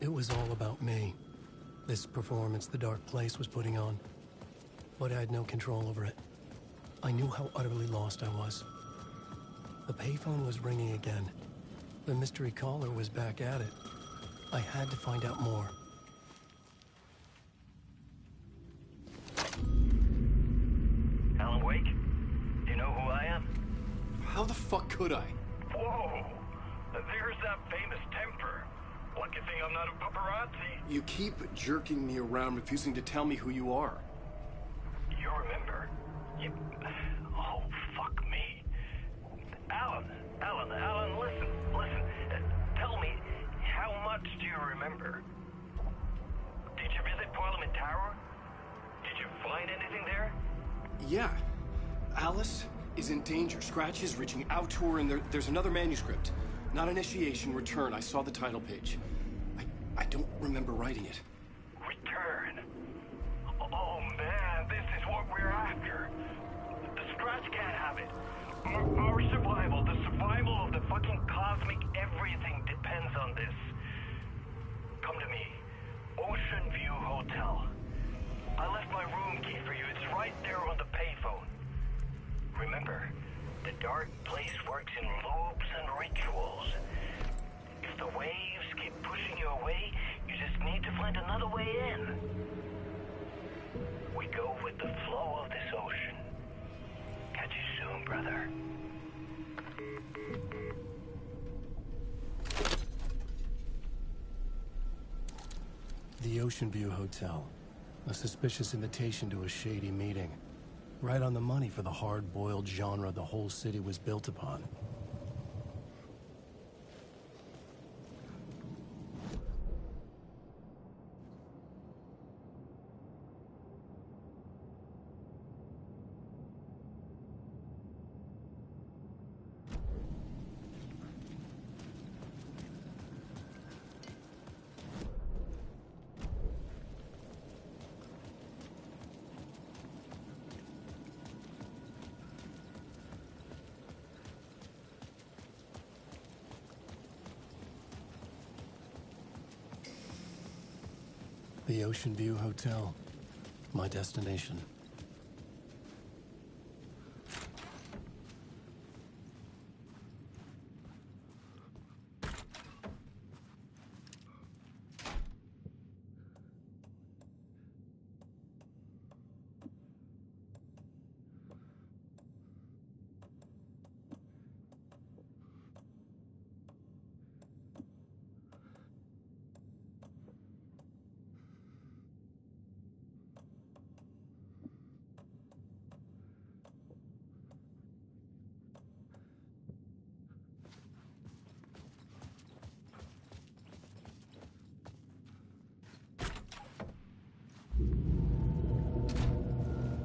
It was all about me. This performance the Dark Place was putting on. But I had no control over it. I knew how utterly lost I was. The payphone was ringing again. The mystery caller was back at it. I had to find out more. Alan Wake? Do you know who I am? How the fuck could I? Whoa! There's that famous temper. Lucky thing I'm not a paparazzi. You keep jerking me around, refusing to tell me who you are. You remember? You... Oh, fuck me. Alan, listen. Tell me, how much do you remember? Did you visit Parliament Tower? Did you find anything there? Yeah. Alice is in danger. Scratch is reaching out to her, and there's another manuscript. Not initiation, return. I saw the title page. I don't remember writing it. Return? Oh, man, this is what we're after. The Scratch can't have it. Our survival, the survival of the fucking cosmic everything depends on this. Come to me. Ocean View Hotel. I left my room key for you. It's right there on the payphone. Remember, the Dark Place works in loops and rituals. If the waves keep pushing you away, you just need to find another way in. We go with the flow of this ocean. Catch you soon, brother. The Ocean View Hotel. A suspicious invitation to a shady meeting. Right on the money for the hard-boiled genre the whole city was built upon. The Ocean View Hotel. My destination.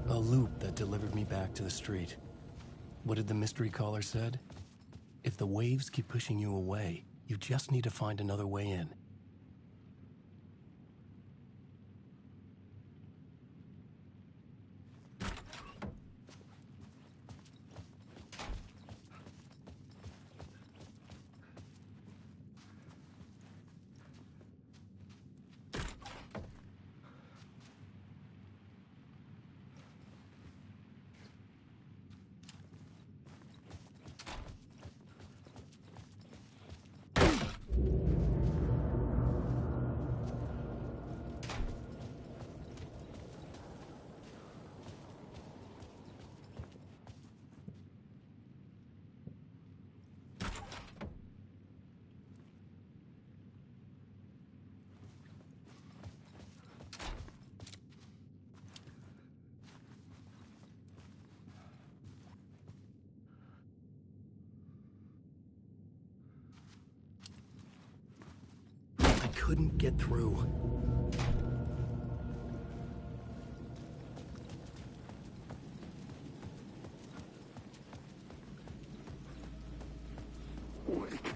A loop that delivered me back to the street. What did the mystery caller said? If the waves keep pushing you away, you just need to find another way in. Couldn't get through. Wake.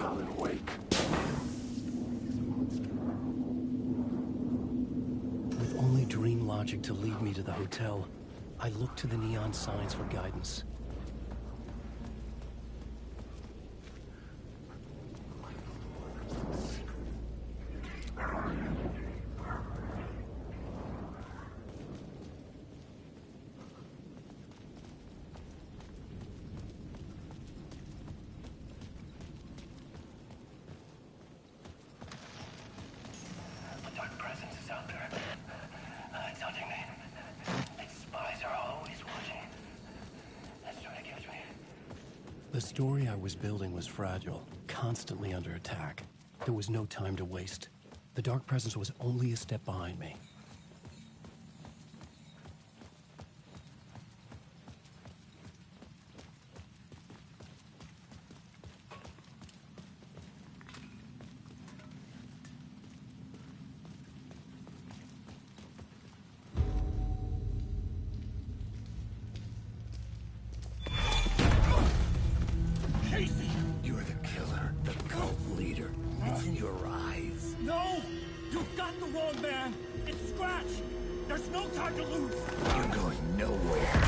Alan Wake. With only dreams logic to lead me to the hotel, I looked to the neon signs for guidance. A dark presence is out there. It's hunting me. Its spies are always watching. That's trying to catch me. The story I was building was fragile, constantly under attack. There was no time to waste. The Dark Presence was only a step behind me. Casey! You're the killer, the cult leader. It's in your eyes. No! You've got the wrong man! It's Scratch! There's no time to lose! You're going nowhere.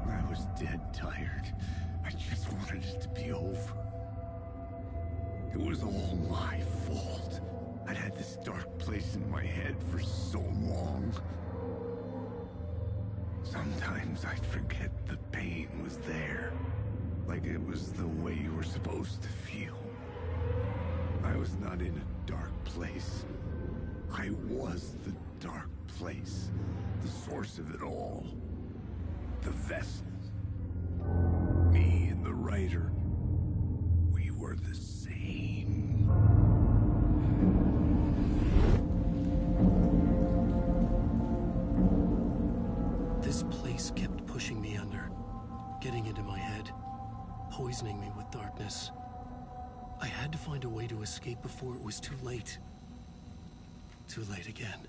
I was dead tired. I just wanted it to be over. It was all my fault. I'd had this dark place in my head for so long. Sometimes I'd forget the pain was there. Like it was the way you were supposed to feel. I was not in a dark place. I was the dark place. The source of it all. The vessel. Me and the writer. We were the same. This place kept pushing me under, getting into my head, poisoning me with darkness. I had to find a way to escape before it was too late. Too late again.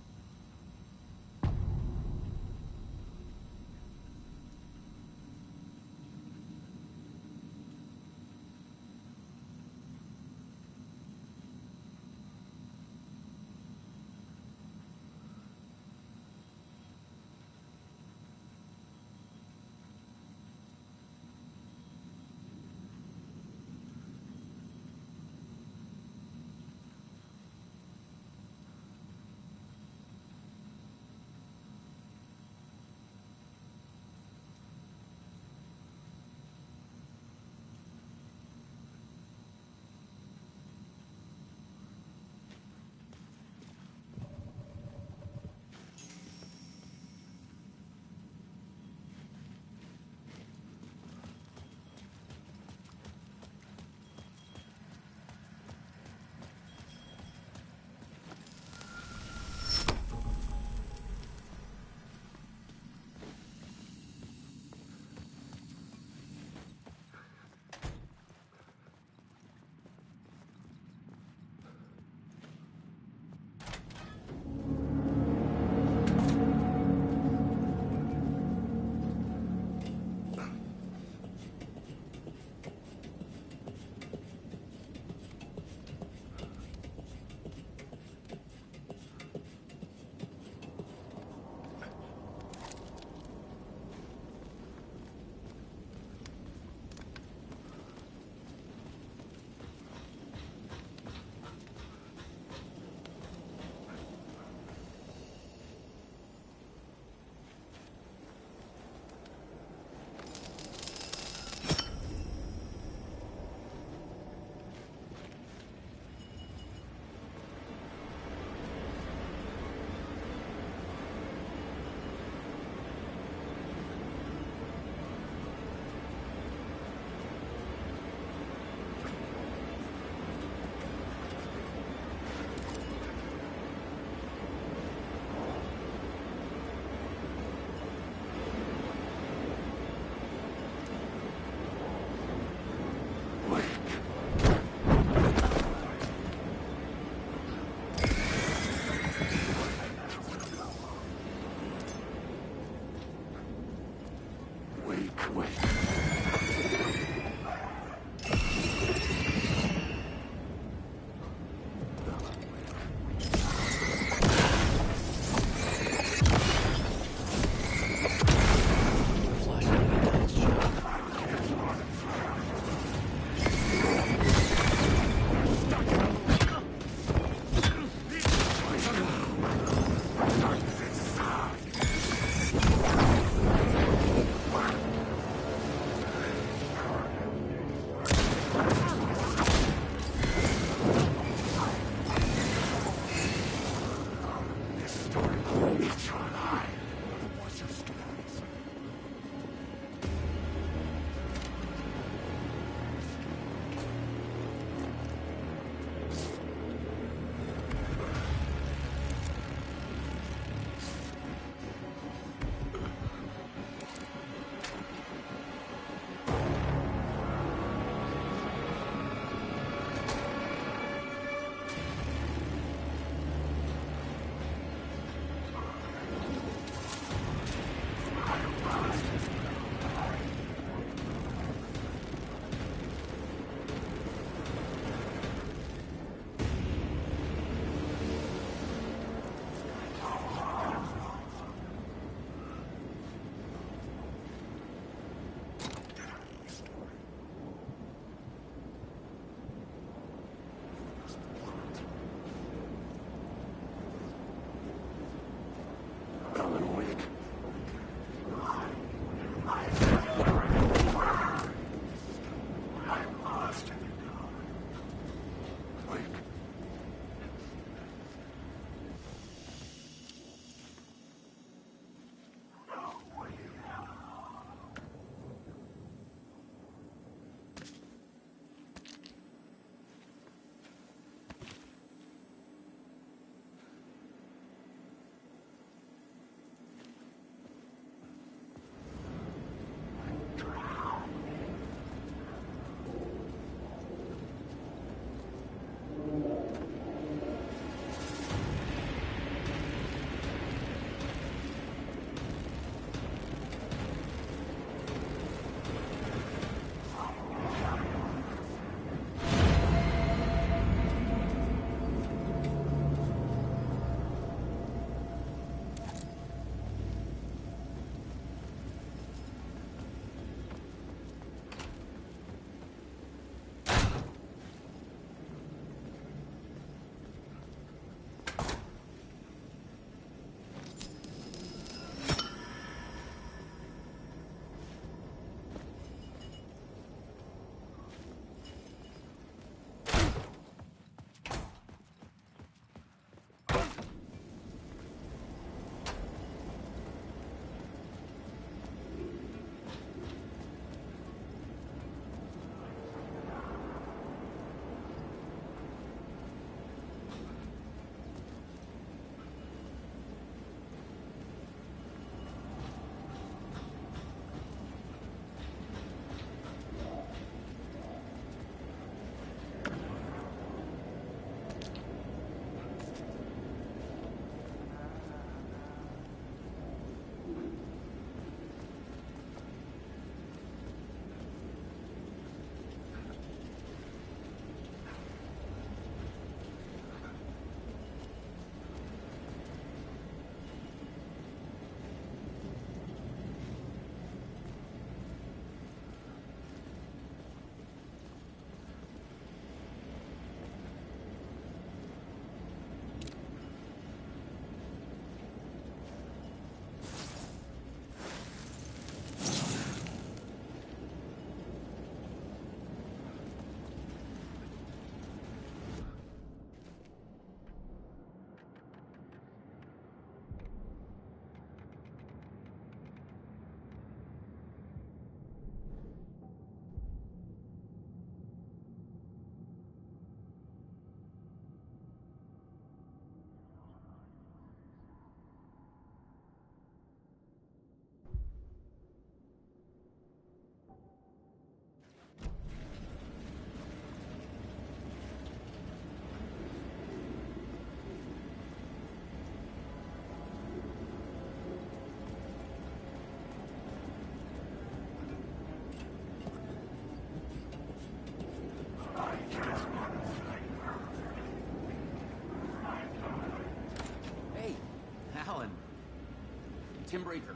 Tim Breaker,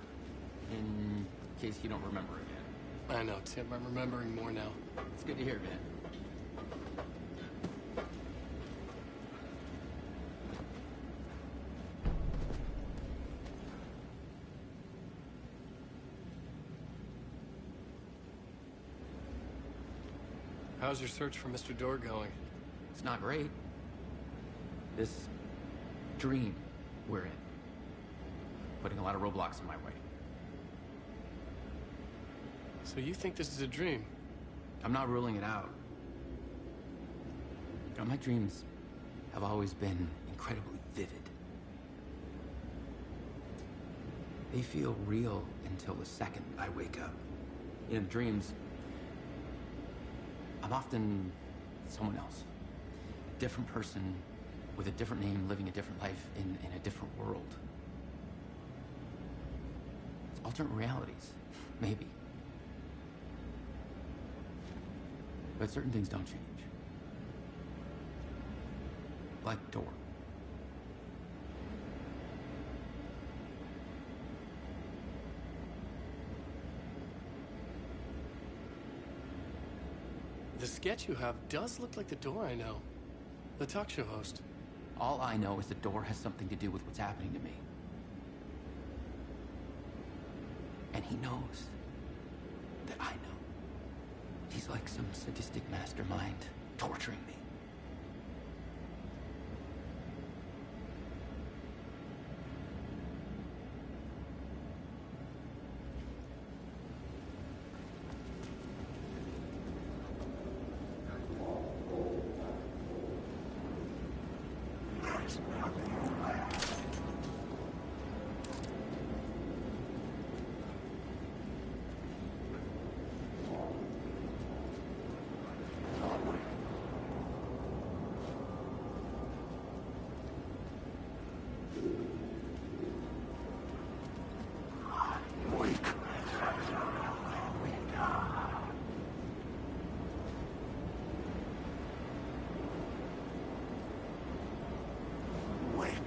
in case you don't remember again. I know, Tim. I'm remembering more now. It's good to hear, man. How's your search for Mr. Door going? It's not great. This dream we're in, putting a lot of roadblocks in my way. So you think this is a dream? I'm not ruling it out. You know, my dreams have always been incredibly vivid. They feel real until the second I wake up. In dreams, I'm often someone else. Different person with a different name, living a different life in a different world. It's alternate realities, maybe. But certain things don't change. Like Door. The sketch you have does look like the Door I know. The talk show host. All I know is the Door has something to do with what's happening to me. And he knows that I know. He's like some sadistic mastermind torturing me. Wake.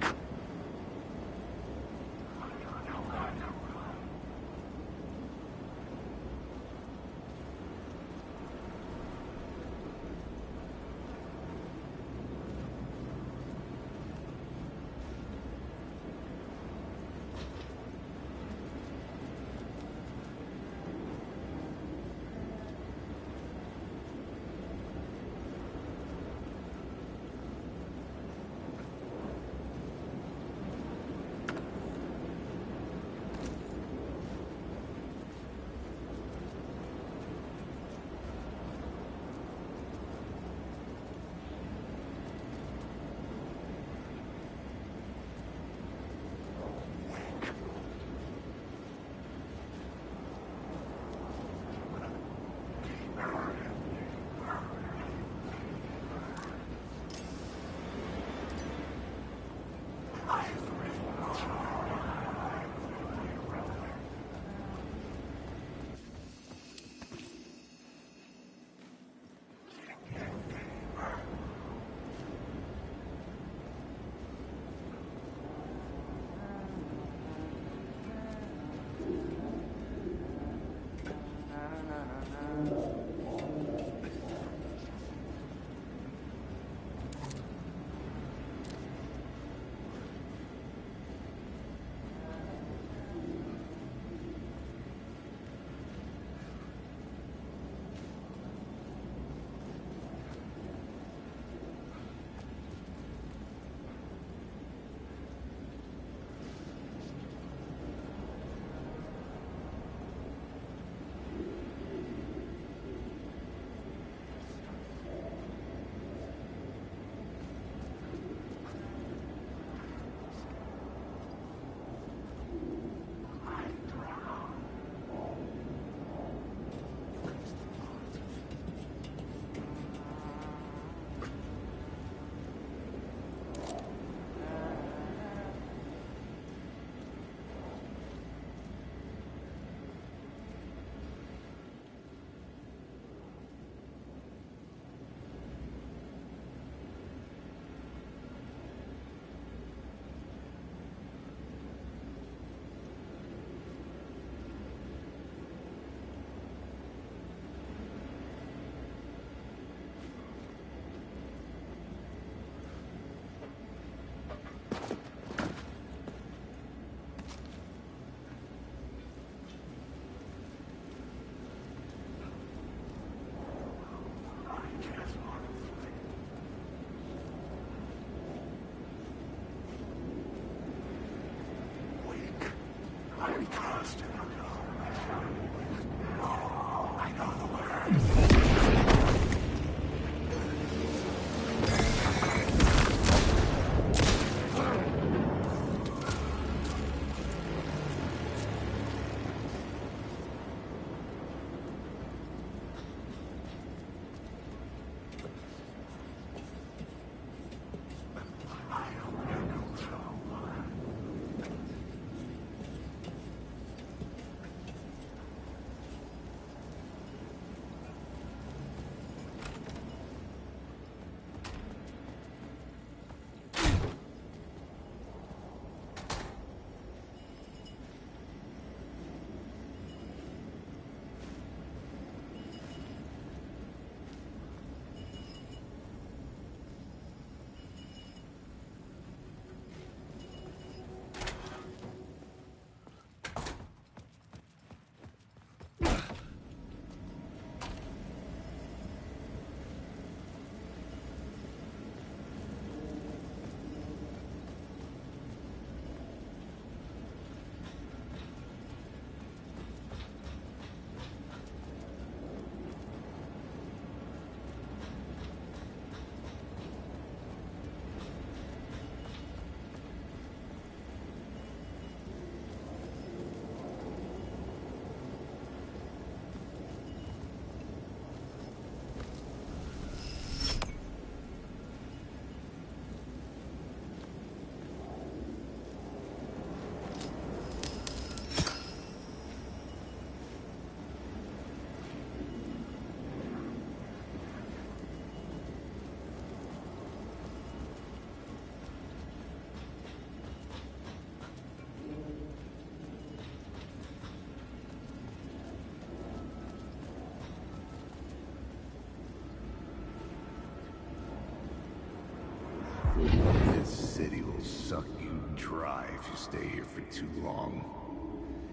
suck you dry if you stay here for too long.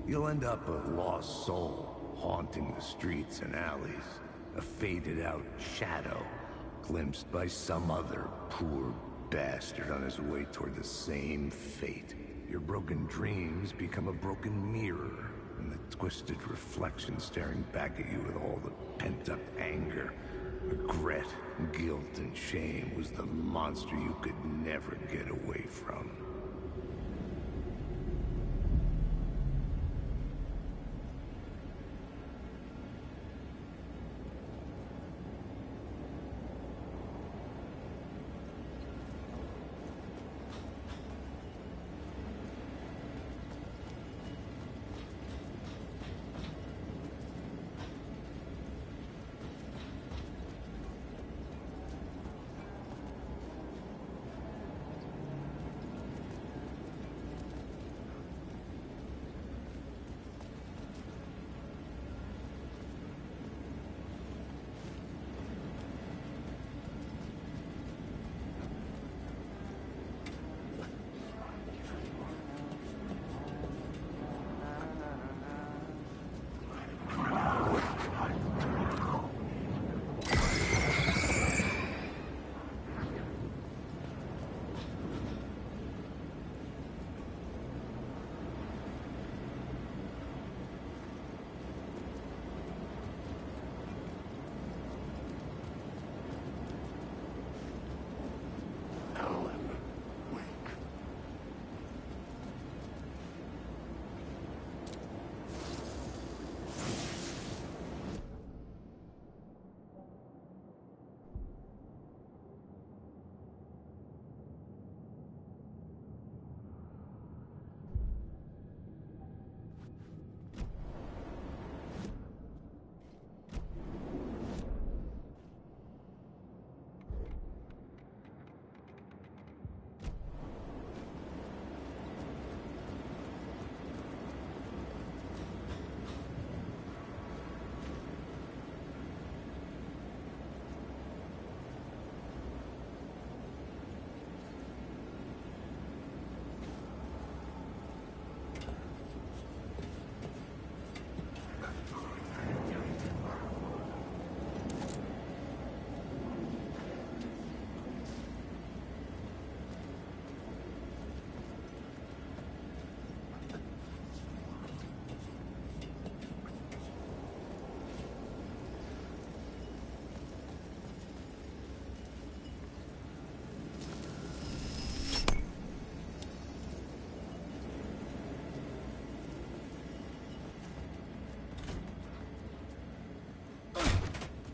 You'll end up a lost soul, haunting the streets and alleys. A faded-out shadow, glimpsed by some other poor bastard on his way toward the same fate. Your broken dreams become a broken mirror, and the twisted reflection staring back at you with all the pent-up anger, regret, guilt, and shame was the monster you could never get away from.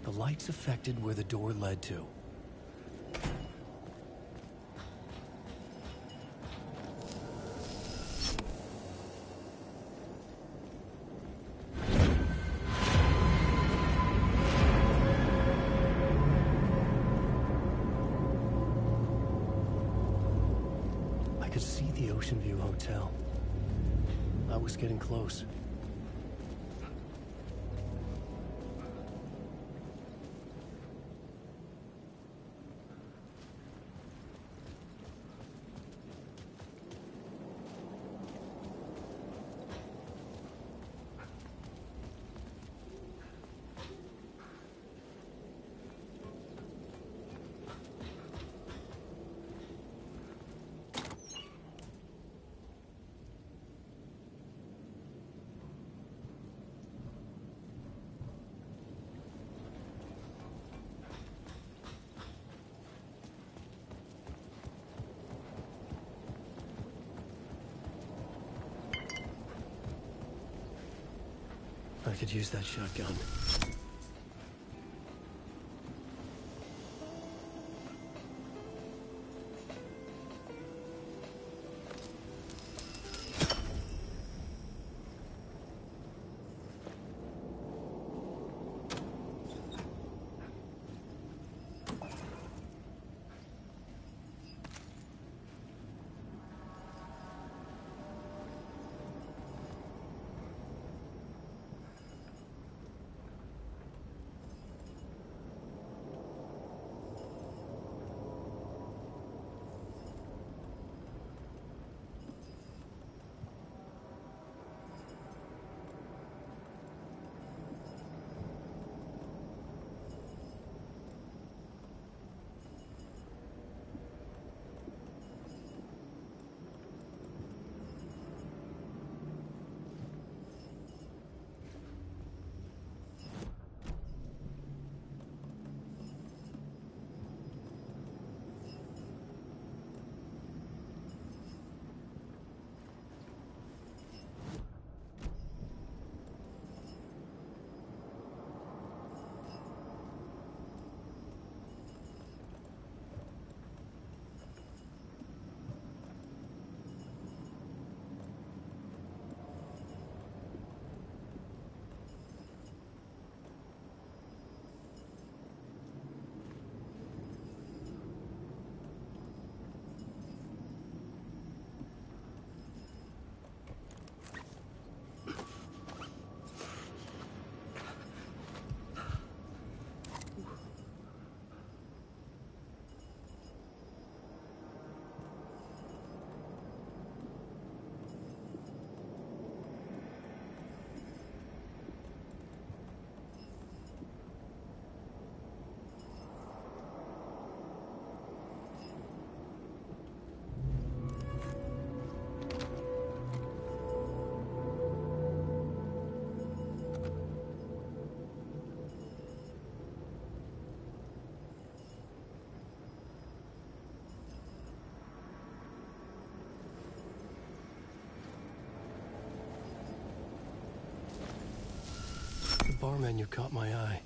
The lights affected where the door led to. I could see the Ocean View Hotel. I was getting close. I could use that shotgun. bar menu caught my eye.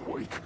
Wake.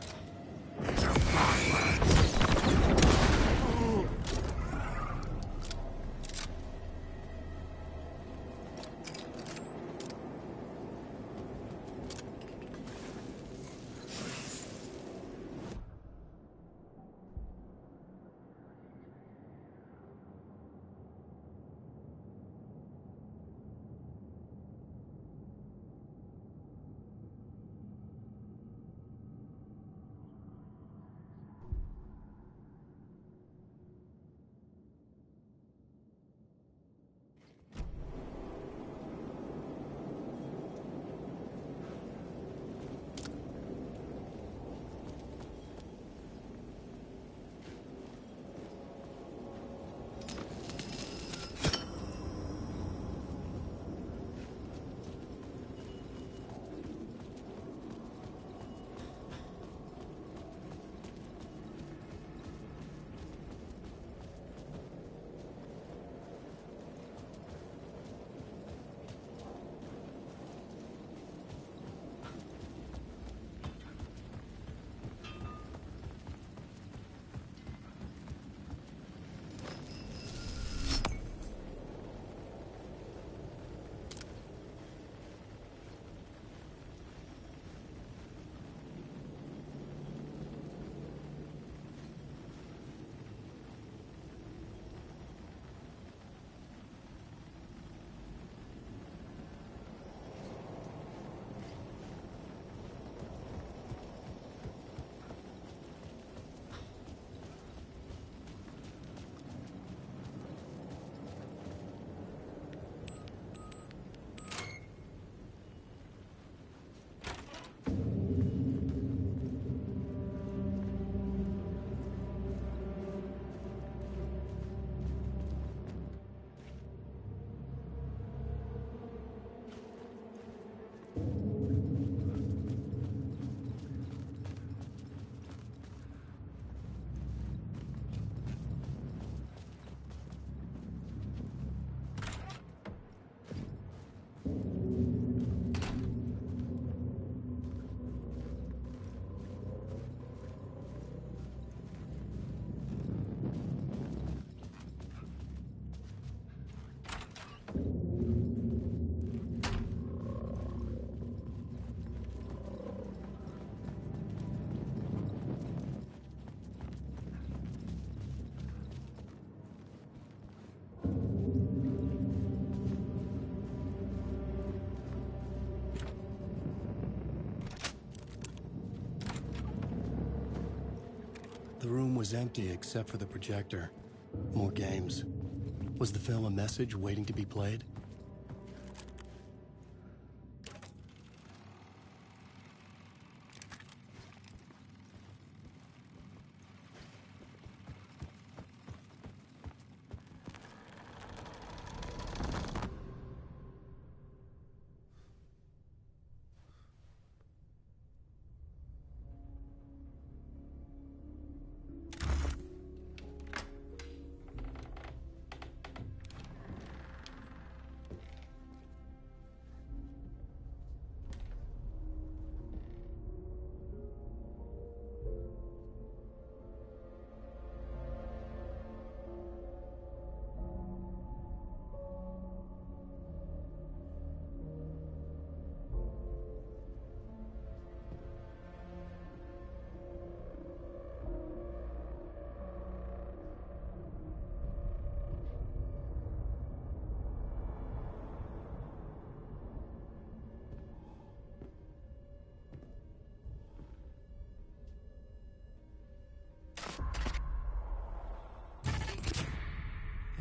The room was empty except for the projector. More games. Was the film a message waiting to be played?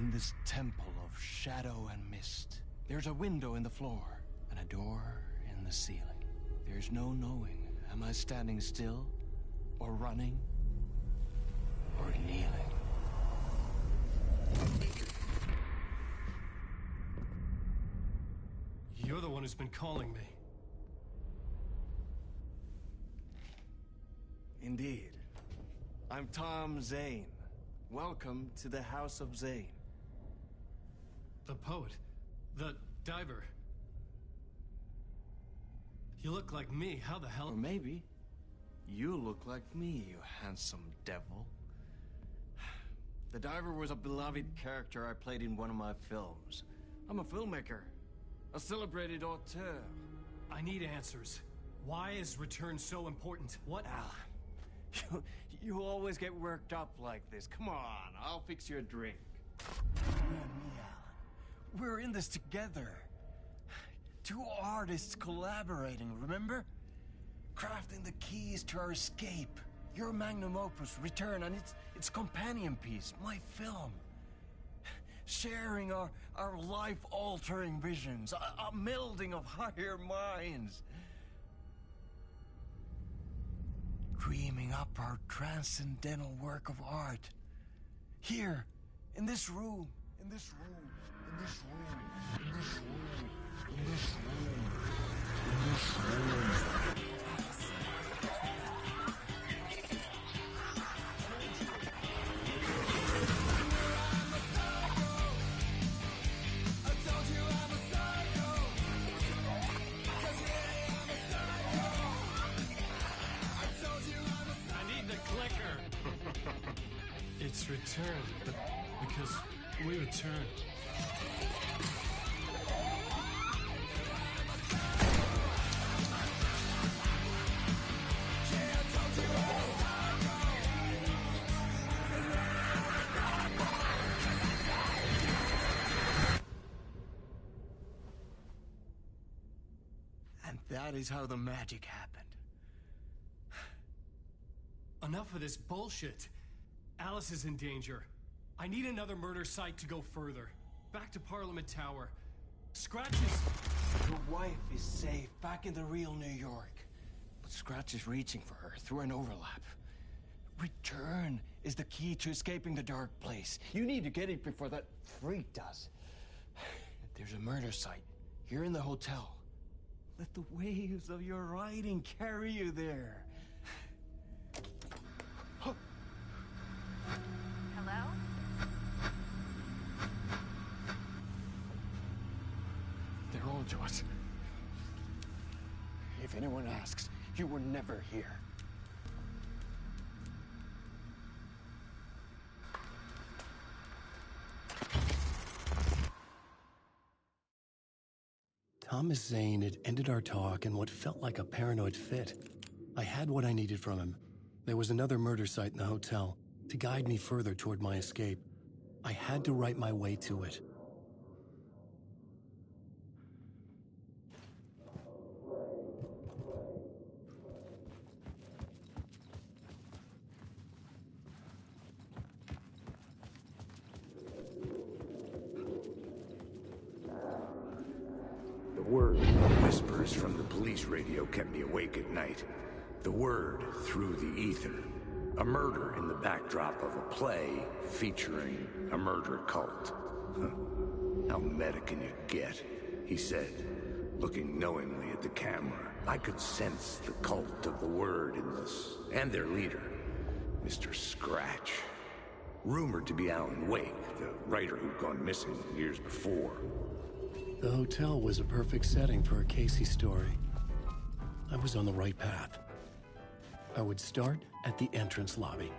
In this temple of shadow and mist, there's a window in the floor and a door in the ceiling. There's no knowing, am I standing still, or running, or kneeling? You're the one who's been calling me. Indeed. I'm Tom Zane. Welcome to the House of Zane. The poet. The diver. You look like me. How the hell? Or maybe you look like me, you handsome devil. The diver was a beloved character I played in one of my films. I'm a filmmaker, a celebrated auteur. I need answers. Why is Return so important? What? Al, you always get worked up like this. Come on, I'll fix you a drink. You and me, Alan. We're in this together. Two artists collaborating, remember? Crafting the keys to our escape. Your magnum opus, Return, and its companion piece, my film. Sharing our life-altering visions, a melding of higher minds. Dreaming up our transcendental work of art. Here, in this room, in this room, in this room, in this room, in this room, in this room. It's Return, but because we return. And that is how the magic happened. Enough of this bullshit. Alice is in danger. I need another murder site to go further. Back to Parliament Tower. Scratch is... Your wife is safe, back in the real New York. But Scratch is reaching for her through an overlap. Return is the key to escaping the dark place. You need to get it before that freak does. There's a murder site here in the hotel. Let the waves of your writing carry you there. Hello? They're on to us. If anyone asks, you were never here. Thomas Zane had ended our talk in what felt like a paranoid fit. I had what I needed from him. There was another murder site in the hotel to guide me further toward my escape. I had to write my way to it. The word, whispers from the police radio kept me awake at night. The word through the ether. A murder in the backdrop of a play featuring a murder cult. How meta can you get? He said, looking knowingly at the camera. I could sense the cult of the word in this, and their leader, Mr. Scratch. Rumored to be Alan Wake, the writer who'd gone missing years before. The hotel was a perfect setting for a Casey story. I was on the right path. I would start at the entrance lobby.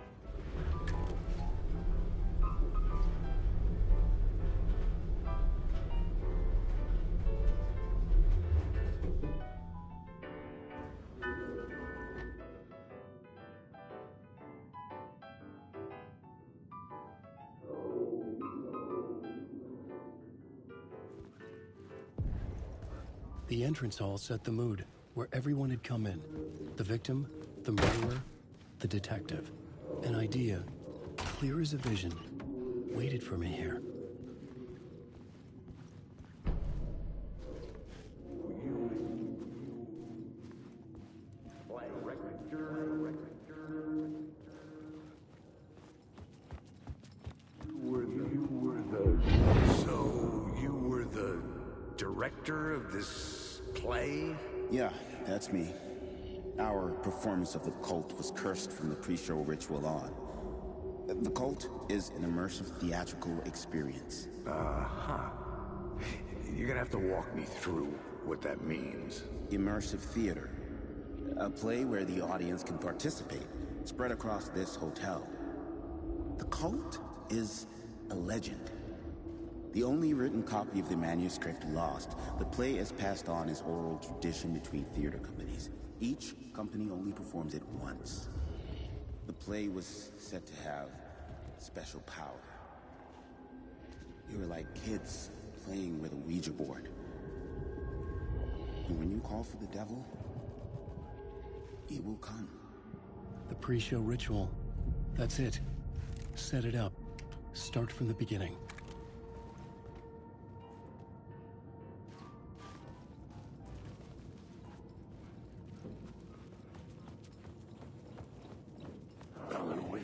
The entrance hall set the mood, where everyone had come in. The victim, the murderer, the detective. An idea, clear as a vision, waited for me here. director of this play? Yeah, that's me. Our performance of The Cult was cursed from the pre-show ritual on. The Cult is an immersive theatrical experience. Uh-huh. You're gonna have to walk me through what that means. Immersive theater. A play where the audience can participate, spread across this hotel. The Cult is a legend. The only written copy of the manuscript lost, the play is passed on as oral tradition between theater companies. Each company only performs it once. The play was said to have special power. We were like kids playing with a Ouija board. And when you call for the devil, he will come. The pre-show ritual. That's it. Set it up. Start from the beginning. Alan Wake.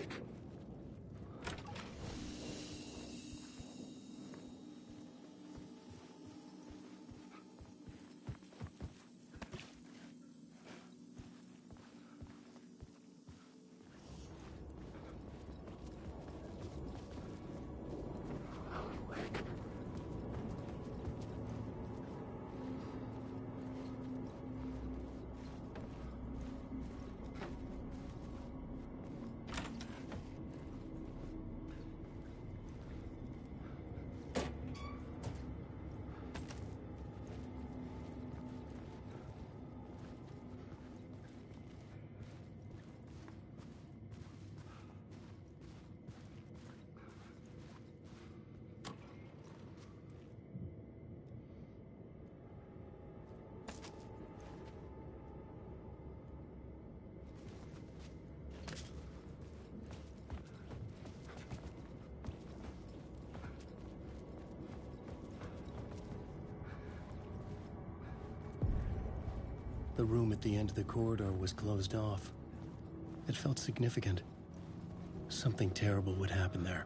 The room at the end of the corridor was closed off. It felt significant. Something terrible would happen there.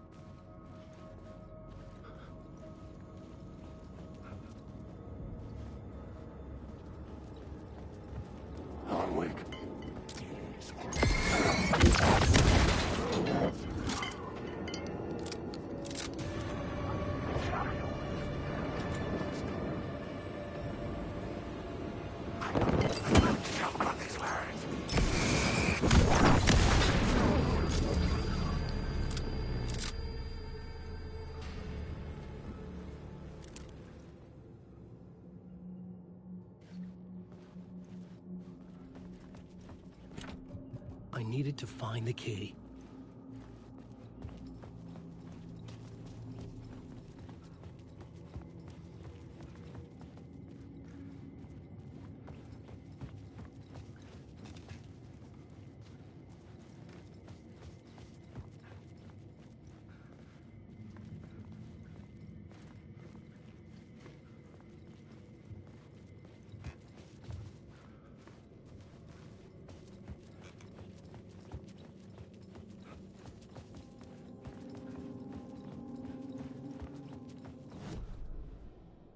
Alan Wake. I needed to find the key.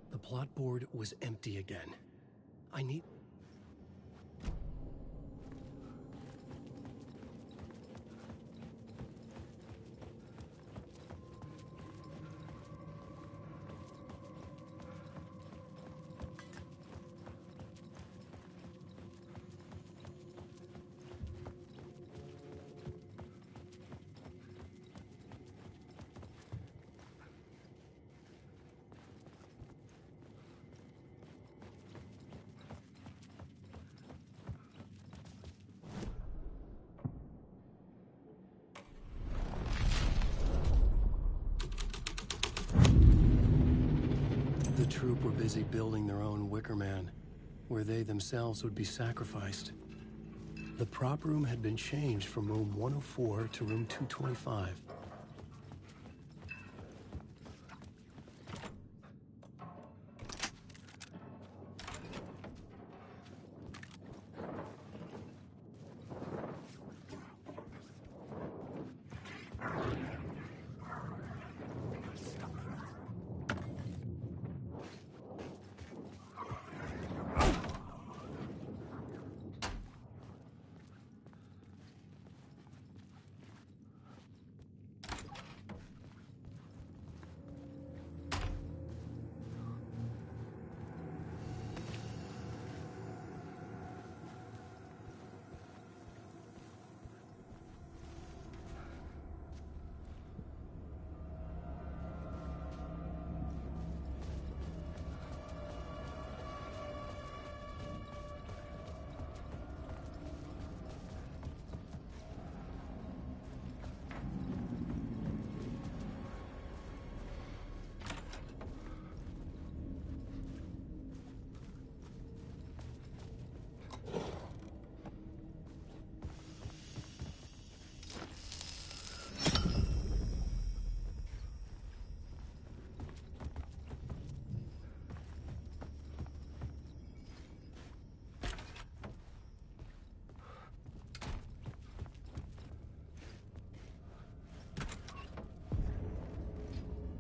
The plot board was empty again. I need... The troop were busy building their own Wicker Man, where they themselves would be sacrificed. The prop room had been changed from room 104 to room 225.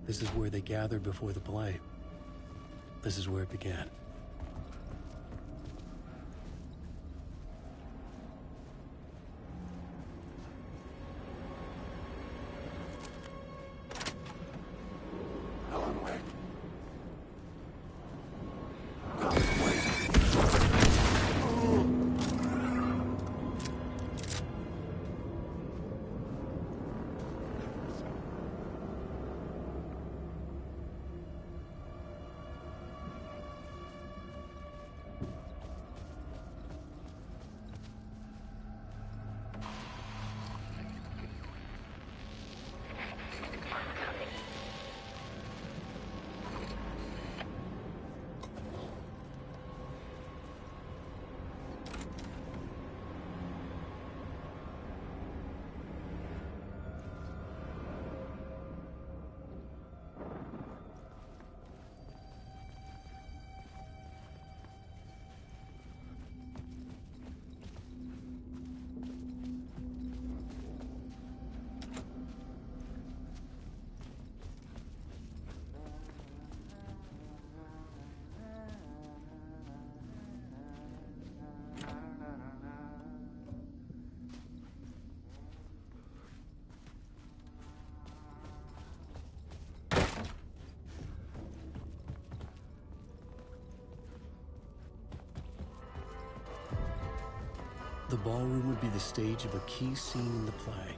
This is where they gathered before the play. This is where it began. Alan Wake. The ballroom would be the stage of a key scene in the play.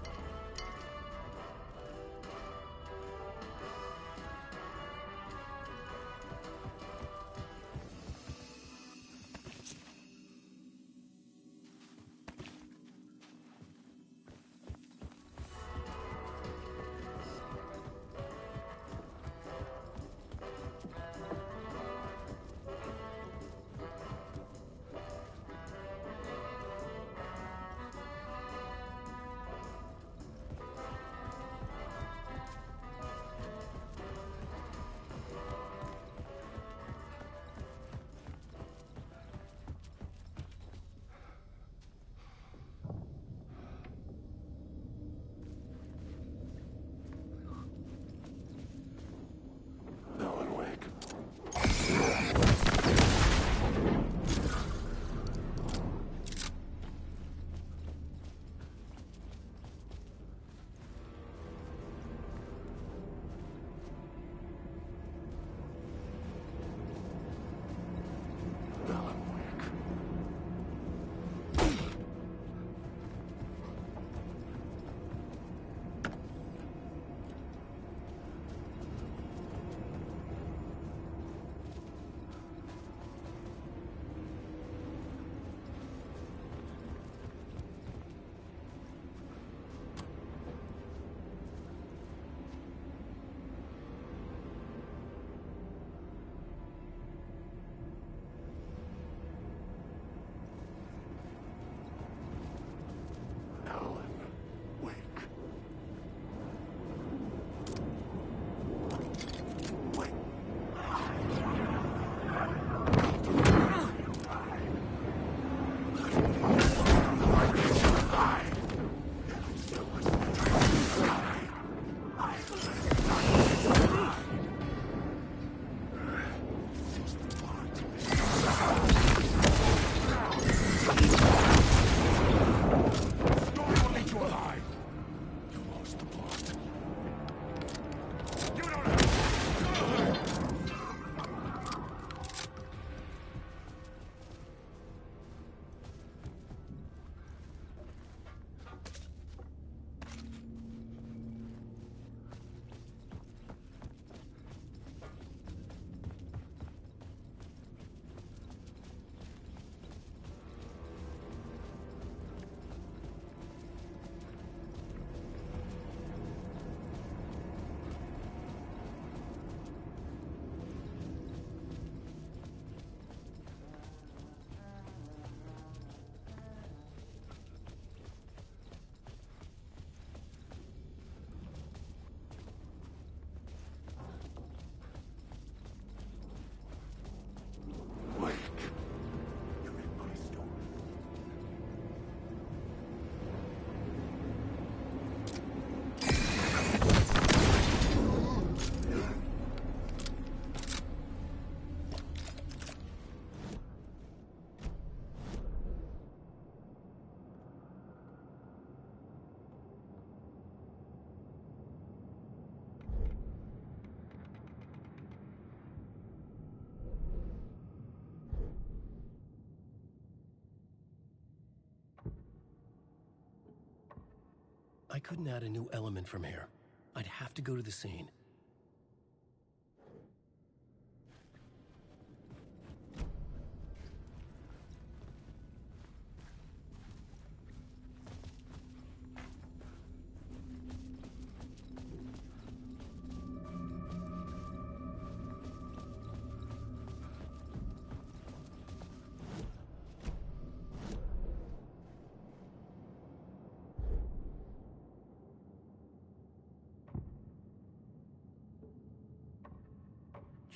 I couldn't add a new element from here. I'd have to go to the scene.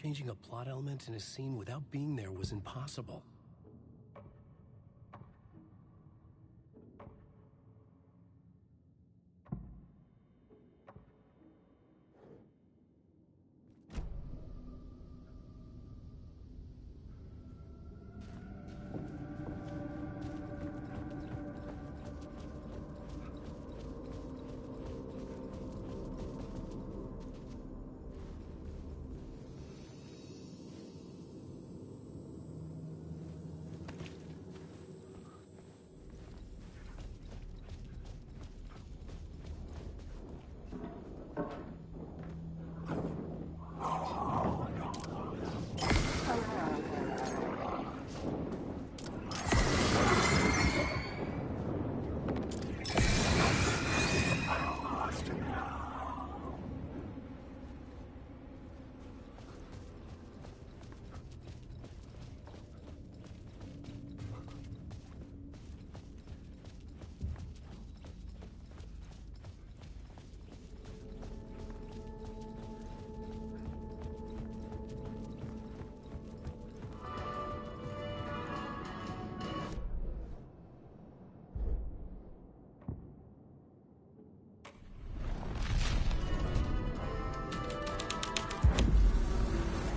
Changing a plot element in a scene without being there was impossible.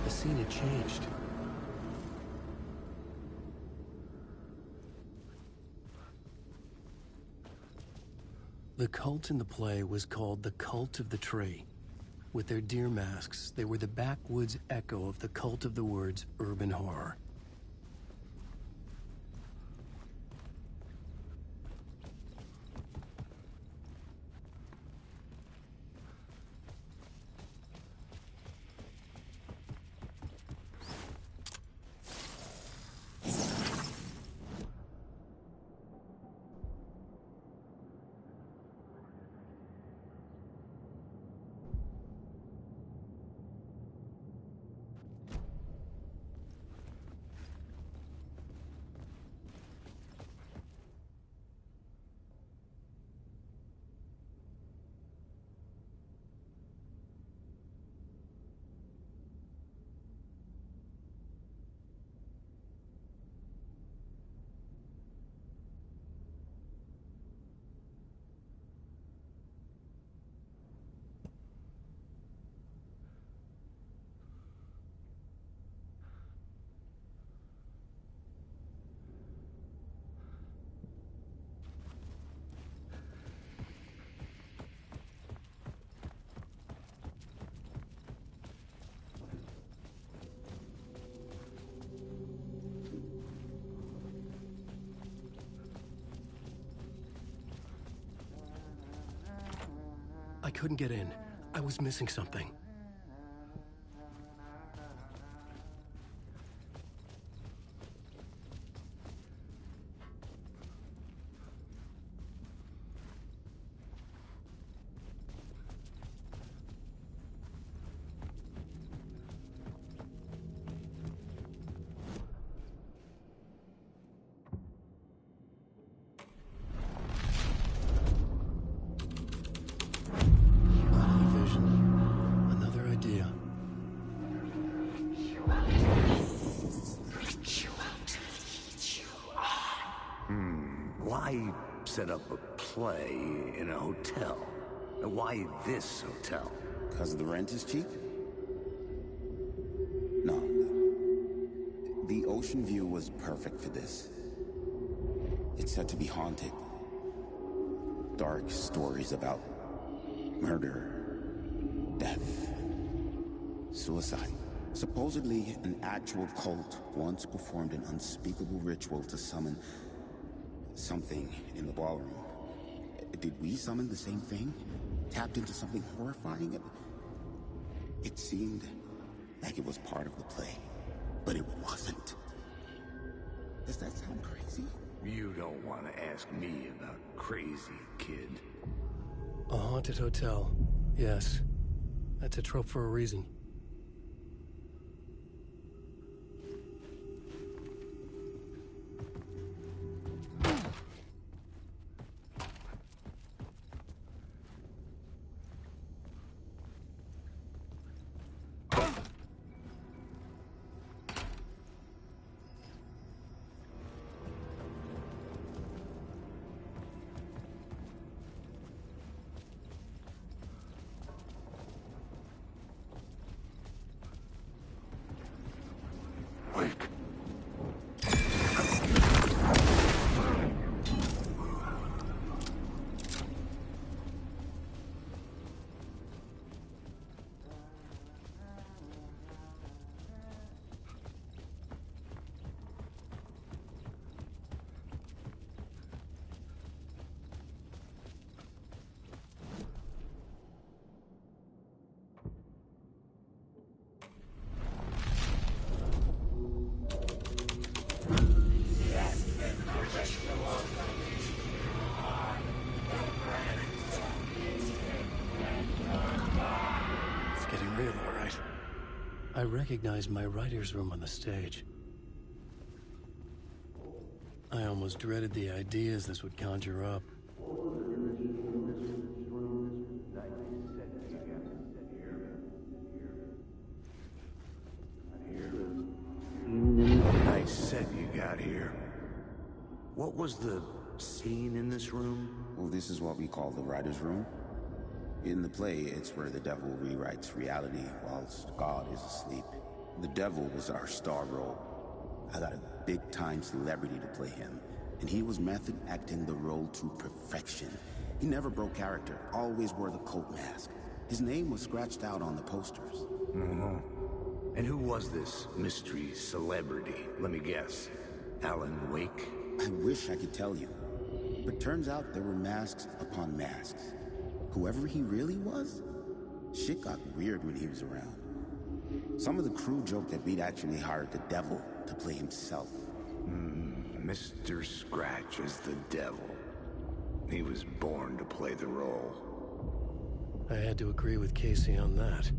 The scene had changed. The cult in the play was called the Cult of the Tree. With their deer masks, they were the backwoods echo of the cult of the woods urban horror. I couldn't get in. I was missing something. Why set up a play in a hotel? Why this hotel? Because the rent is cheap? No. The ocean view was perfect for this. It's said to be haunted. Dark stories about murder, death, suicide. Supposedly, an actual cult once performed an unspeakable ritual to summon something in the ballroom. Did we summon the same thing? Tapped into something horrifying? It seemed like it was part of the play, but it wasn't. Does that sound crazy? You don't want to ask me about crazy, kid. A haunted hotel. Yes. That's a trope for a reason. Wake. Real, all right. I recognized my writer's room on the stage. I almost dreaded the ideas this would conjure up. Nice set you got here. What was the scene in this room? Well, this is what we call the writer's room. In the play, it's where the devil rewrites reality whilst God is asleep. The devil was our star role. I got a big-time celebrity to play him, and he was method acting the role to perfection. He never broke character, always wore the cult mask. His name was scratched out on the posters. And who was this mystery celebrity? Let me guess. Alan Wake? I wish I could tell you, but turns out there were masks upon masks. Whoever he really was, shit got weird when he was around. Some of the crew joked that we'd actually hired the devil to play himself. Mr. Scratch is the devil. He was born to play the role. I had to agree with Casey on that.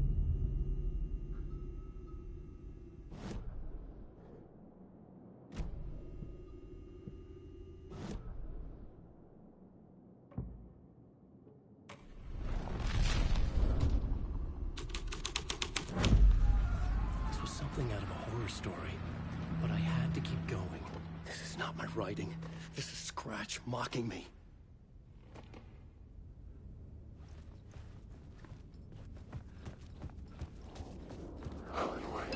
Out of a horror story, but I had to keep going. This is not my writing. This is Scratch mocking me. Alan Wake.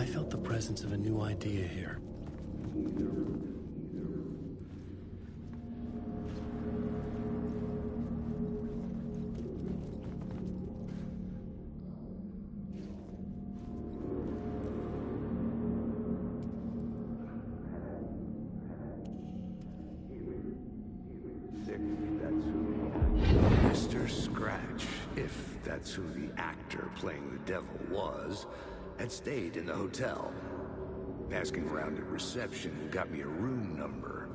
felt the presence of a new idea here. Mr. Scratch, if that's who the actor playing the devil was, had stayed in the hotel. Asking around at reception got me a room number.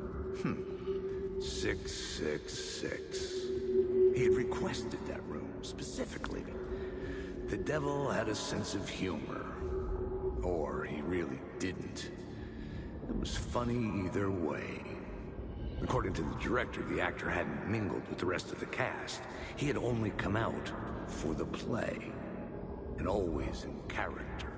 666. He had requested that room, specifically. The devil had a sense of humor. Or he really didn't. It was funny either way. According to the director, the actor hadn't mingled with the rest of the cast. He had only come out for the play. And always in character.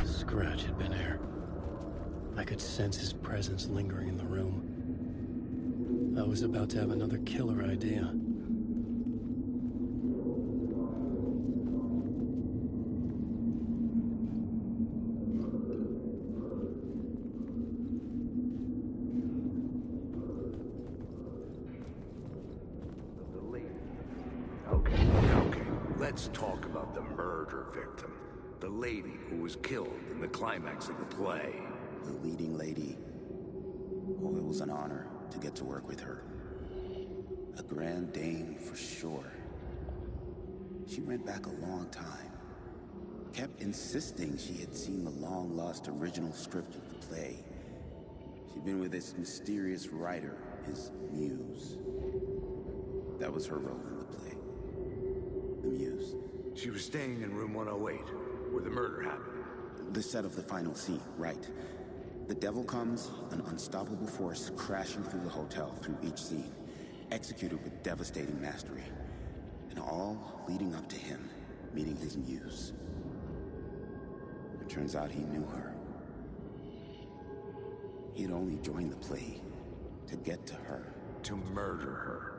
Scratch had been here. I could sense his presence lingering in the room. I was about to have another killer idea. Okay. Let's talk about the murder victim. The lady who was killed in the climax of the play. The leading lady. Oh, it was an honor to get to work with her. A grand dame for sure. She went back a long time. Kept insisting she had seen the long-lost original script of the play. She'd been with this mysterious writer, his muse. That was her role in the play. The muse. She was staying in room 108, where the murder happened. The set of the final scene, right. The devil comes, an unstoppable force crashing through the hotel through each scene, executed with devastating mastery. And all leading up to him meeting his muse. It turns out he knew her. He had only joined the play to get to her. To murder her.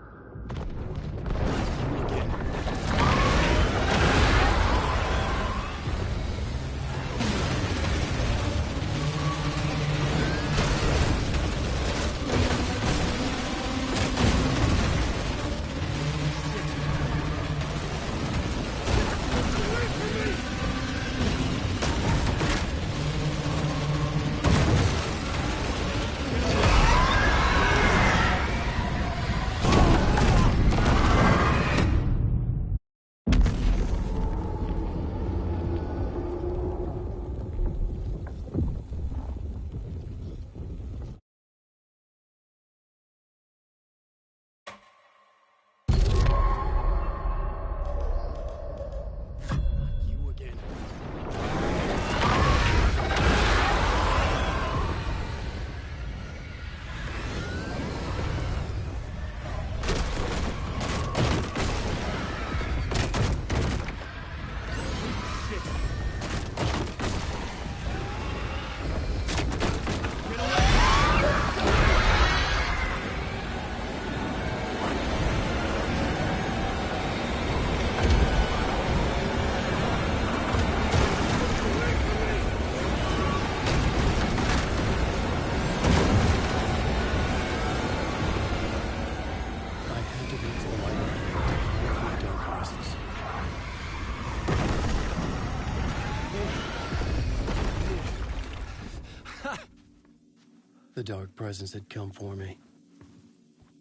The dark presence had come for me.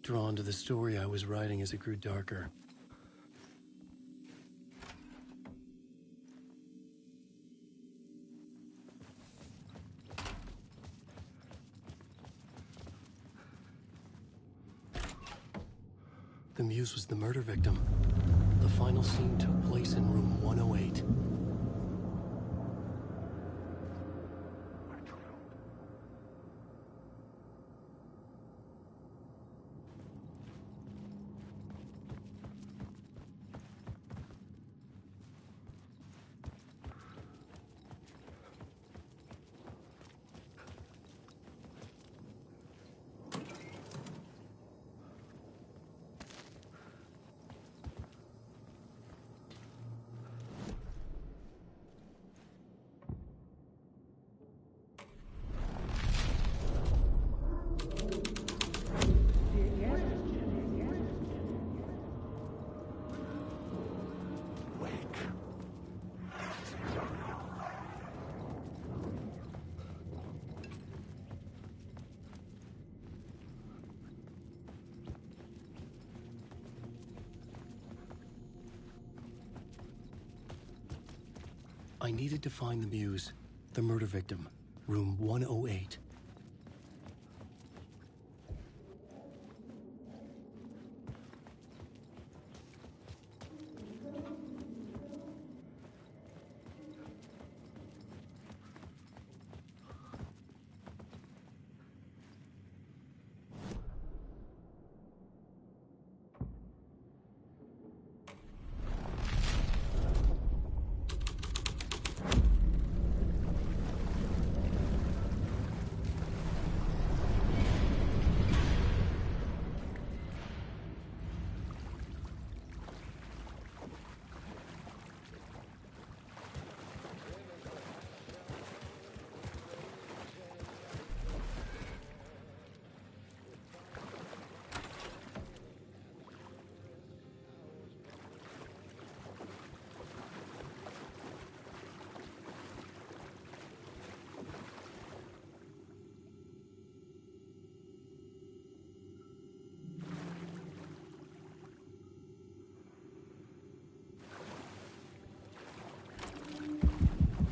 Drawn to the story I was writing as it grew darker. The Muse was the murder victim. The final scene took place in room 108. I needed to find the Muse, the murder victim, room 108.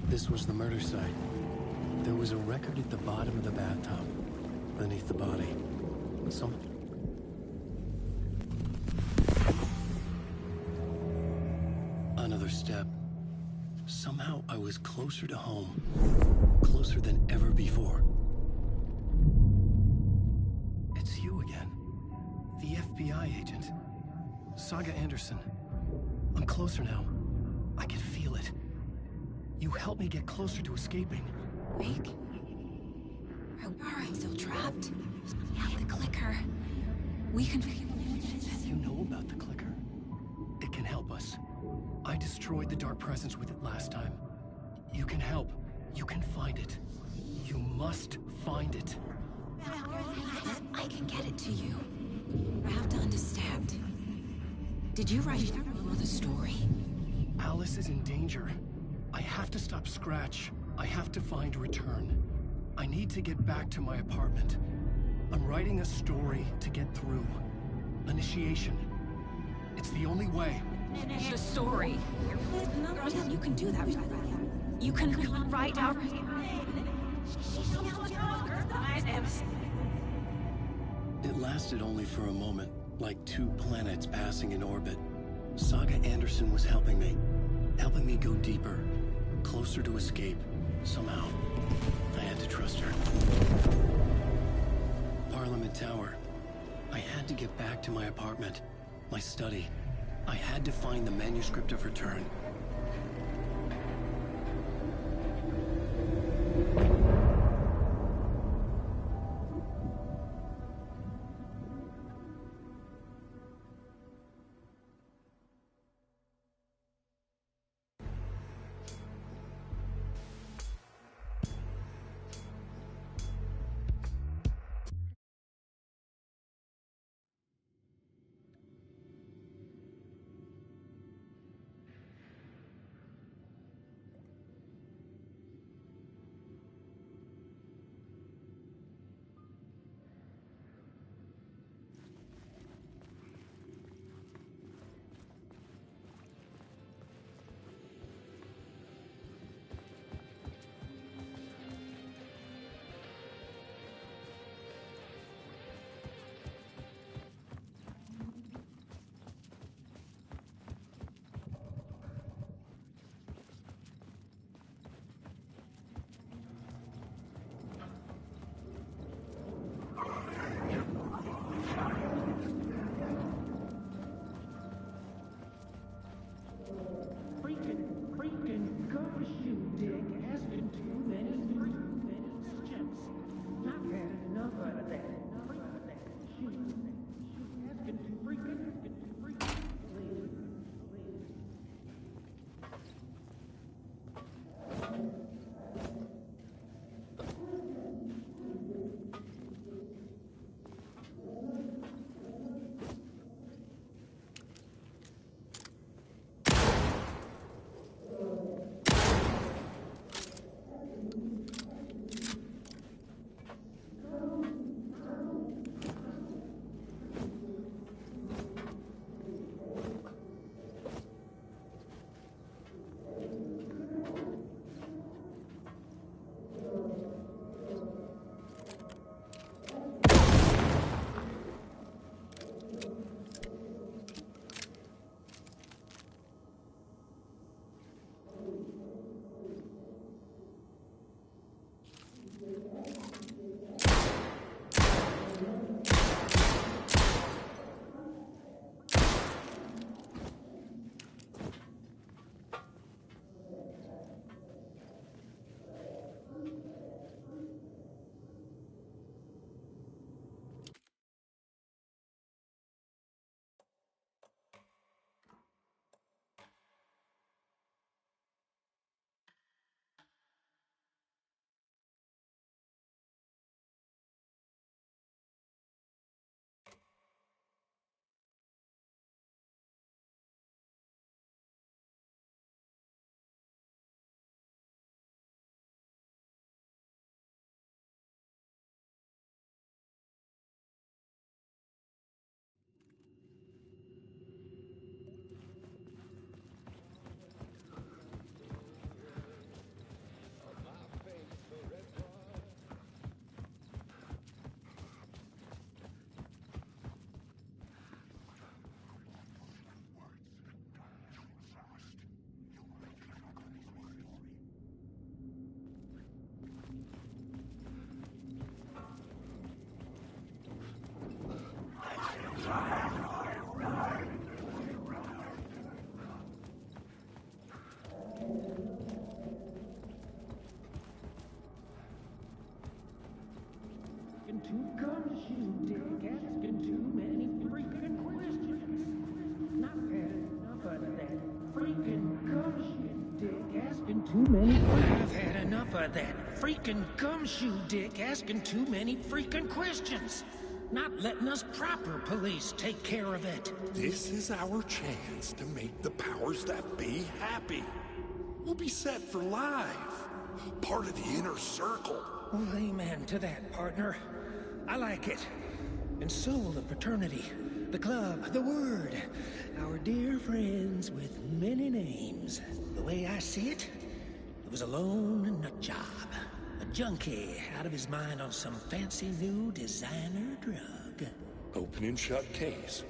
This was the murder site. There was a record at the bottom of the bathtub, beneath the body. Another step. Somehow I was closer to home. Closer than ever before. It's you again. The FBI agent. Saga Anderson. I'm closer now. I can feel it. You helped me get closer to escaping. Wake? Are I still trapped? Yeah, the clicker. We can... You know about the clicker. It can help us. I destroyed the dark presence with it last time. You can help. You can find it. You must find it. I can get it to you. I have to understand. Did you write the story? Alice is in danger. I have to stop Scratch. I have to find Return. I need to get back to my apartment. I'm writing a story to get through. Initiation. It's the only way. The story. You can do that. You can write out... It lasted only for a moment, like two planets passing in orbit. Saga Anderson was helping me go deeper, closer to escape. Somehow, I had to trust her. Parliament Tower. I had to get back to my apartment, my study. I had to find the manuscript of Return. I've had enough of that freaking gumshoe dick asking too many freaking questions. Not letting us proper police take care of it. This is our chance to make the powers that be happy. We'll be set for life. Part of the inner circle. Well, amen to that, partner. I like it. And so will the fraternity, the club, the word. Our dear friends with many names. The way I see it, it was a lone nut job. A junkie out of his mind on some fancy new designer drug. Open and shut case.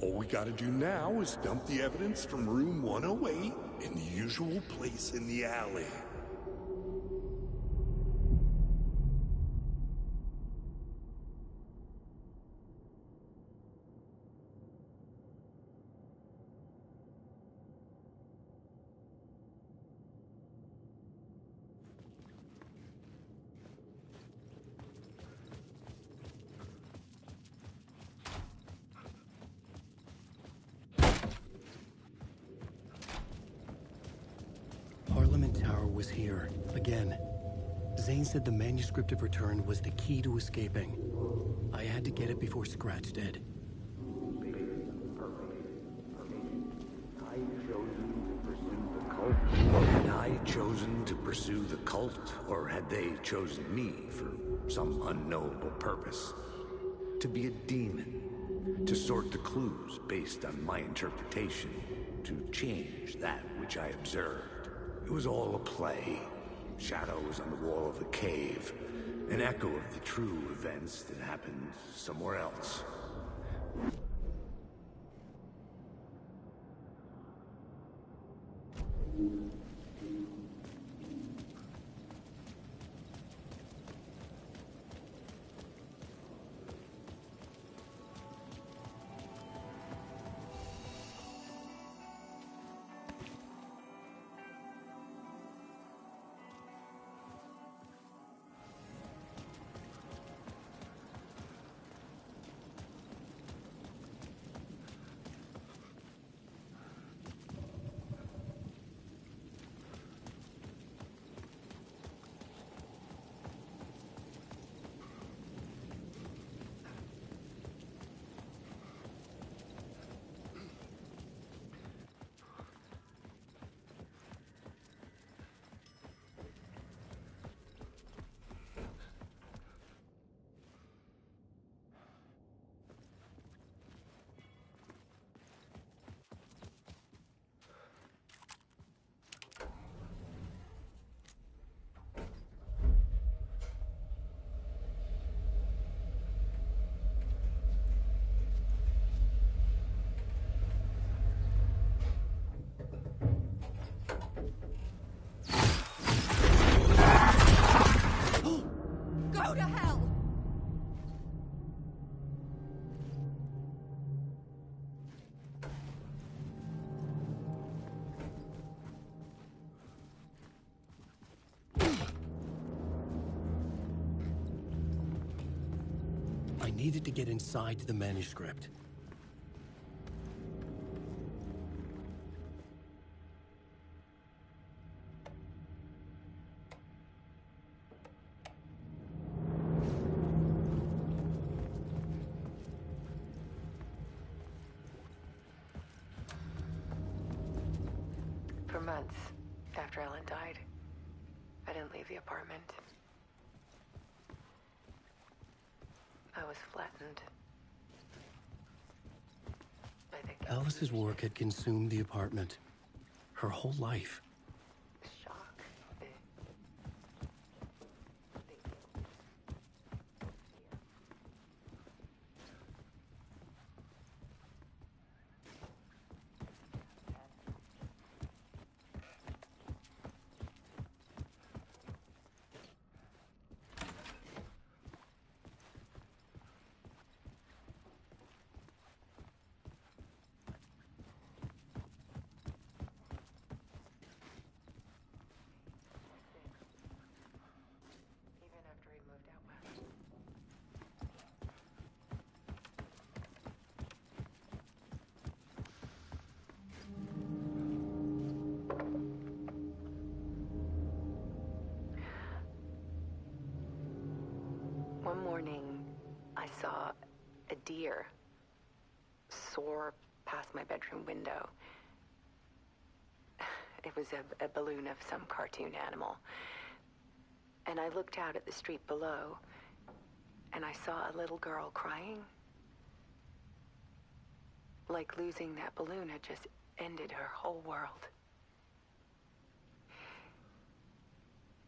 All we gotta do now is dump the evidence from room 108 in the usual place in the alley. Parliament Tower was here, again. Zane said the manuscript of return was the key to escaping. I had to get it before Scratch did. Had I chosen to pursue the cult, or had they chosen me for some unknowable purpose? To be a demon, to sort the clues based on my interpretation, to change that which I observed. It was all a play. Shadows on the wall of the cave. An echo of the true events that happened somewhere else. Go to hell! I needed to get inside the manuscript. For months after Ellen died, I didn't leave the apartment. I was flattened. I think Alice's work had consumed the apartment. Her whole life. shock. One morning, I saw a deer soar past my bedroom window. It was a balloon of some cartoon animal. And I looked out at the street below, and I saw a little girl crying. Like losing that balloon had just ended her whole world.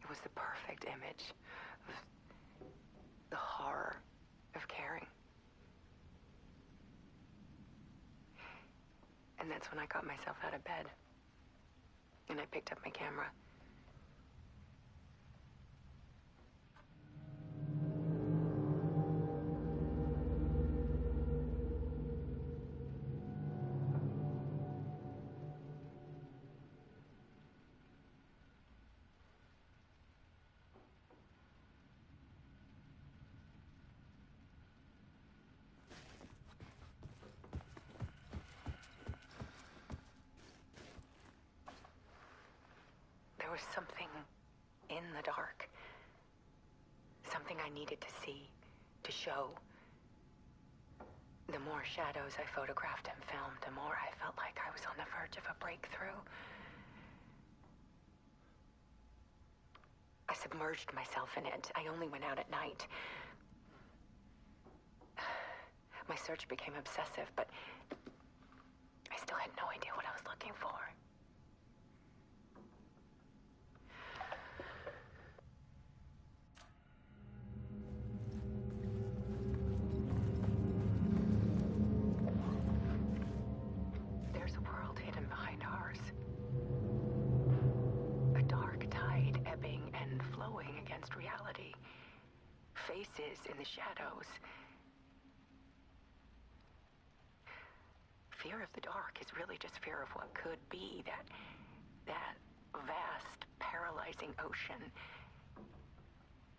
It was the perfect image of the horror of caring. And that's when I got myself out of bed. And I picked up my camera. There was something in the dark. Something I needed to see, to show. The more shadows I photographed and filmed, the more I felt like I was on the verge of a breakthrough. I submerged myself in it. I only went out at night. My search became obsessive, but I still had no idea what I was looking for. There's a world hidden behind ours. A dark tide ebbing and flowing against reality. Faces in the shadows. Fear of the dark is really just fear of what could be, that vast, paralyzing ocean.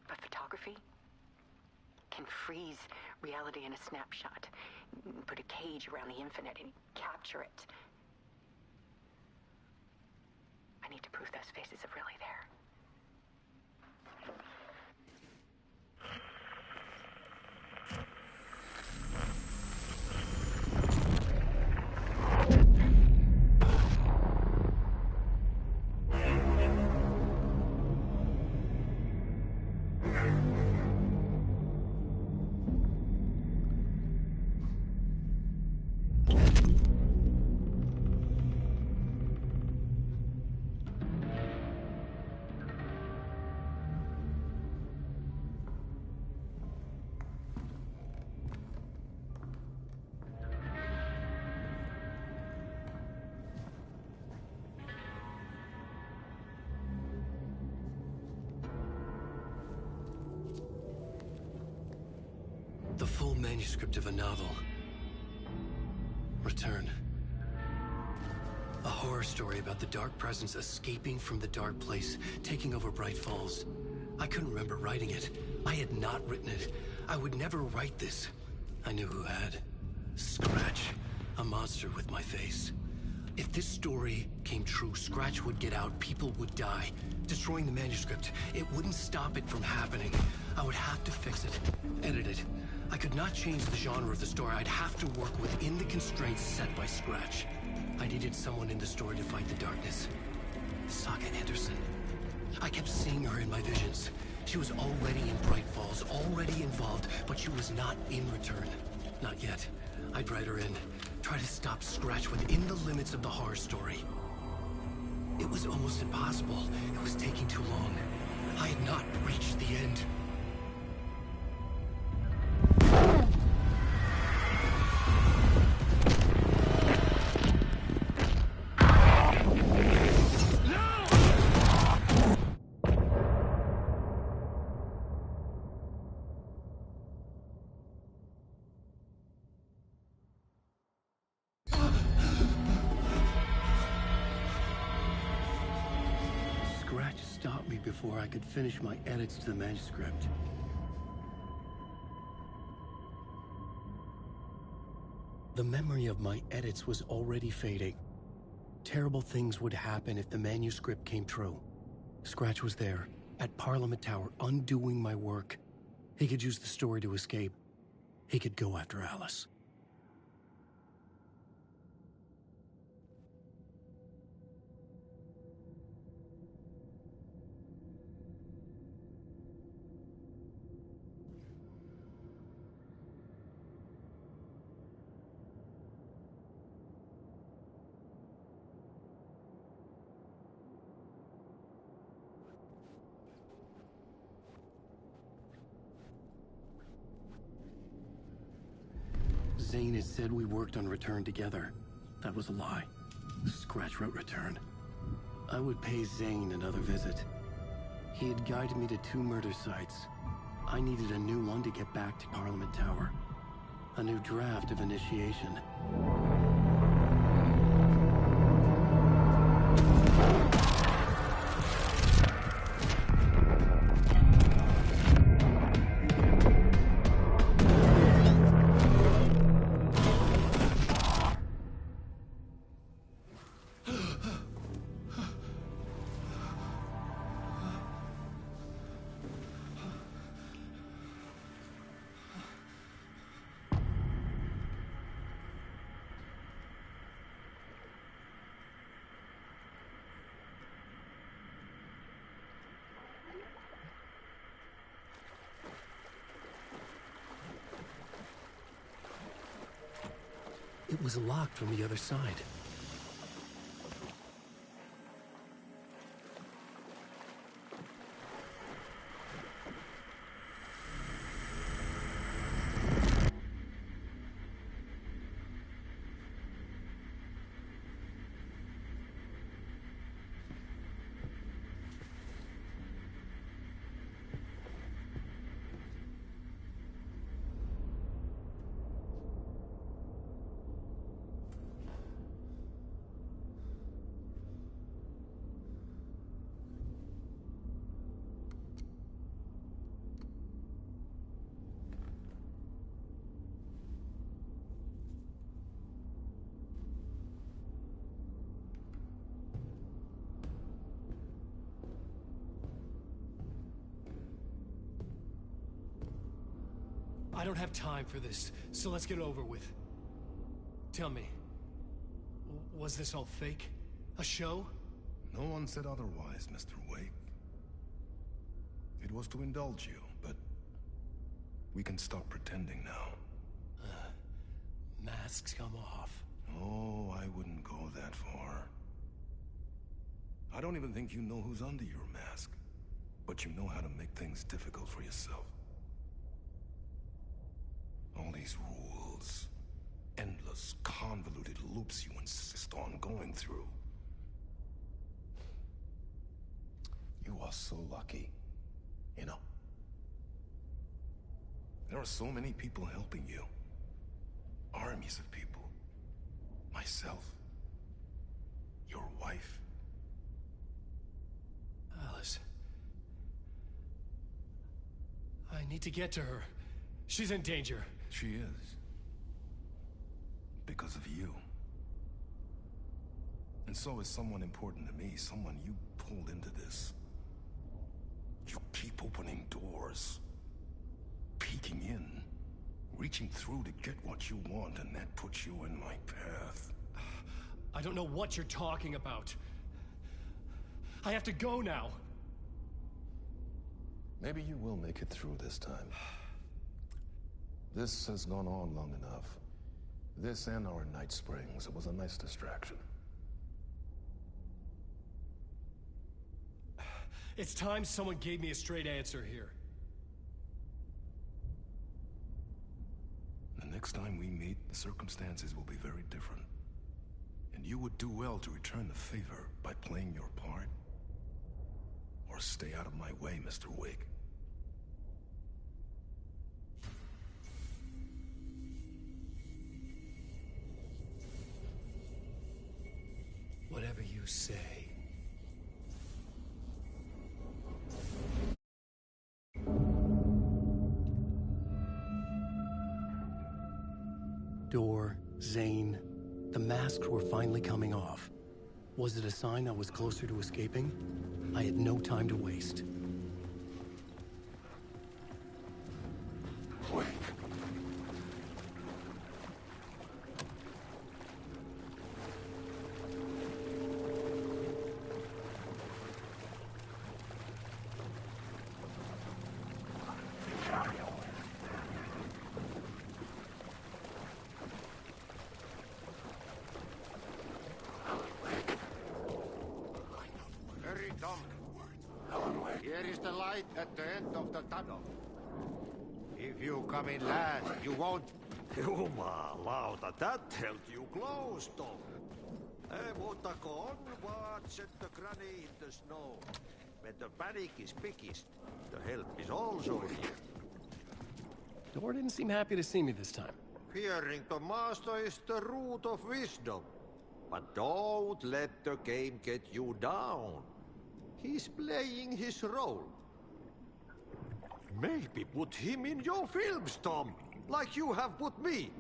But photography can freeze reality in a snapshot, put a cage around the infinite and capture it. I need to prove those faces are really there. The full manuscript of a novel. Return. A horror story about the dark presence escaping from the dark place, taking over Bright Falls. I couldn't remember writing it. I had not written it. I would never write this. I knew who had. Scratch. A monster with my face. If this story came true, Scratch would get out, people would die. Destroying the manuscript, it wouldn't stop it from happening. I would have to fix it, edit it. I could not change the genre of the story. I'd have to work within the constraints set by Scratch. I needed someone in the story to fight the darkness. Saga Anderson. I kept seeing her in my visions. She was already in Bright Falls, already involved, but she was not in Return. Not yet. I'd write her in. Try to stop Scratch within the limits of the horror story. It was almost impossible. It was taking too long. I had not reached the end. Before I could finish my edits to the manuscript. The memory of my edits was already fading. Terrible things would happen if the manuscript came true. Scratch was there, at Parliament Tower, undoing my work. He could use the story to escape. He could go after Alice. Zane had said we worked on Return together. That was a lie. Scratch wrote Return. I would pay Zane another visit. He had guided me to 2 murder sites. I needed a new one to get back to Parliament Tower. A new draft of Initiation. It was locked from the other side. I don't have time for this, so let's get it over with. Tell me, was this all fake? A show? No one said otherwise, Mr. Wake. It was to indulge you, but we can stop pretending now. Masks come off. Oh, I wouldn't go that far. I don't even think you know who's under your mask, but you know how to make things difficult for yourself. All these rules, endless, convoluted loops you insist on going through. You are so lucky, you know. There are so many people helping you. Armies of people. Myself. Your wife. Alice. I need to get to her. She's in danger. She is. Because of you. And so is someone important to me, someone you pulled into this. You keep opening doors. Peeking in. Reaching through to get what you want, and that puts you in my path. I don't know what you're talking about. I have to go now. Maybe you will make it through this time. This has gone on long enough. This and our Night Springs. It was a nice distraction. It's time someone gave me a straight answer here. The next time we meet, the circumstances will be very different. And you would do well to return the favor by playing your part. Or stay out of my way, Mr. Wake. Whatever you say. Door, Zane, the masks were finally coming off. Was it a sign I was closer to escaping? I had no time to waste. the light at the end of the tunnel. If you come in last, you won't... Jumalauta, that held you close, Tom. Mutta onward, set the granny in the snow. When the panic is biggest, the help is also here. Door didn't seem happy to see me this time. Fearing the master is the root of wisdom. But don't let the game get you down. He's playing his role. Maybe put him in your films, Tom, like you have put me.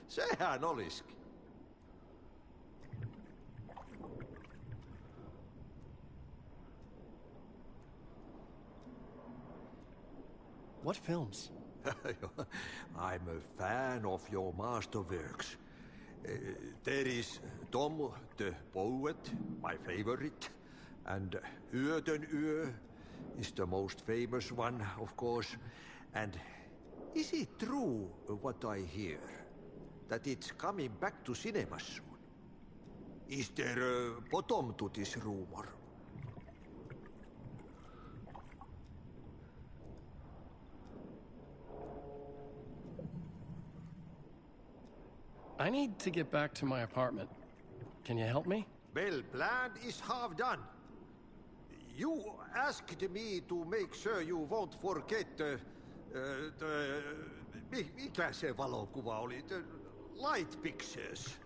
Sehän olisikin. What films? I'm a fan of your masterworks. There is Tom the Poet, my favorite, and Yö is the most famous one, of course. And is it true what I hear? That it's coming back to cinemas soon? Is there a bottom to this rumor? I need to get back to my apartment. Can you help me? Well, plan is half done. You asked me to make sure you won't forget mikä se valokuva oli? The light pictures.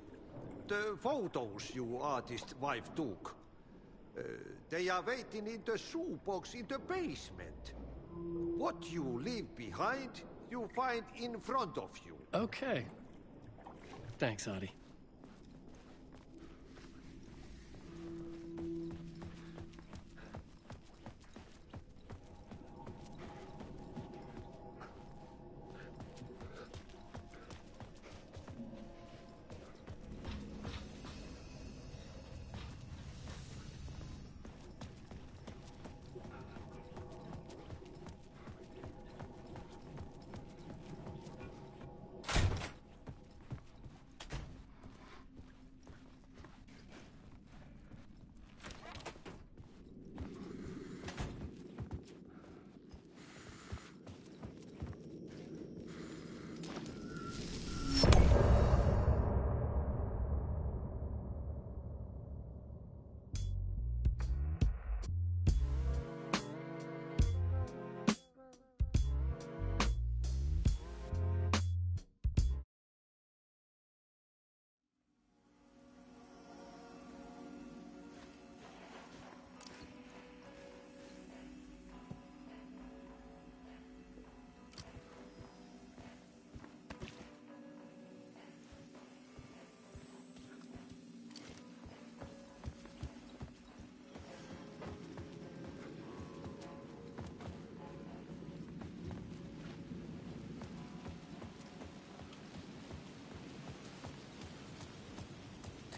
The photos your artist wife took. They are waiting in the shoebox in the basement. What you leave behind, you find in front of you. Okay. Thanks, Adi.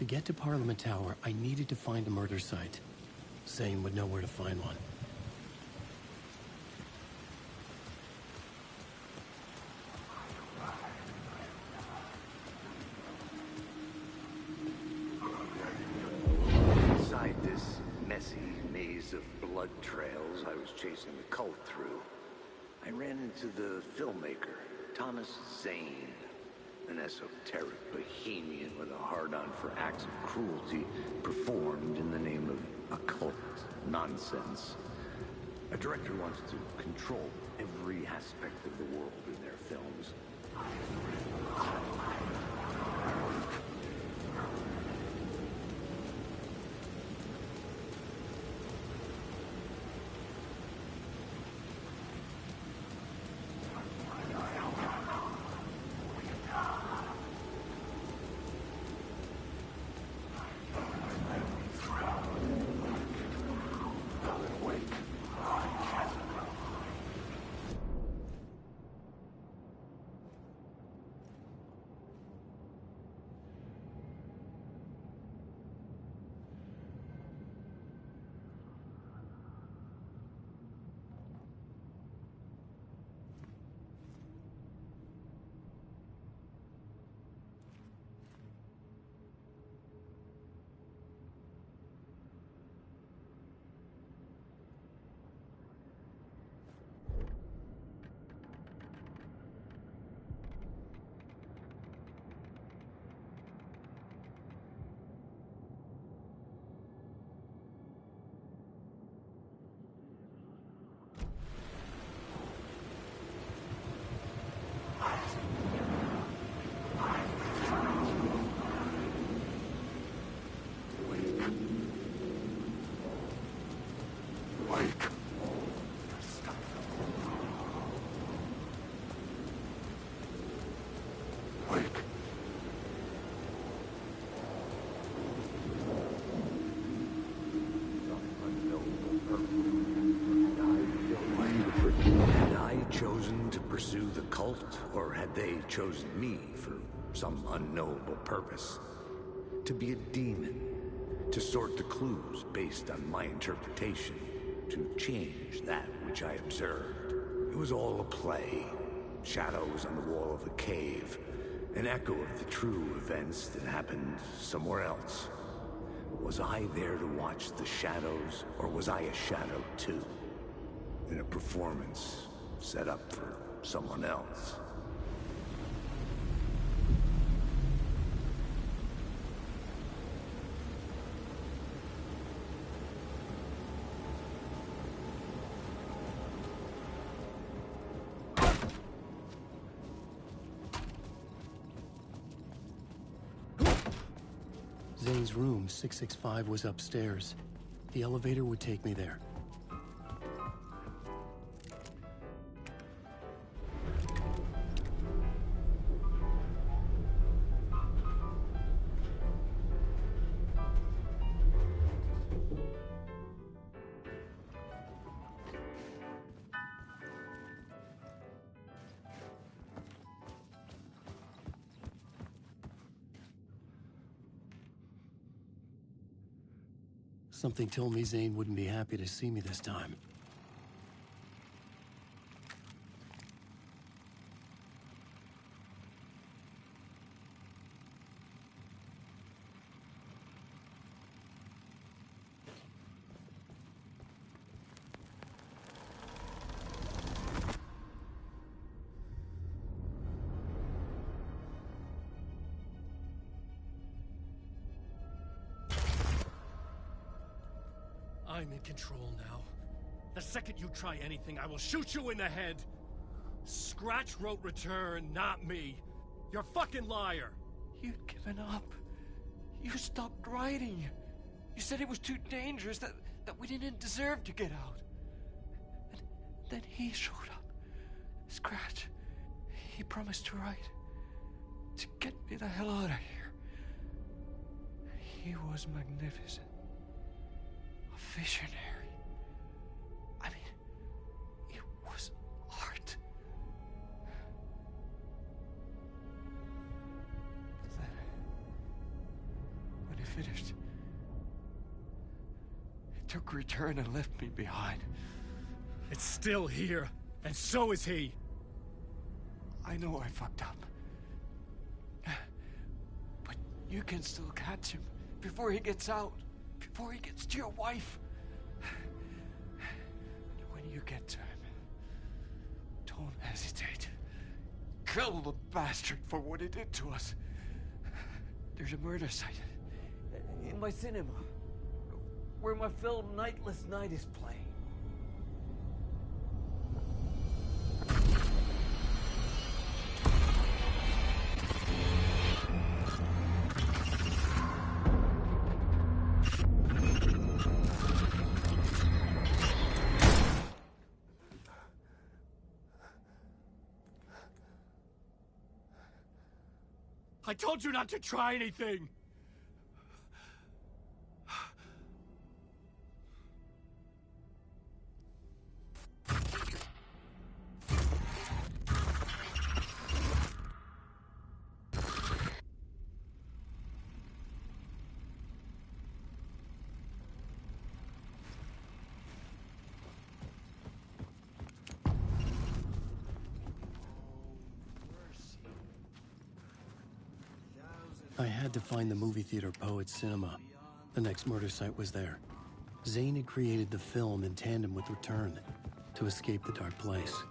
To get to Parliament Tower, I needed to find a murder site. Zane would know where to find one. Inside this messy maze of blood trails I was chasing the cult through, I ran into the filmmaker, Thomas Zane. An esoteric bohemian with a hard-on for acts of cruelty performed in the name of occult nonsense. A director wants to control every aspect of the world in their films. pursue the cult, or had they chosen me for some unknowable purpose? To be a demon, to sort the clues based on my interpretation, to change that which I observed. It was all a play. Shadows on the wall of a cave, an echo of the true events that happened somewhere else. Was I there to watch the shadows, or was I a shadow too? In a performance set up for someone else. Zane's room, 665, was upstairs. The elevator would take me there. Something told me Zane wouldn't be happy to see me this time. I'm in control now. The second you try anything, I will shoot you in the head. Scratch wrote Return, not me. You're a fucking liar. You'd given up. You stopped writing. You said it was too dangerous, that we didn't deserve to get out. And then he showed up. Scratch. He promised to write. To get me the hell out of here. He was magnificent. A visionary. I mean, it was art. Then, when he finished, he took Return and left me behind. It's still here, and so is he. I know I fucked up. But you can still catch him before he gets out. Before he gets to your wife. When you get to him, don't hesitate. Kill the bastard for what he did to us. There's a murder site in my cinema where my film Nightless Night is playing. I told you not to try anything! I had to find the movie theater Poets Cinema. The next murder site was there. Zane had created the film in tandem with Return to escape the dark place.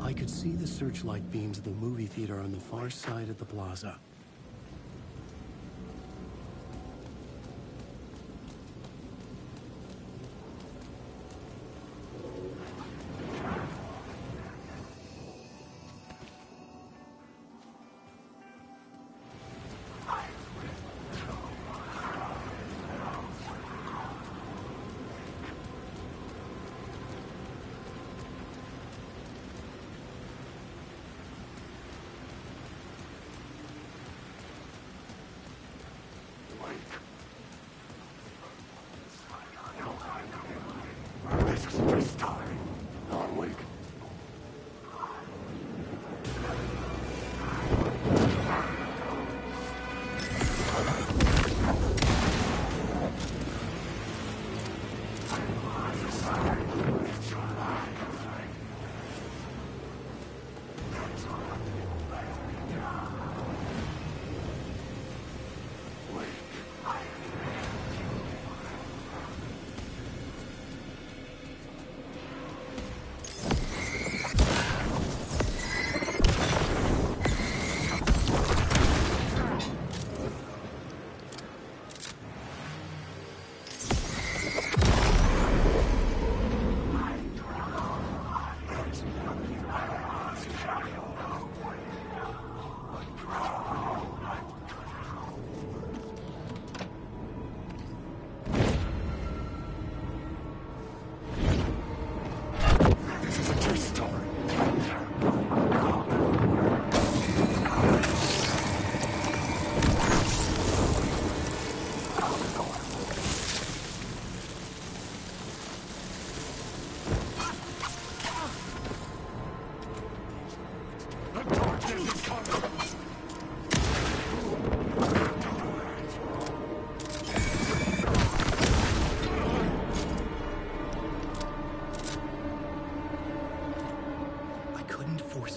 I could see the searchlight beams of the movie theater on the far side of the plaza.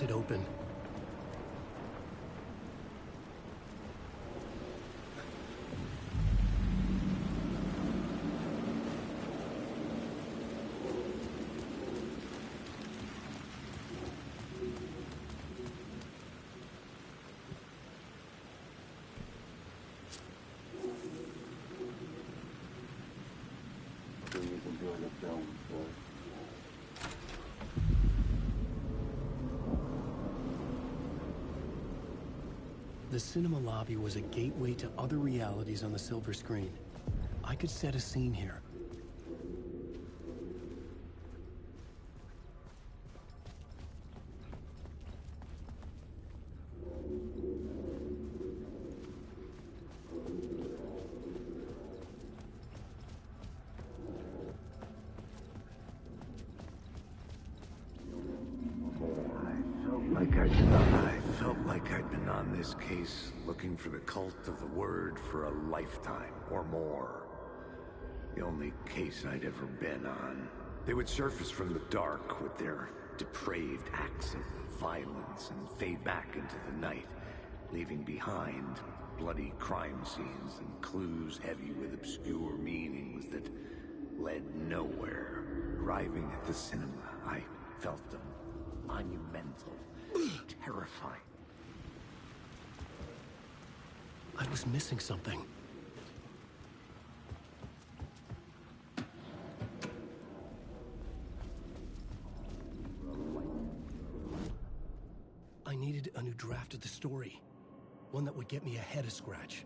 It open. The cinema lobby was a gateway to other realities on the silver screen. I could set a scene here. I felt like I'd been on this case looking for the cult of the word for a lifetime or more. The only case I'd ever been on. They would surface from the dark with their depraved acts of violence and fade back into the night, leaving behind bloody crime scenes and clues heavy with obscure meanings that led nowhere. Arriving at the cinema, I felt them monumental, terrifying. I was missing something. I needed a new draft of the story. One that would get me ahead of Scratch.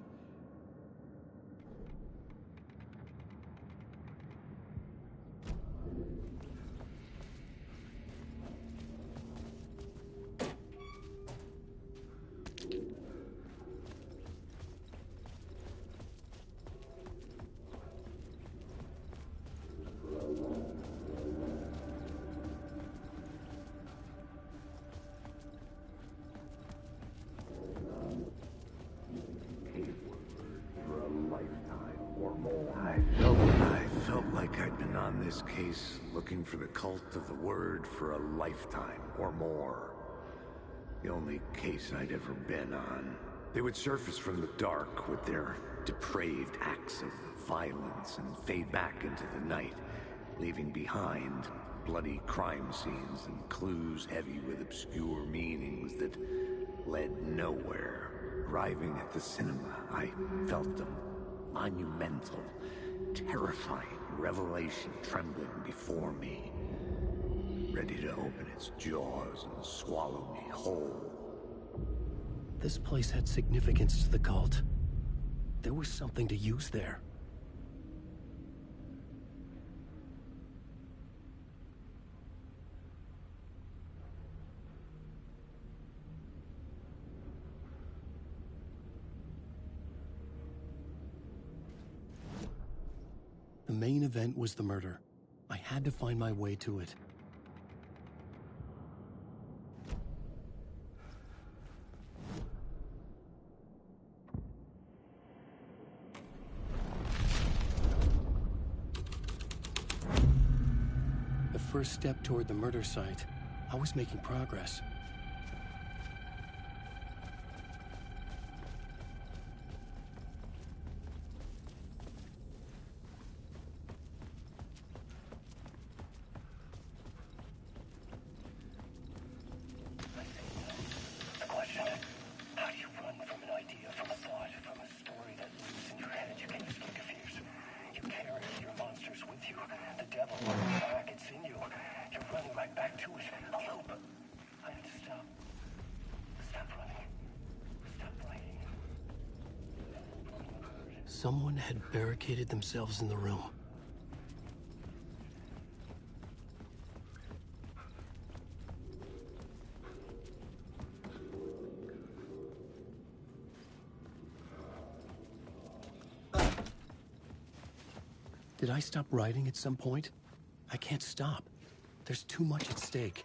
I felt like I'd been on this case looking for the cult of the word for a lifetime or more. The only case I'd ever been on. They would surface from the dark with their depraved acts of violence and fade back into the night, leaving behind bloody crime scenes and clues heavy with obscure meanings that led nowhere. Arriving at the cinema, I felt a monumental, terrifying revelation trembling before me, ready to open its jaws and swallow me whole. This place had significance to the cult. There was something to use there. The main event was the murder. I had to find my way to it. The first step toward the murder site, I was making progress. Someone had barricaded themselves in the room. Did I stop writing at some point? I can't stop. There's too much at stake.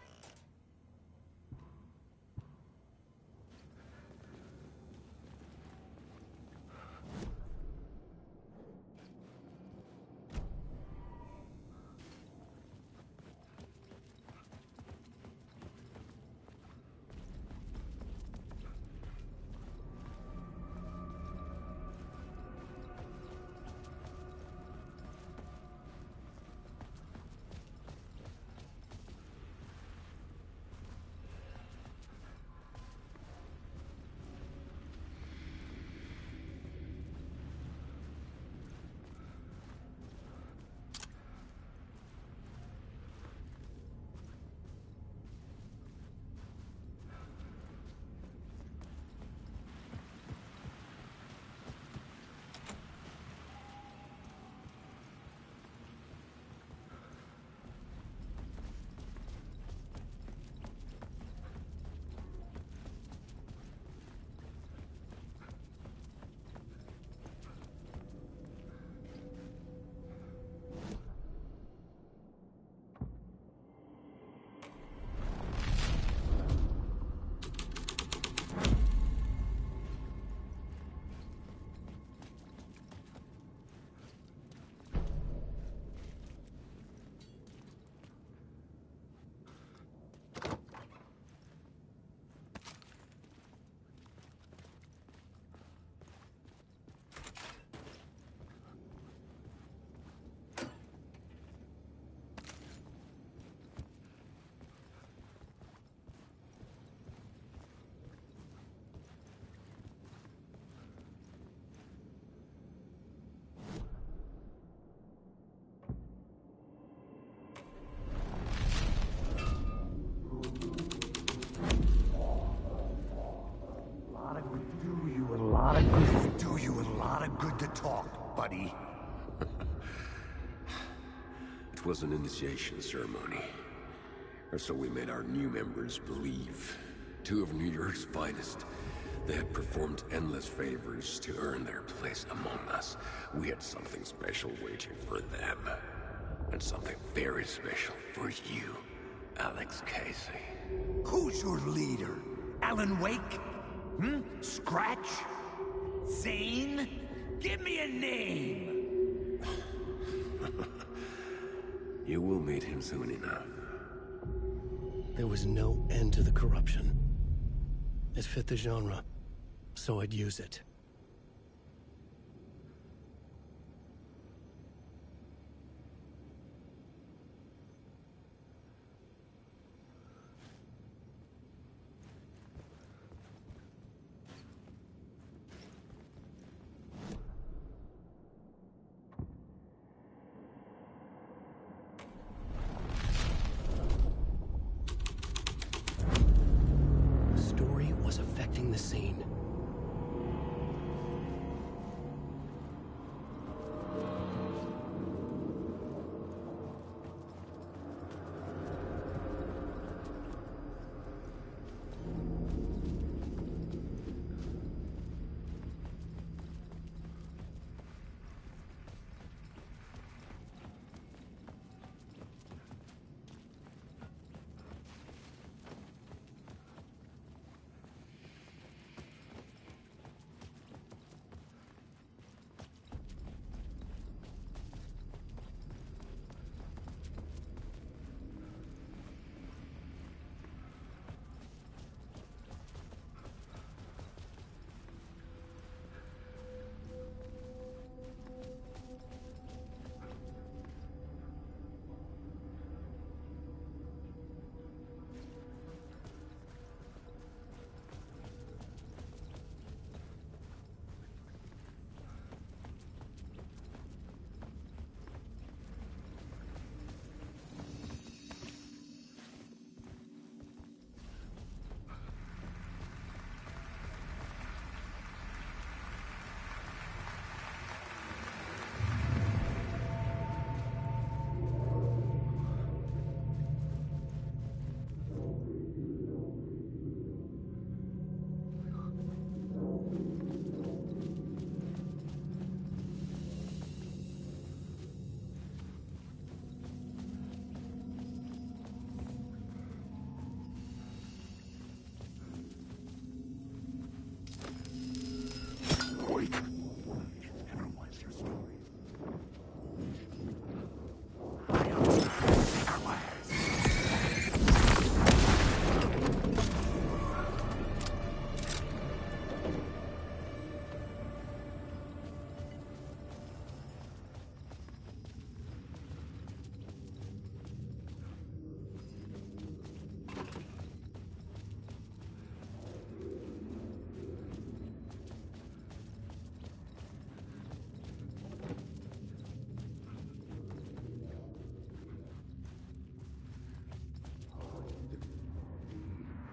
Good to talk, buddy. It was an initiation ceremony. Or so we made our new members believe. Two of New York's finest. They had performed endless favors to earn their place among us. We had something special waiting for them. And something very special for you, Alex Casey. Who's your leader? Alan Wake? Scratch? Zane? Give me a name! You will meet him soon enough. There was no end to the corruption. It fit the genre, so I'd use it. the scene.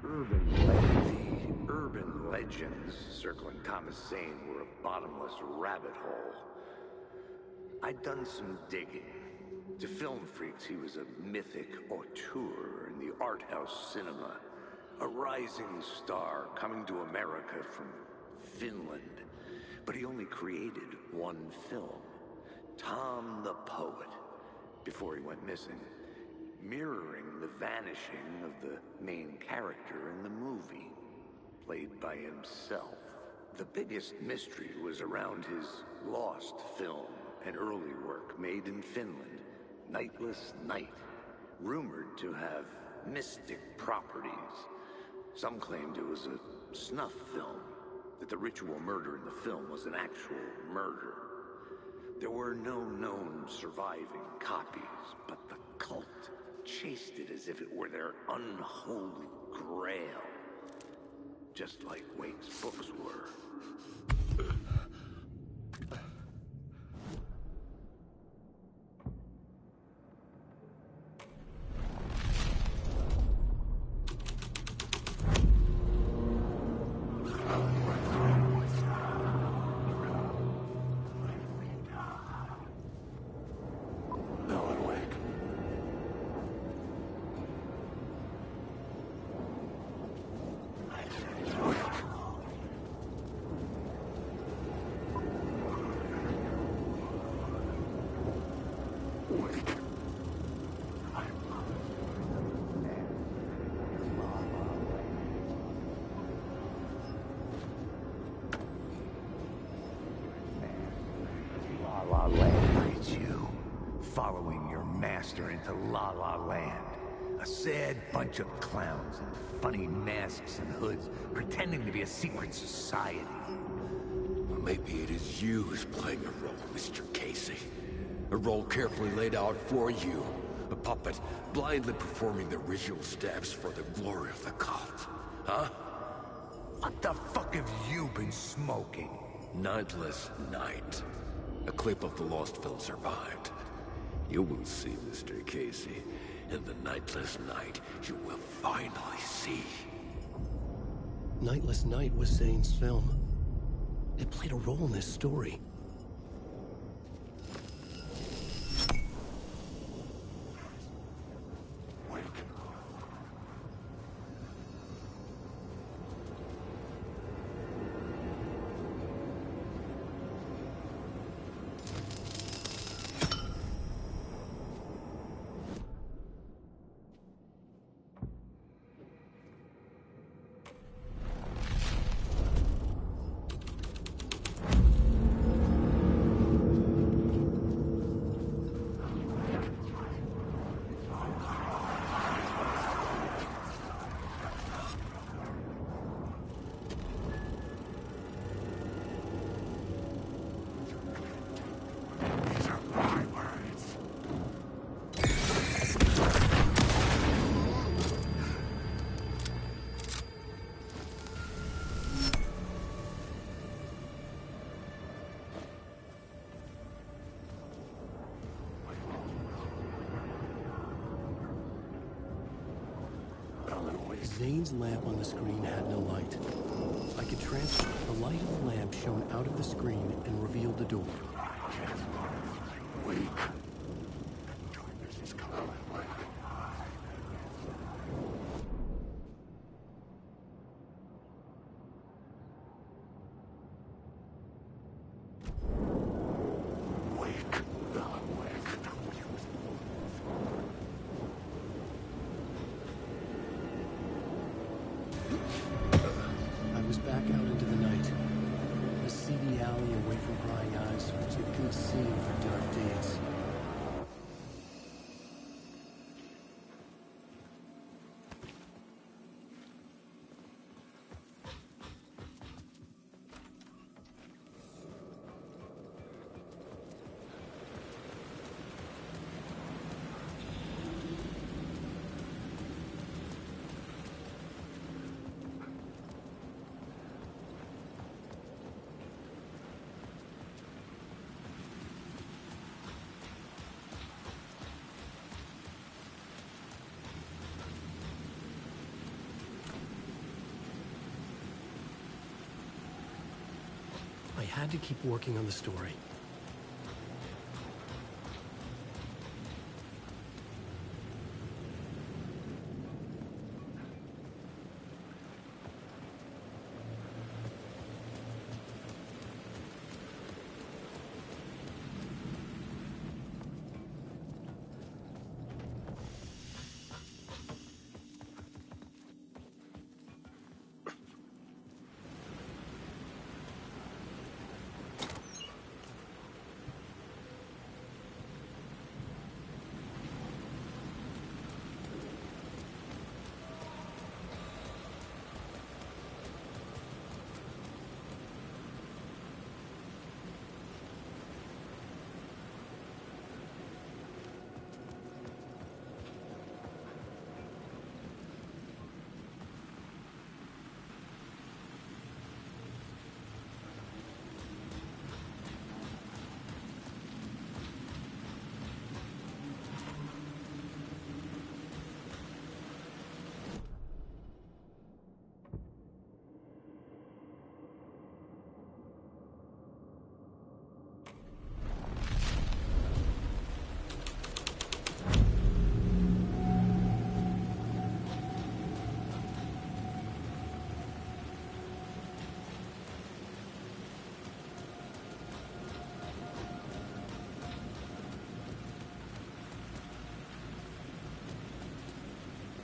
The urban legends circling Thomas Zane were a bottomless rabbit hole. I'd done some digging. To film freaks, he was a mythic auteur in the art house cinema. A rising star coming to America from Finland. But he only created one film, Tom the Poet, before he went missing. Mirroring the vanishing of the main character in the movie, played by himself. The biggest mystery was around his lost film, an early work made in Finland, Nightless Night, rumored to have mystic properties. Some claimed it was a snuff film, that the ritual murder in the film was an actual murder. There were no known surviving copies, but the cult chased it as if it were their unholy grail. Just like Wake's books were. La La Land. It's you, following your master into La La Land. A sad bunch of clowns in funny masks and hoods, pretending to be a secret society. Or maybe it is you who's playing a role, Mr. Casey. A role carefully laid out for you. A puppet blindly performing the ritual steps for the glory of the cult. Huh? What the fuck have you been smoking? Nightless Night. A clip of the lost film survived. You will see, Mr. Casey. In the Nightless Night, you will finally see. Nightless Night was Zane's film. It played a role in this story. Zane's lamp on the screen had no light. I could transfer the light of the lamp shone out of the screen and revealed the door. Wake. Darkness is coming. I was back out into the night. A seedy alley away from prying eyes was a good scene for dark deeds. I had to keep working on the story.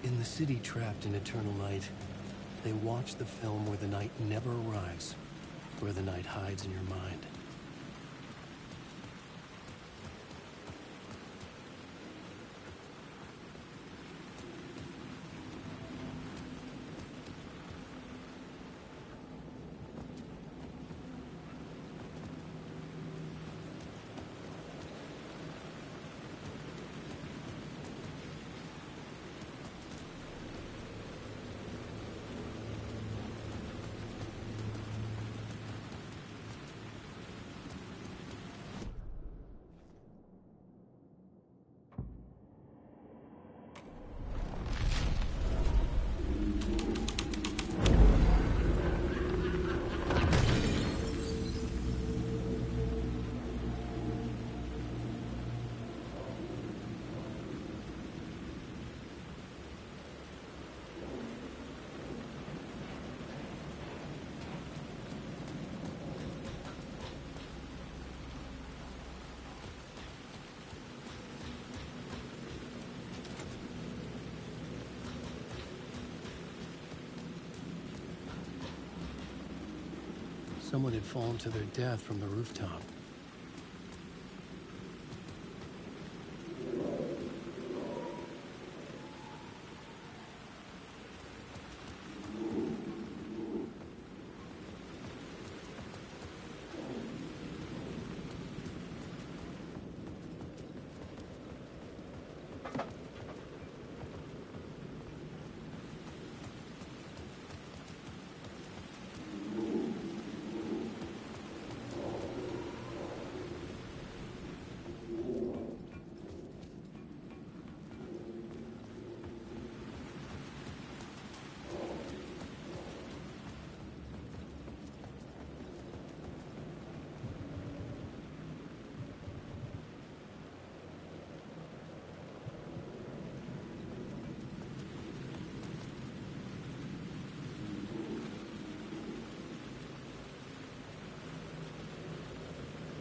In the city trapped in eternal night, they watch the film where the night never arrives, where the night hides in your mind. Someone had fallen to their death from the rooftop.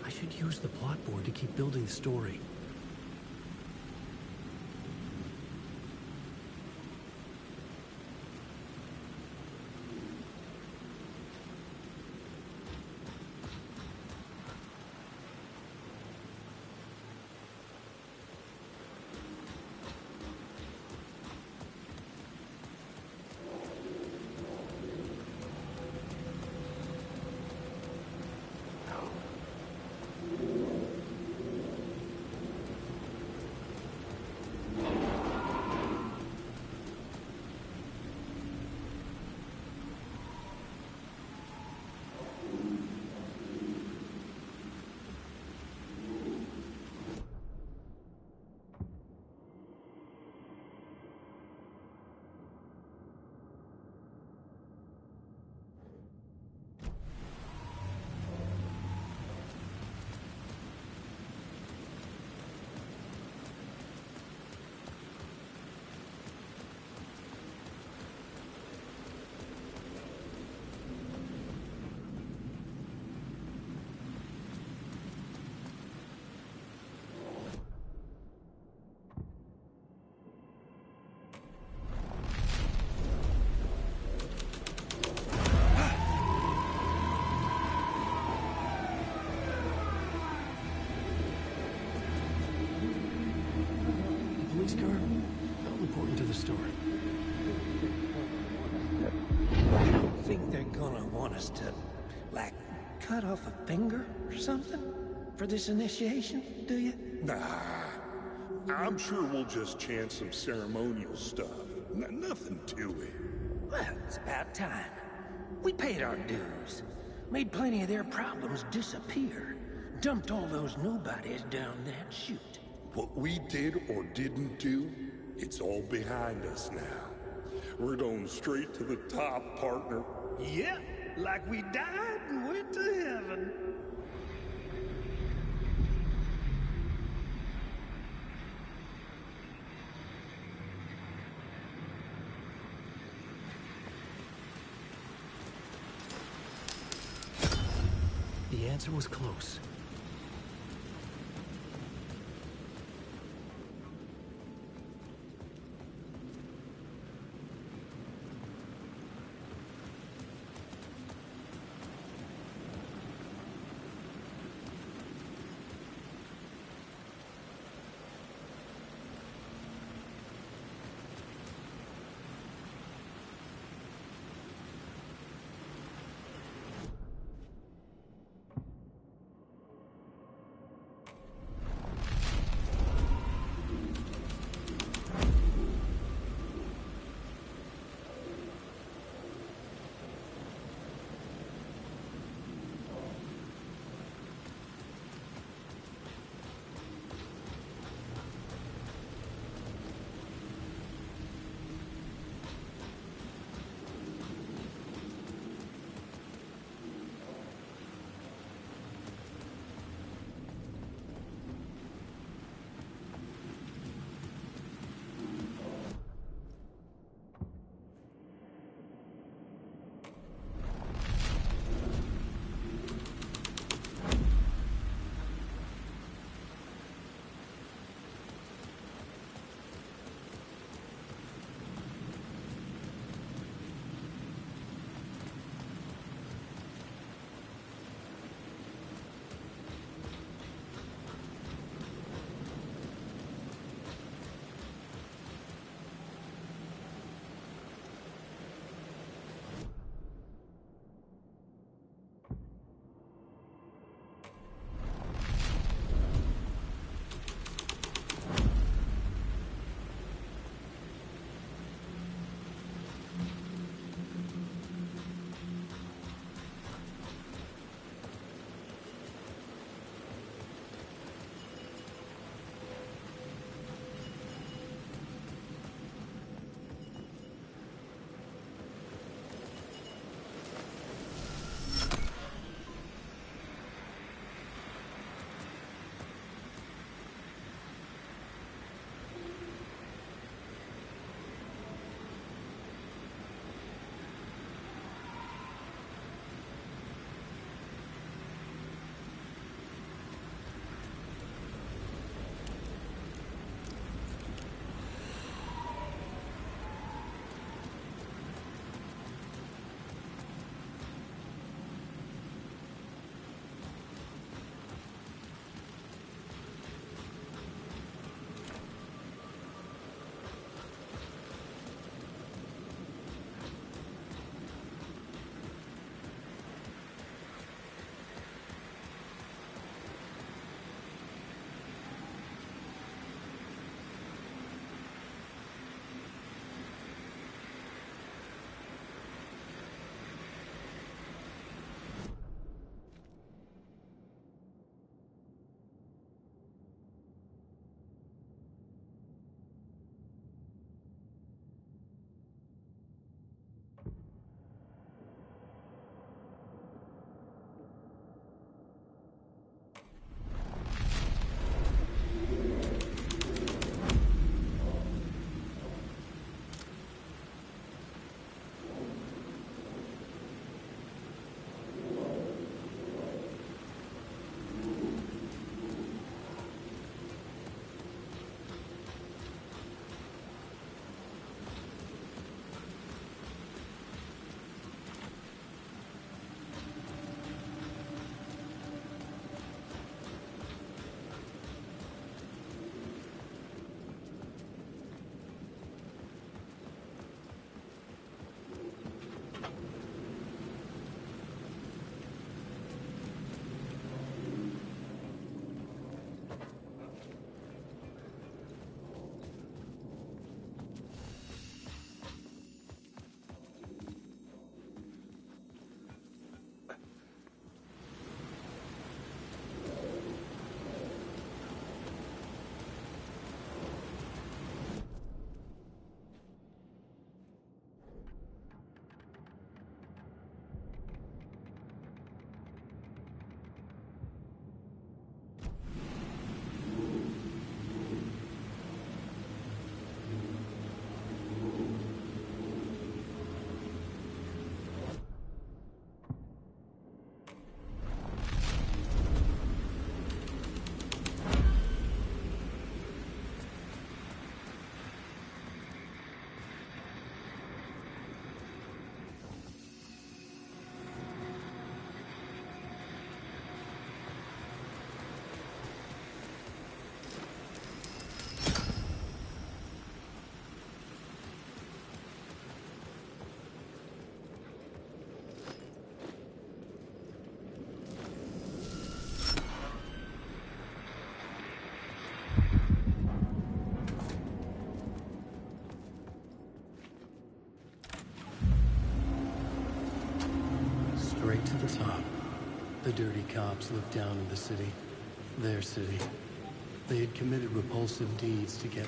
I should use the plot board to keep building the story. Police car? How important to the story? You don't think they're gonna want us to, like, cut off a finger or something for this initiation, do you? Nah. I'm sure we'll just chant some ceremonial stuff. Nothing to it. Well, it's about time. We paid our dues. Made plenty of their problems disappear. Dumped all those nobodies down that chute. What we did or didn't do, it's all behind us now. We're going straight to the top, partner. Yeah, like we died and went to heaven. The answer was close. the top, the dirty cops looked down on the city. Their city. They had committed repulsive deeds to get...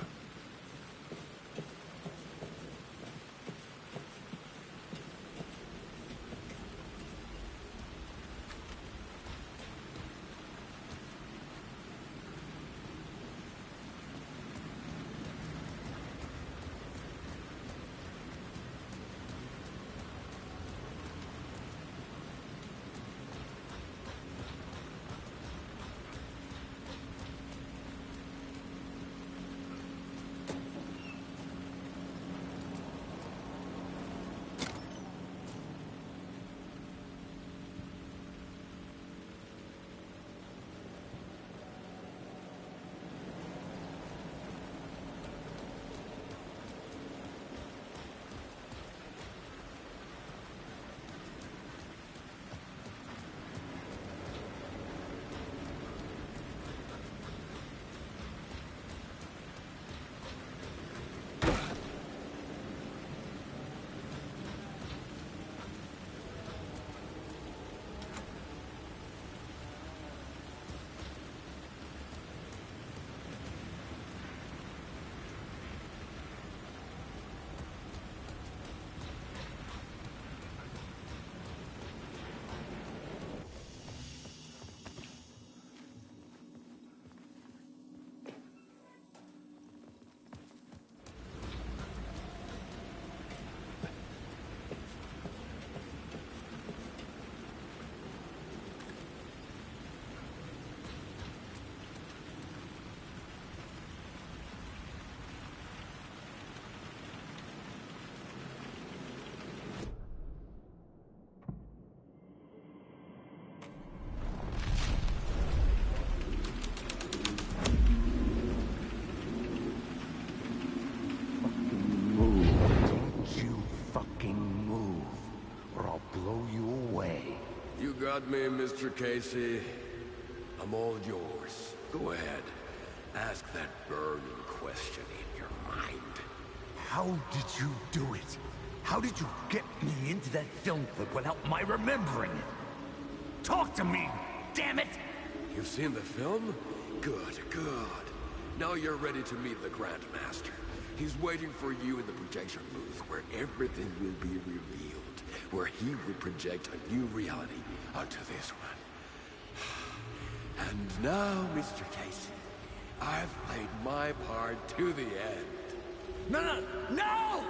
Got me, Mr. Casey. I'm all yours. Go ahead. Ask that burning question in your mind. How did you do it? How did you get me into that film clip without my remembering it? Talk to me, damn it! You've seen the film? Good, good. Now you're ready to meet the Grand Master. He's waiting for you in the projection booth where everything will be revealed, where he will project a new reality onto this one. And now, Mr. Casey, I've played my part to the end. No!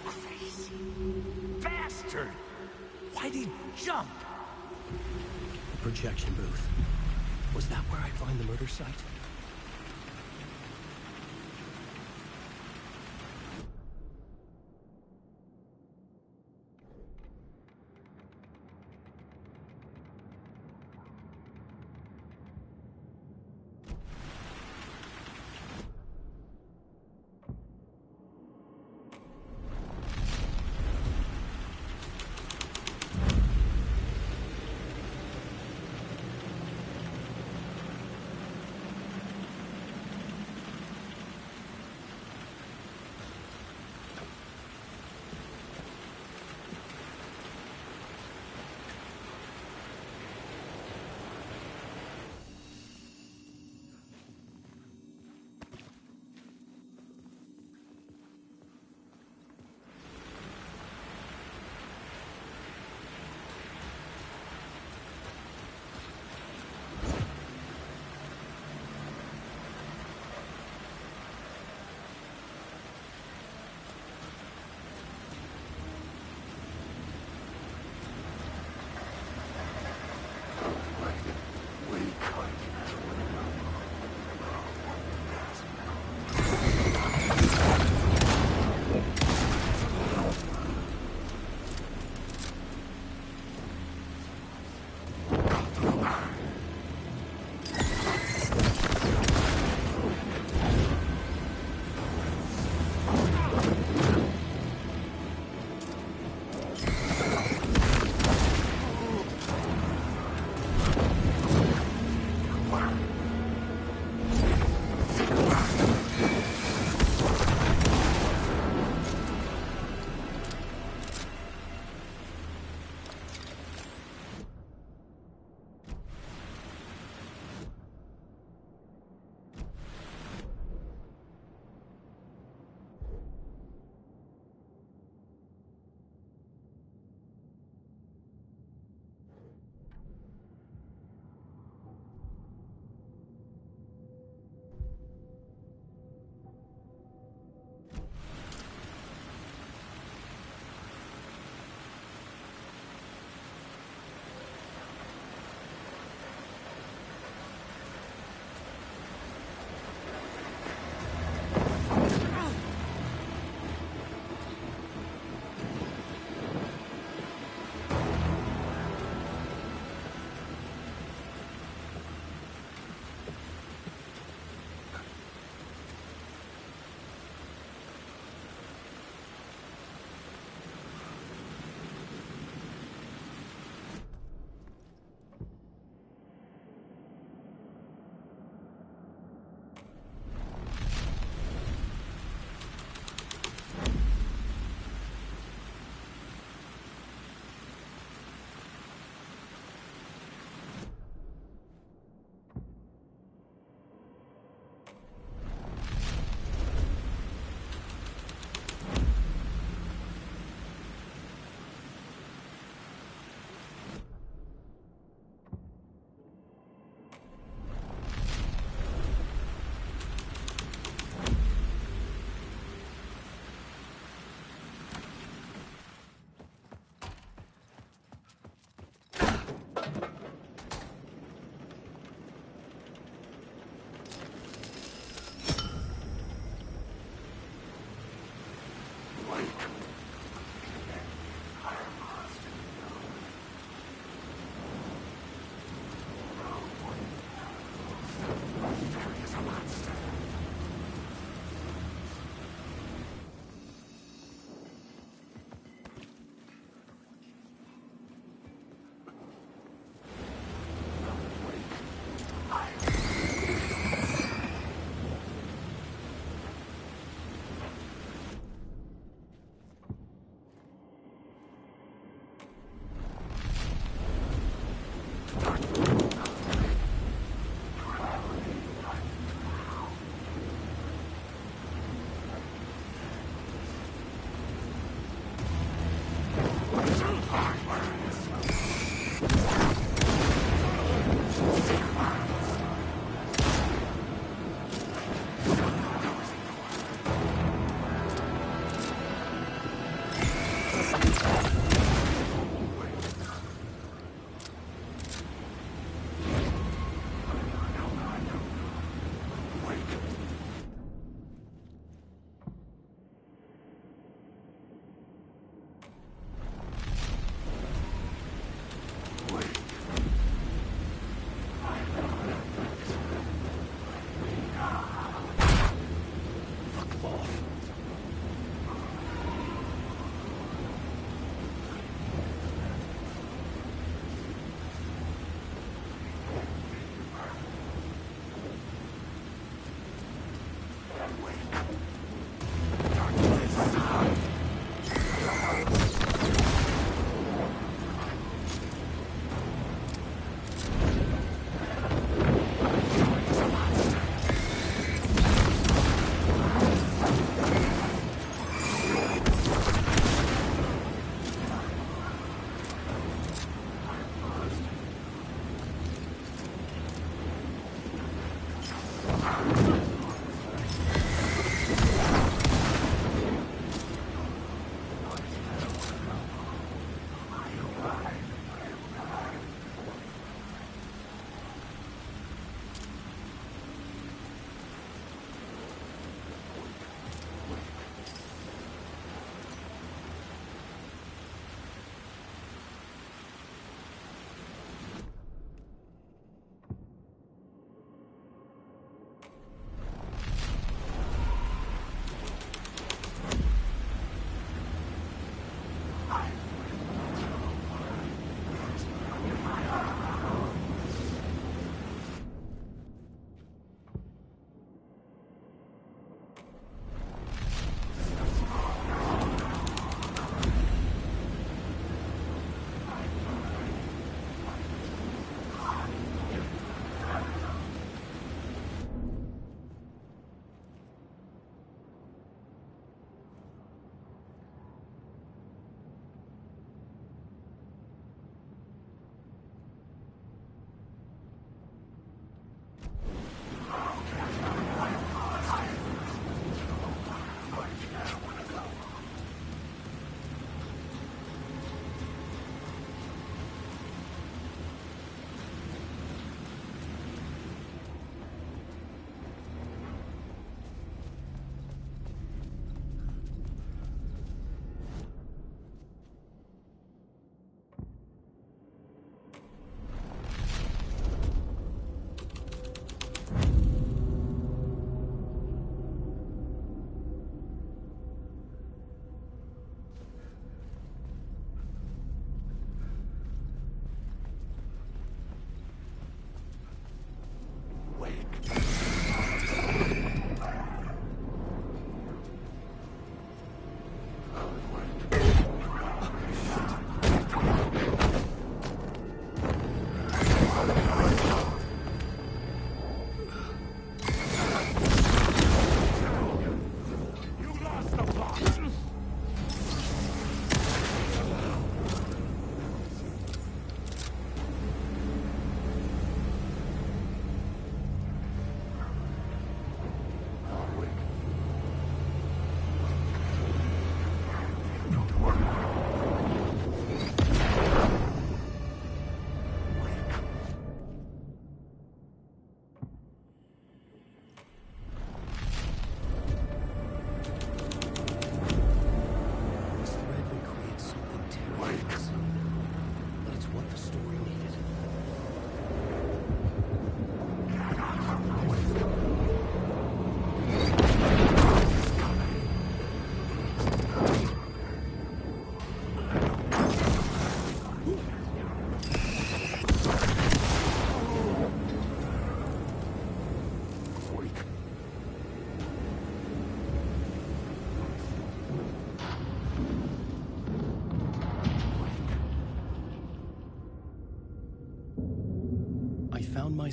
Crazy bastard! Why'd he jump? Projection booth. Was that where I'd find the murder site?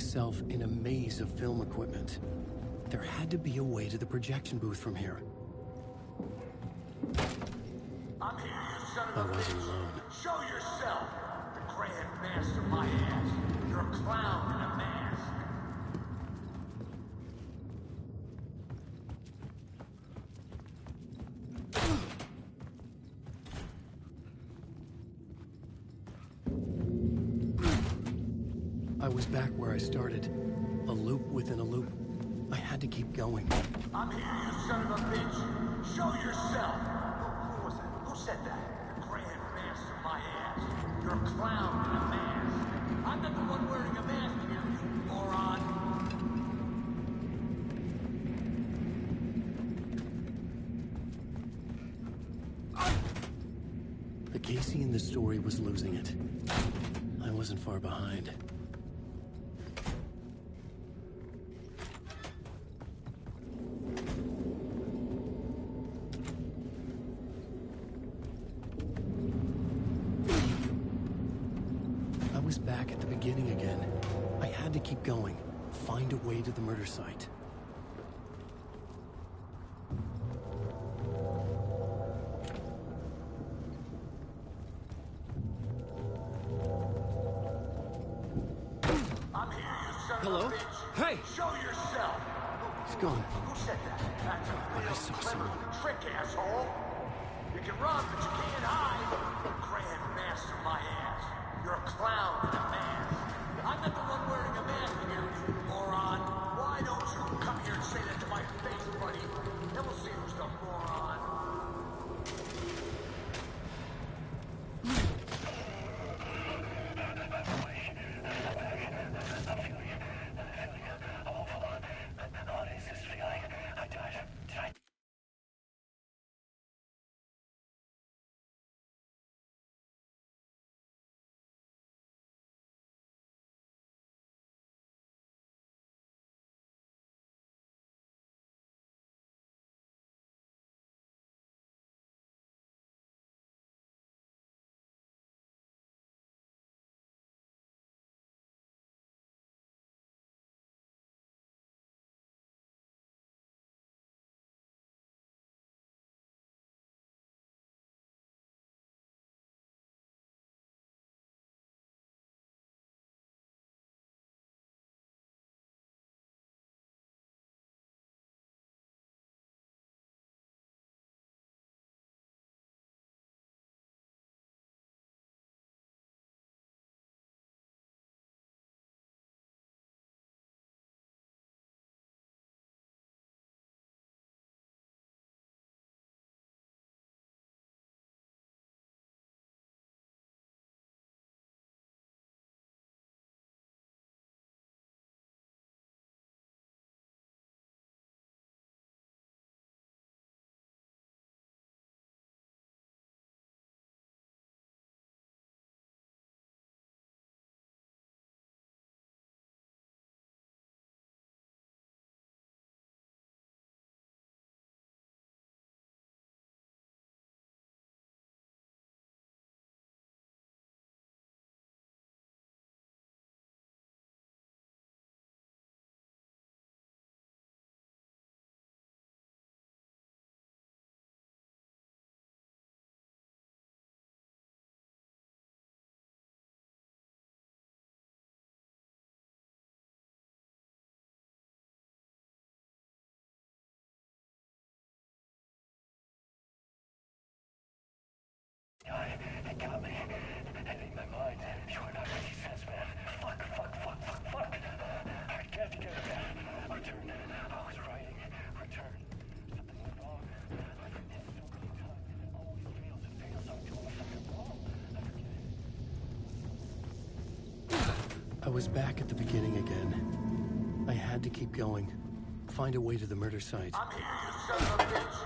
myself in a maze of film equipment. There had to be a way to the projection booth from here. I'm here, you son I of a wasn't bitch. alone. Show yourself. The Grand Master, my ass. You're a clown in a mask. I was back where I started. A loop within a loop. I had to keep going. I'm here, you son of a bitch. Show yourself. Who was that? Who said that? The Grand Master, my ass. You're a clown in a mask. I'm not the one wearing a mask here, you moron. The Casey in the story was losing it. I wasn't far behind. I was back at the beginning again. I had to keep going. Find a way to the murder site. I'm here, you son Hello? of a bitch. Hey! Show yourself. He's gone. Who said that? That's a But I real saw clever someone. trick, asshole. You can run, but you can't hide. Grand Master, my ass. You're a clown in a mask. I'm not the one wearing a mask here, you moron. Why don't you come here and say that to my face, buddy? Then we'll see who's the moron. It got me. And in my mind, you are not making sense, man. Fuck. I can't get it back. Return. I was writing. Return. Something went wrong. I've written it so many times. It always fails. It fails. I'm doing something wrong. I forget it. I was back at the beginning again. I had to keep going. Find a way to the murder site. I'm here, you son of a bitch.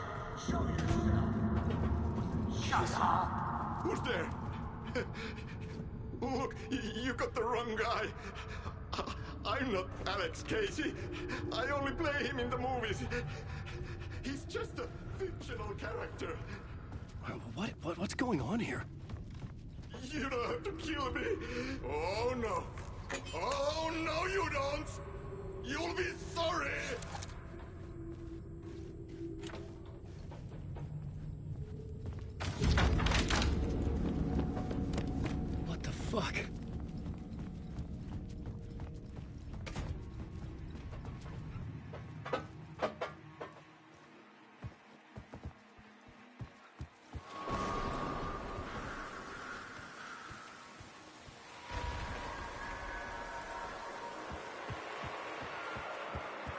Show yourself. Shut up. Who's there? Look, you got the wrong guy. I'm not Alex Casey. I only play him in the movies. He's just a fictional character. What's going on here? You don't have to kill me. Oh, no. Oh, no you don't! You'll be sorry! What the fuck?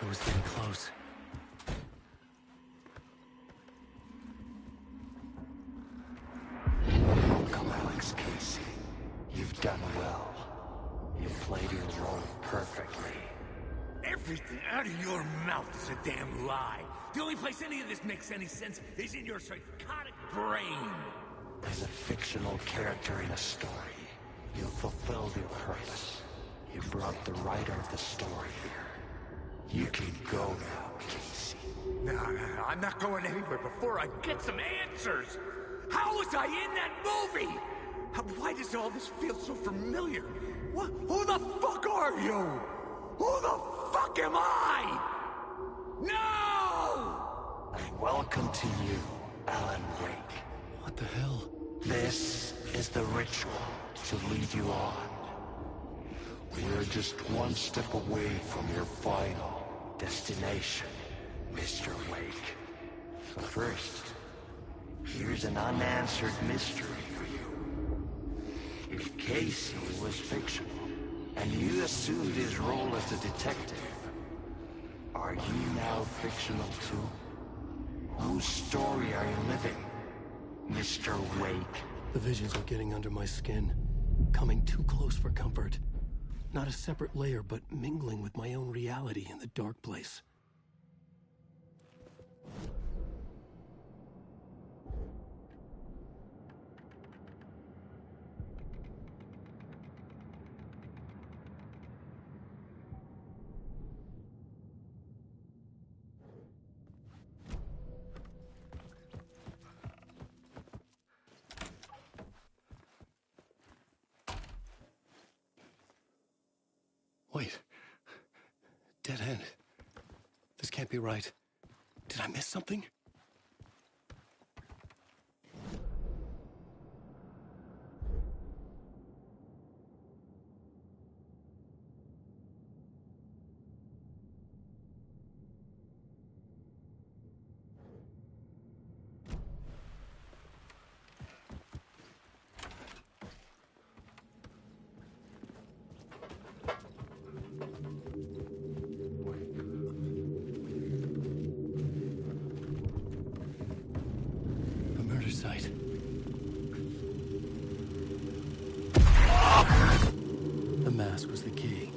I was getting close. Welcome, Alex Casey. You've done well. You've played your role perfectly. Everything out of your mouth is a damn lie. The only place any of this makes any sense is in your psychotic brain. As a fictional character in a story, you fulfilled your purpose. You brought the writer of the story here. You can go now, Casey. No, I'm not going anywhere before I get some answers. How was I in that movie? Why does all this feel so familiar? Who the fuck are you? Who the fuck am I? No! And welcome to you, Alan Wake. What the hell? This is the ritual to lead you on. We're just one step away from your final destination, Mr. Wake. But first, here's an unanswered mystery for you. If Casey was fictional, and you assumed his role as a detective, are you now fictional too? Whose story are you living, Mr. Wake? The visions are getting under my skin. Coming too close for comfort. Not a separate layer, but mingling with my own reality in the dark place. Wait. Dead end. This can't be right. Did I miss something? Site. The mask was the key.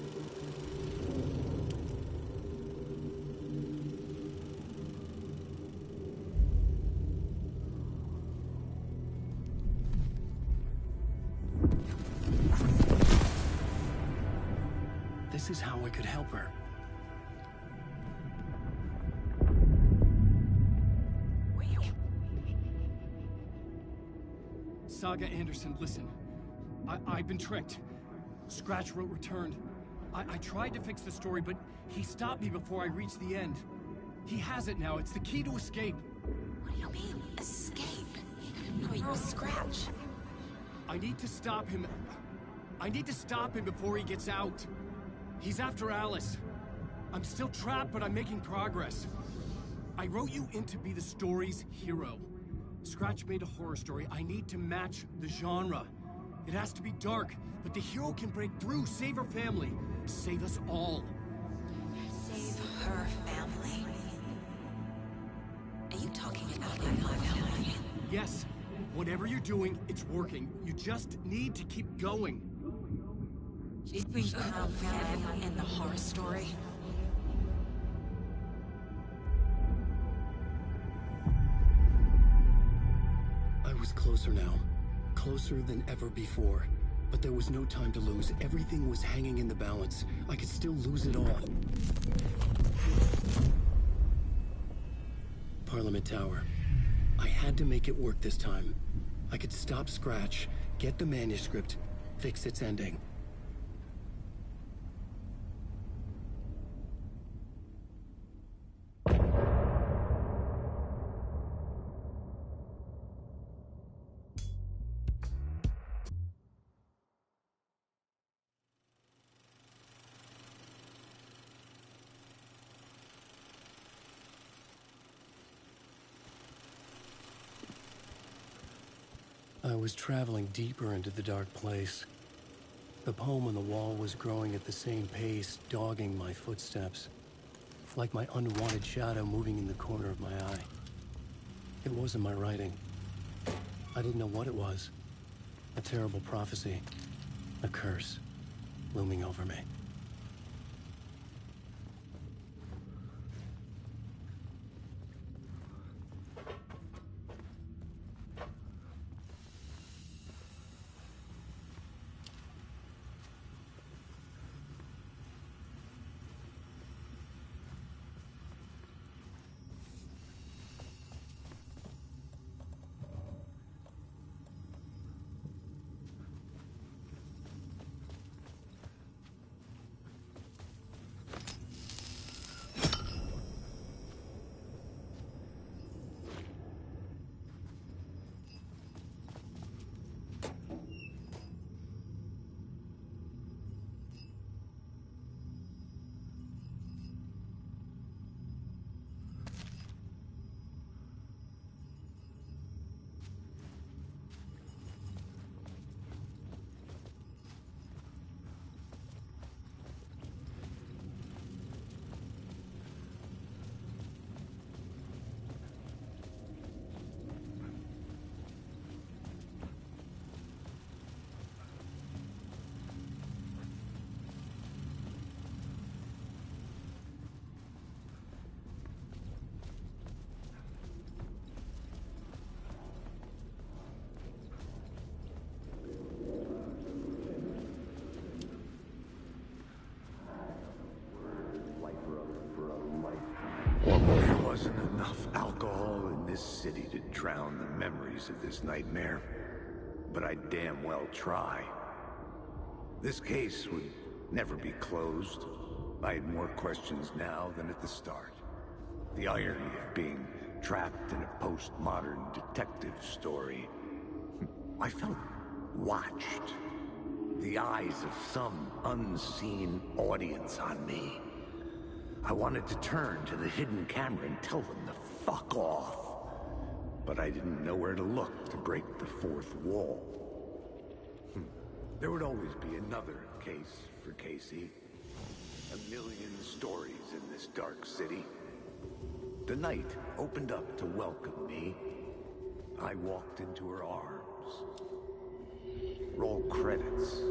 This is how I could help her. Saga Anderson, listen. I've been tricked. Scratch wrote returned. I tried to fix the story, but he stopped me before I reached the end. He has it now. It's the key to escape. What do you mean, escape? I mean, Scratch. I need to stop him. I need to stop him before he gets out. He's after Alice. I'm still trapped, but I'm making progress. I wrote you in to be the story's hero. Scratch made a horror story. I need to match the genre. It has to be dark, but the hero can break through, save her family, save us all. Save her family? Are you talking about my family? Yes. Whatever you're doing, it's working. You just need to keep going. She's her family in the horror story. I was closer now. Closer than ever before. But there was no time to lose. Everything was hanging in the balance. I could still lose it all. Parliament Tower. I had to make it work this time. I could stop Scratch, get the manuscript, fix its ending. I was traveling deeper into the dark place. The poem on the wall was growing at the same pace, dogging my footsteps, like my unwanted shadow moving in the corner of my eye. It wasn't my writing. I didn't know what it was. A terrible prophecy, a curse, looming over me. There wasn't enough alcohol in this city to drown the memories of this nightmare, but I'd damn well try. This case would never be closed. I had more questions now than at the start. The irony of being trapped in a postmodern detective story. I felt watched. The eyes of some unseen audience on me. I wanted to turn to the hidden camera and tell them to fuck off. But I didn't know where to look to break the fourth wall. There would always be another case for Casey. A million stories in this dark city. The night opened up to welcome me. I walked into her arms. Roll credits.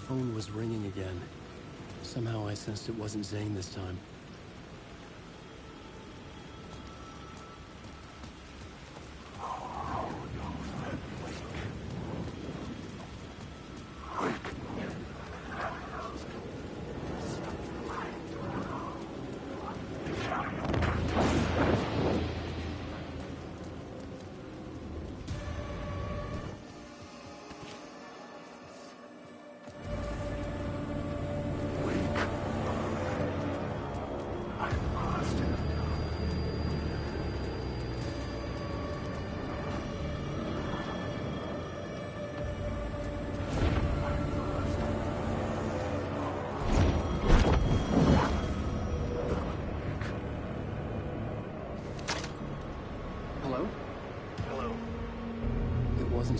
phone was ringing again. Somehow I sensed it wasn't Zane this time.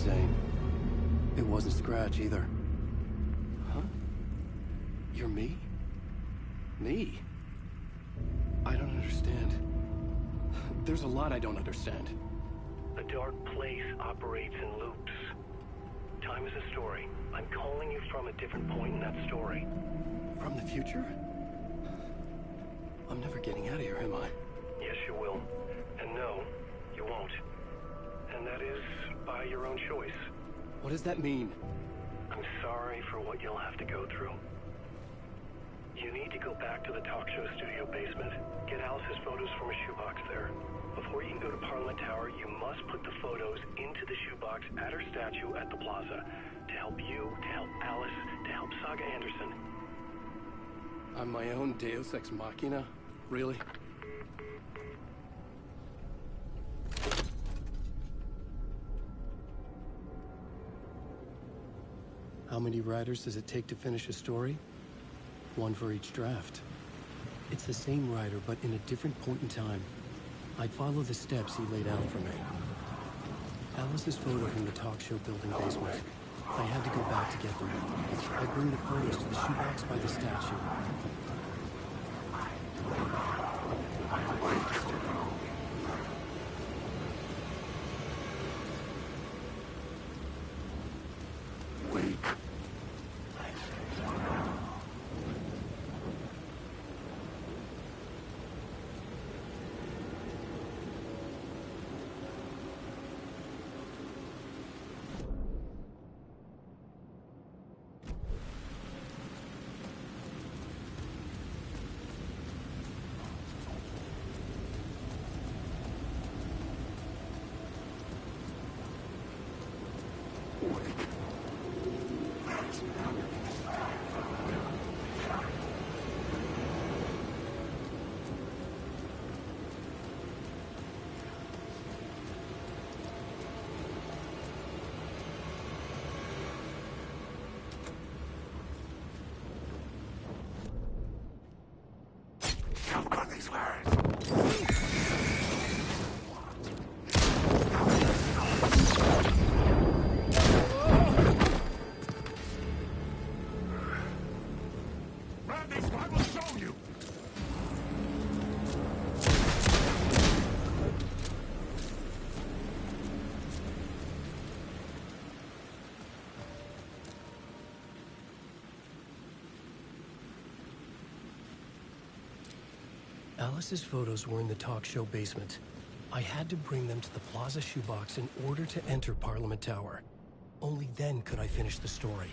Zane. It wasn't Scratch either. Huh? You're me? Me? I don't understand. There's a lot I don't understand. The Dark Place operates in loops. Time is a story. I'm calling you from a different point in that story. From the future? I'm never getting out of here, am I? Yes, you will. And no, you won't. And that is by your own choice. What does that mean? I'm sorry for what you'll have to go through. You need to go back to the talk show studio basement. Get Alice's photos from a shoebox there. Before you can go to Parliament Tower, you must put the photos into the shoebox at her statue at the plaza. To help you, to help Alice, to help Saga Anderson. I'm my own Deus Ex Machina? Really? How many writers does it take to finish a story? One for each draft. It's the same writer, but in a different point in time. I'd follow the steps he laid out for me. Alice's photo from the talk show building basement. I had to go back to get them. I'd bring the photos to the shoebox by the statue. Alice's photos were in the talk show basement. I had to bring them to the Plaza shoebox in order to enter Parliament Tower. Only then could I finish the story.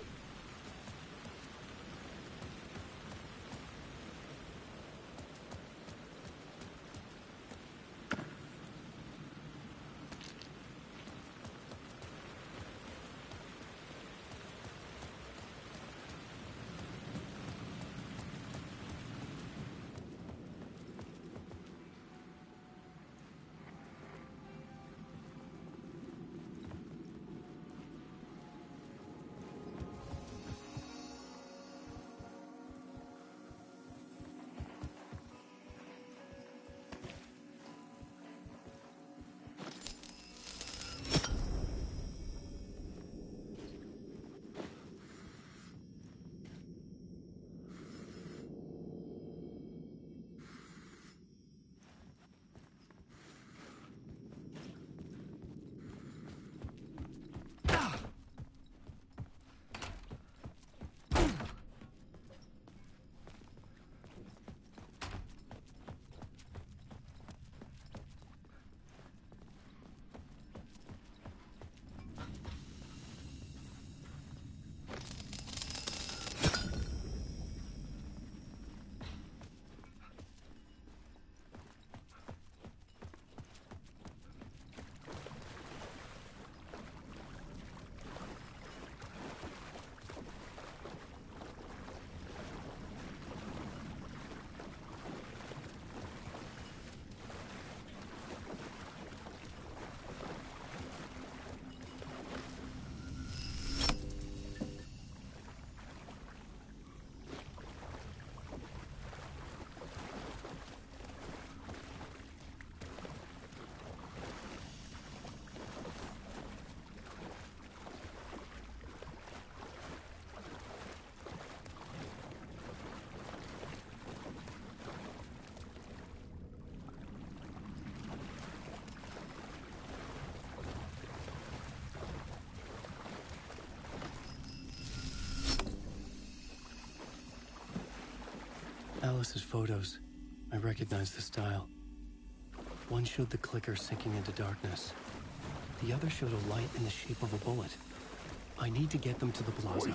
Alice's photos. I recognized the style. One showed the clicker sinking into darkness. The other showed a light in the shape of a bullet. I need to get them to the plaza.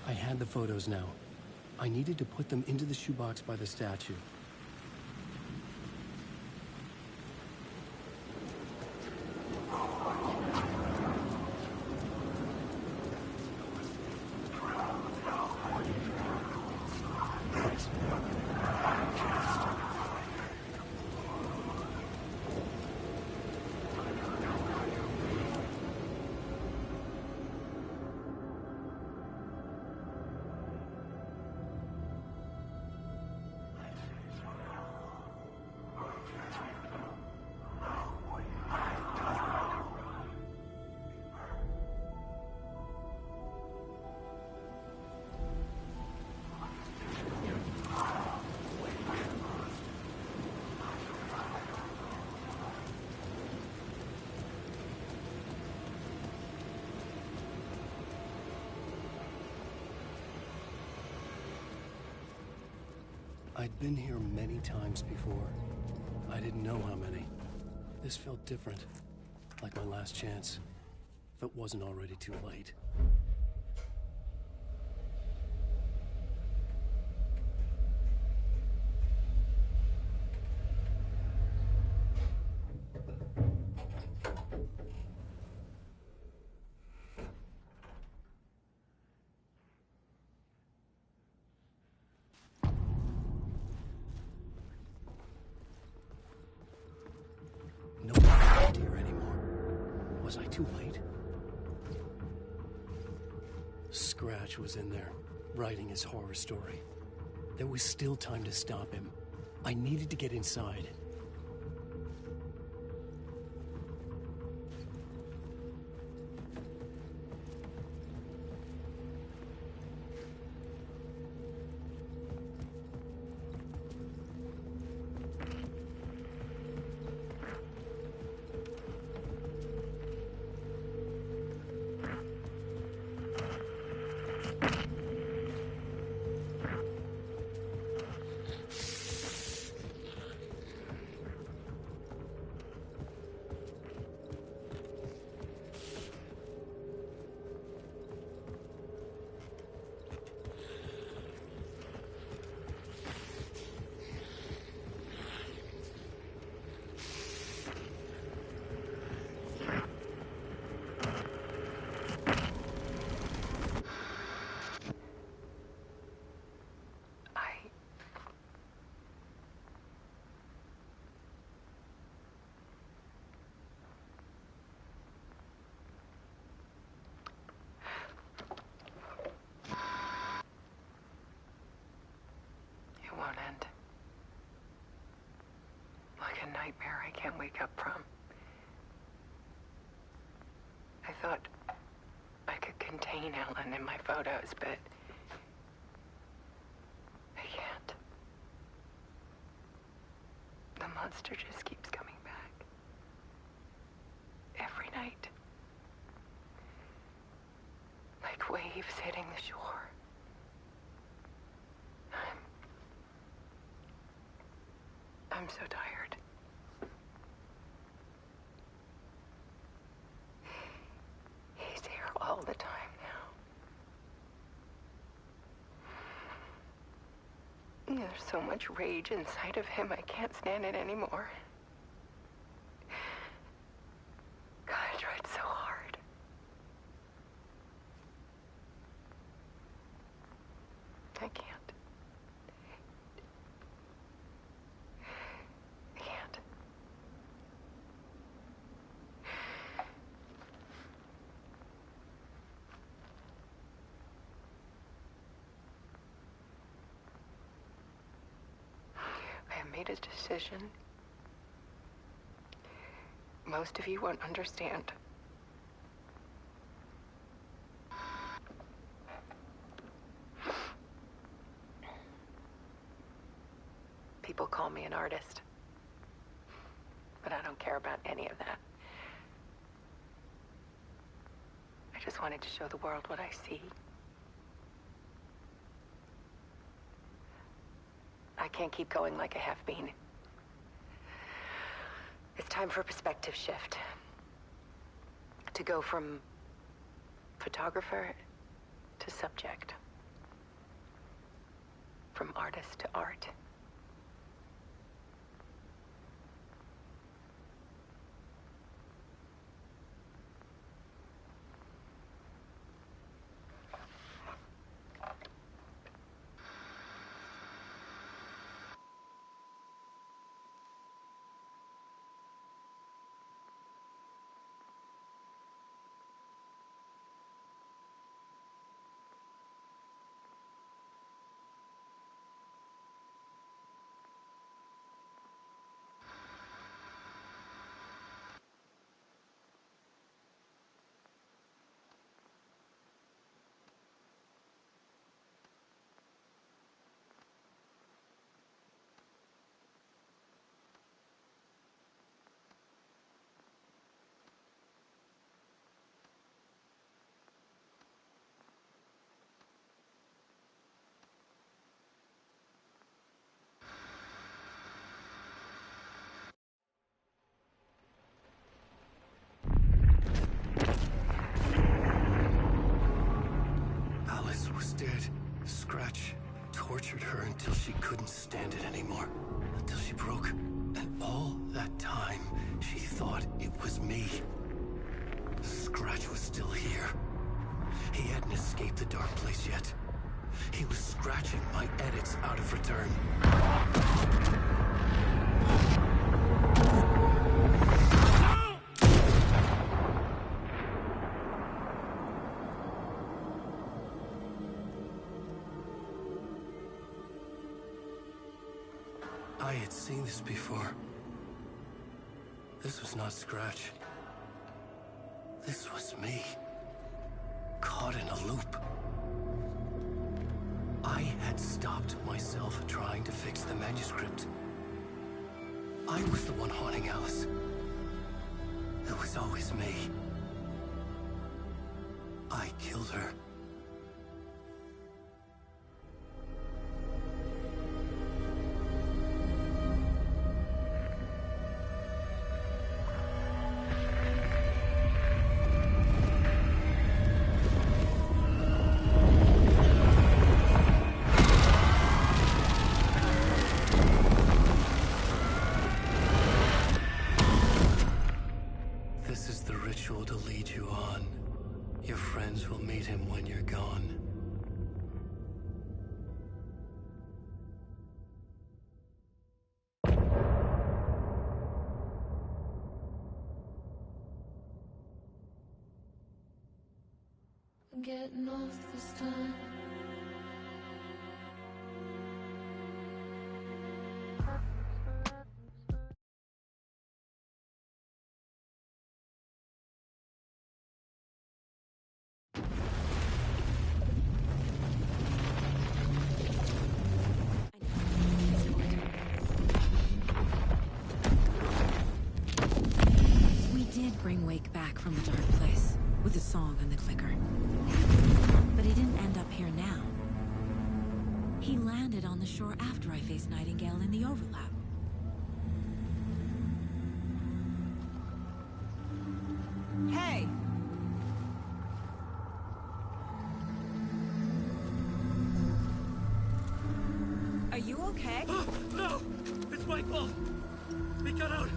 I had the photos now. I needed to put them into the shoebox by the statue. I'd been here many times before. I didn't know how many. This felt different, like my last chance, if it wasn't already too late. No one lived here anymore. Was I too late? Scratch was in there, writing his horror story. There was still time to stop him. I needed to get inside. Won't end. Like a nightmare I can't wake up from. I thought I could contain Ellen in my photos, but I can't. The monster just keeps coming back. Every night. Like waves hitting the shore. I'm so tired. There's so much rage inside of him, I can't stand it anymore. God, I tried so hard. I can't. I can't. I have made a decision. Most of you won't understand. People call me an artist, but I don't care about any of that. I just wanted to show the world what I see. I can't keep going like I have been. It's time for a perspective shift. To go from photographer to subject. From artist to art. Alice was dead. Scratch tortured her until she couldn't stand it anymore. Until she broke. And all that time, she thought it was me. Scratch was still here. He hadn't escaped the dark place yet. He was scratching my edits out of return. I had seen this before. This was not Scratch. This was me. Caught in a loop. I had stopped myself trying to fix the manuscript. I was the one haunting Alice. It was always me. I killed her. This is the ritual to lead you on. Your friends will meet him when you're gone. I'm getting off this time. We did bring Wake back from the dark place with the song and the clicker. But he didn't end up here now. He landed on the shore after I faced Nightingale in the overlap. Hey! Are you It's my fault. He got out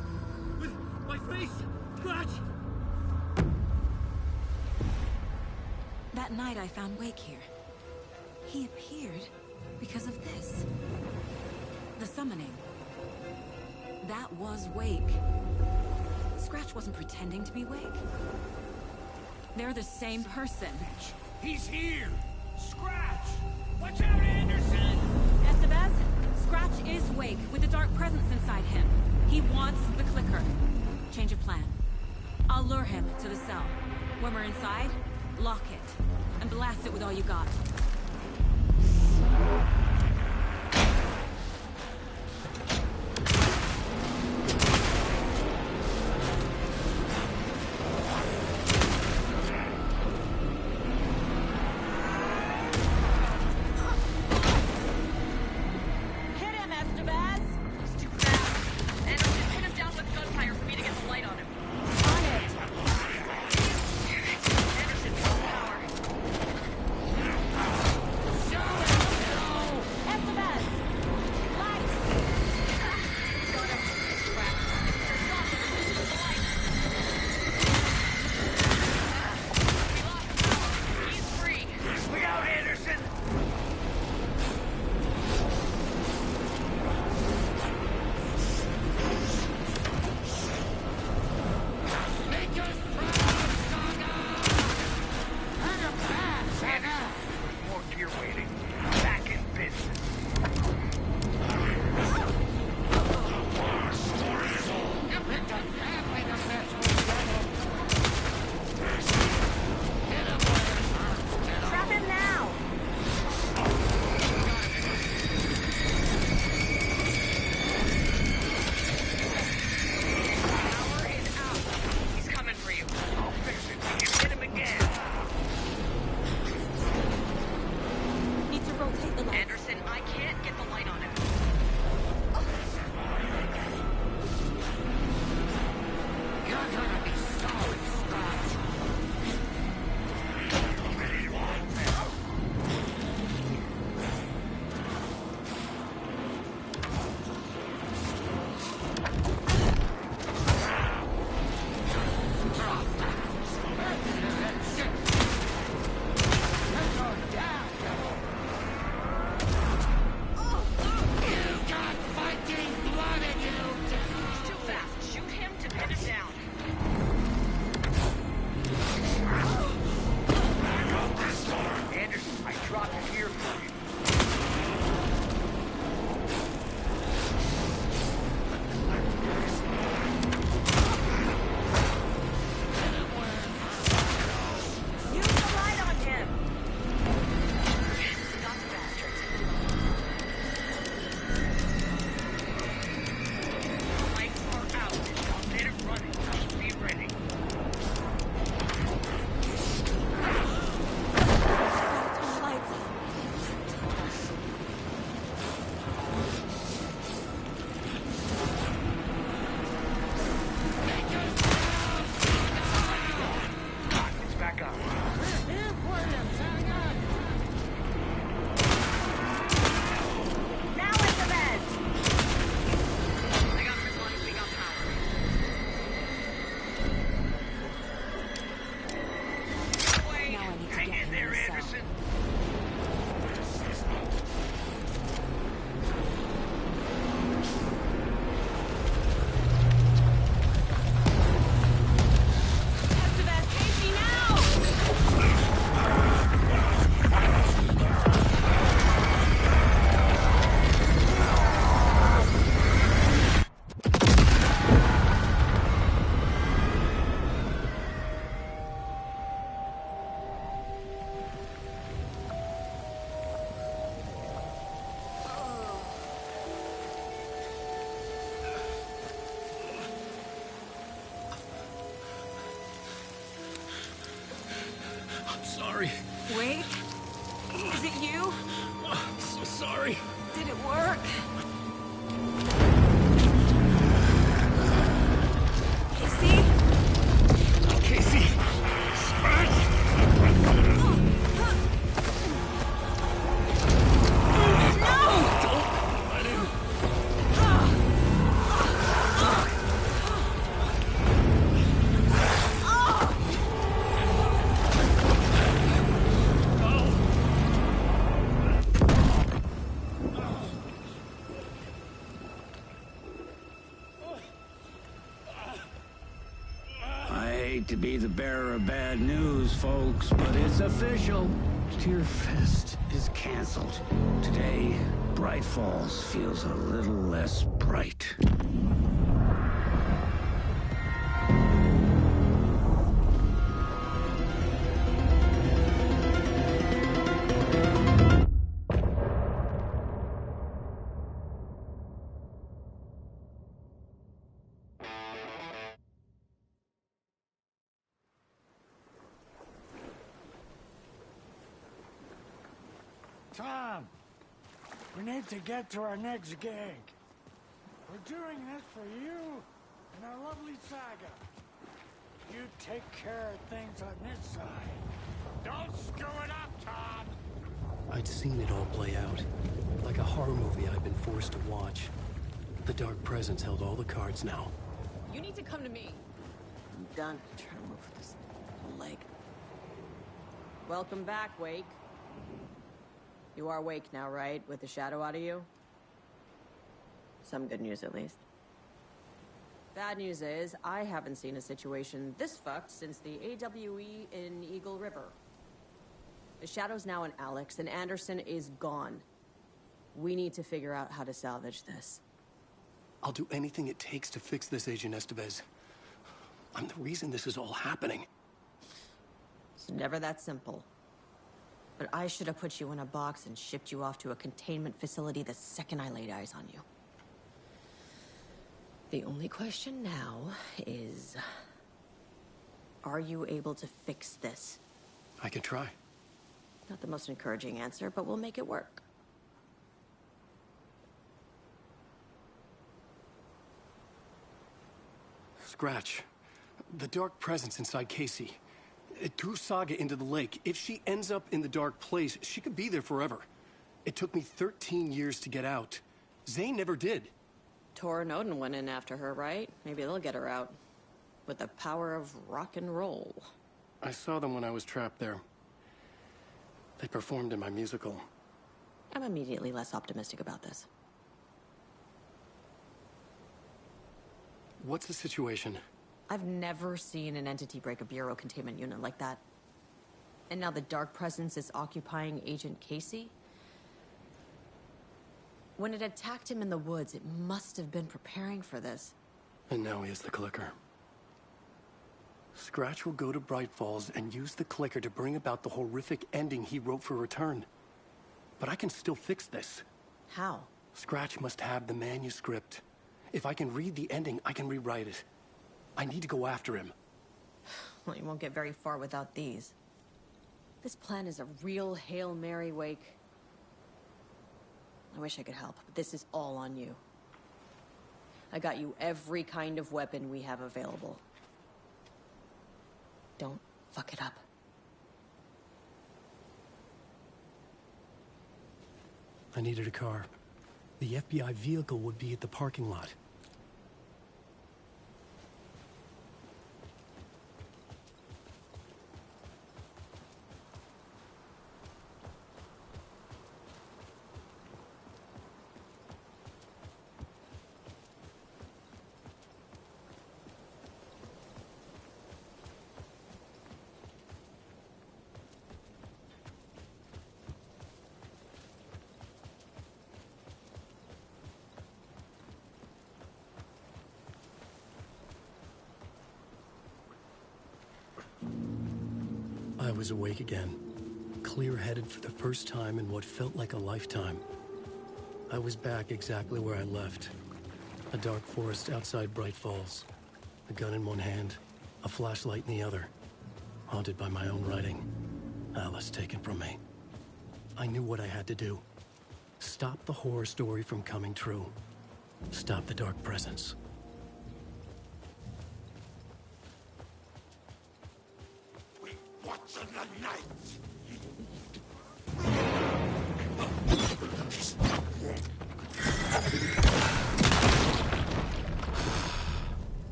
with my face. Scratch! That night I found Wake here. He appeared because of this. The summoning. That was Wake. Scratch wasn't pretending to be Wake. They're the same person. He's here! Scratch! Watch out, Anderson! Estevez, Scratch is Wake with a dark presence inside him. He wants the clicker. Change of plan. I'll lure him to the cell. When we're inside, lock it. And blast it with all you got. Sorry. Wait. Is it you? I'm so sorry. Did it work? Casey? Casey! Scratch! No! Don't let him. be the bearer of bad news, folks, but it's official. Tearfest is canceled. Today, Bright Falls feels a little less bright. Tom, we need to get to our next gig. We're doing this for you and our lovely saga. You take care of things on this side. Don't screw it up, Tom! I'd seen it all play out. Like a horror movie I'd been forced to watch. The Dark Presence held all the cards now. You need to come to me. I'm done trying to move with this leg. Welcome back, Wake. You are Wake now, right? With the shadow out of you? Some good news, at least. Bad news is, I haven't seen a situation this fucked since the AWE in Eagle River. The shadow's now in Alex, and Anderson is gone. We need to figure out how to salvage this. I'll do anything it takes to fix this, Agent Estevez. I'm the reason this is all happening. It's never that simple. But I should have put you in a box and shipped you off to a containment facility the second I laid eyes on you. The only question now is... are you able to fix this? I can try. Not the most encouraging answer, but we'll make it work. Scratch. The Dark Presence inside Casey. It threw Saga into the lake. If she ends up in the Dark Place, she could be there forever. It took me 13 years to get out. Zane never did. Tor and Odin went in after her, right? Maybe they'll get her out. With the power of rock and roll. I saw them when I was trapped there. They performed in my musical. I'm immediately less optimistic about this. What's the situation? I've never seen an entity break a Bureau containment unit like that. And now the Dark Presence is occupying Agent Casey? When it attacked him in the woods, it must have been preparing for this. And now he has the clicker. Scratch will go to Bright Falls and use the clicker to bring about the horrific ending he wrote for Return. But I can still fix this. How? Scratch must have the manuscript. If I can read the ending, I can rewrite it. I need to go after him. Well, you won't get very far without these. This plan is a real Hail Mary, Wake. I wish I could help, but this is all on you. I got you every kind of weapon we have available. Don't fuck it up. I needed a car. The FBI vehicle would be at the parking lot. I was awake again, clear-headed for the first time in what felt like a lifetime. I was back exactly where I left. A dark forest outside Bright Falls. A gun in one hand, a flashlight in the other. Haunted by my own writing. Alice taken from me. I knew what I had to do. Stop the horror story from coming true. Stop the Dark Presence. What's in the night?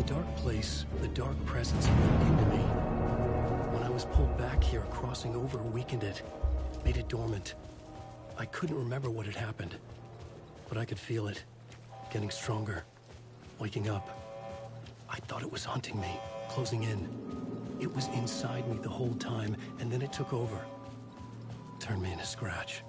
dark place, the dark presence lit into me. When I was pulled back here, crossing over weakened it, made it dormant. I couldn't remember what had happened, but I could feel it, getting stronger, waking up. I thought it was hunting me, closing in. It was inside me the whole time, and then it took over. Turned me into Scratch.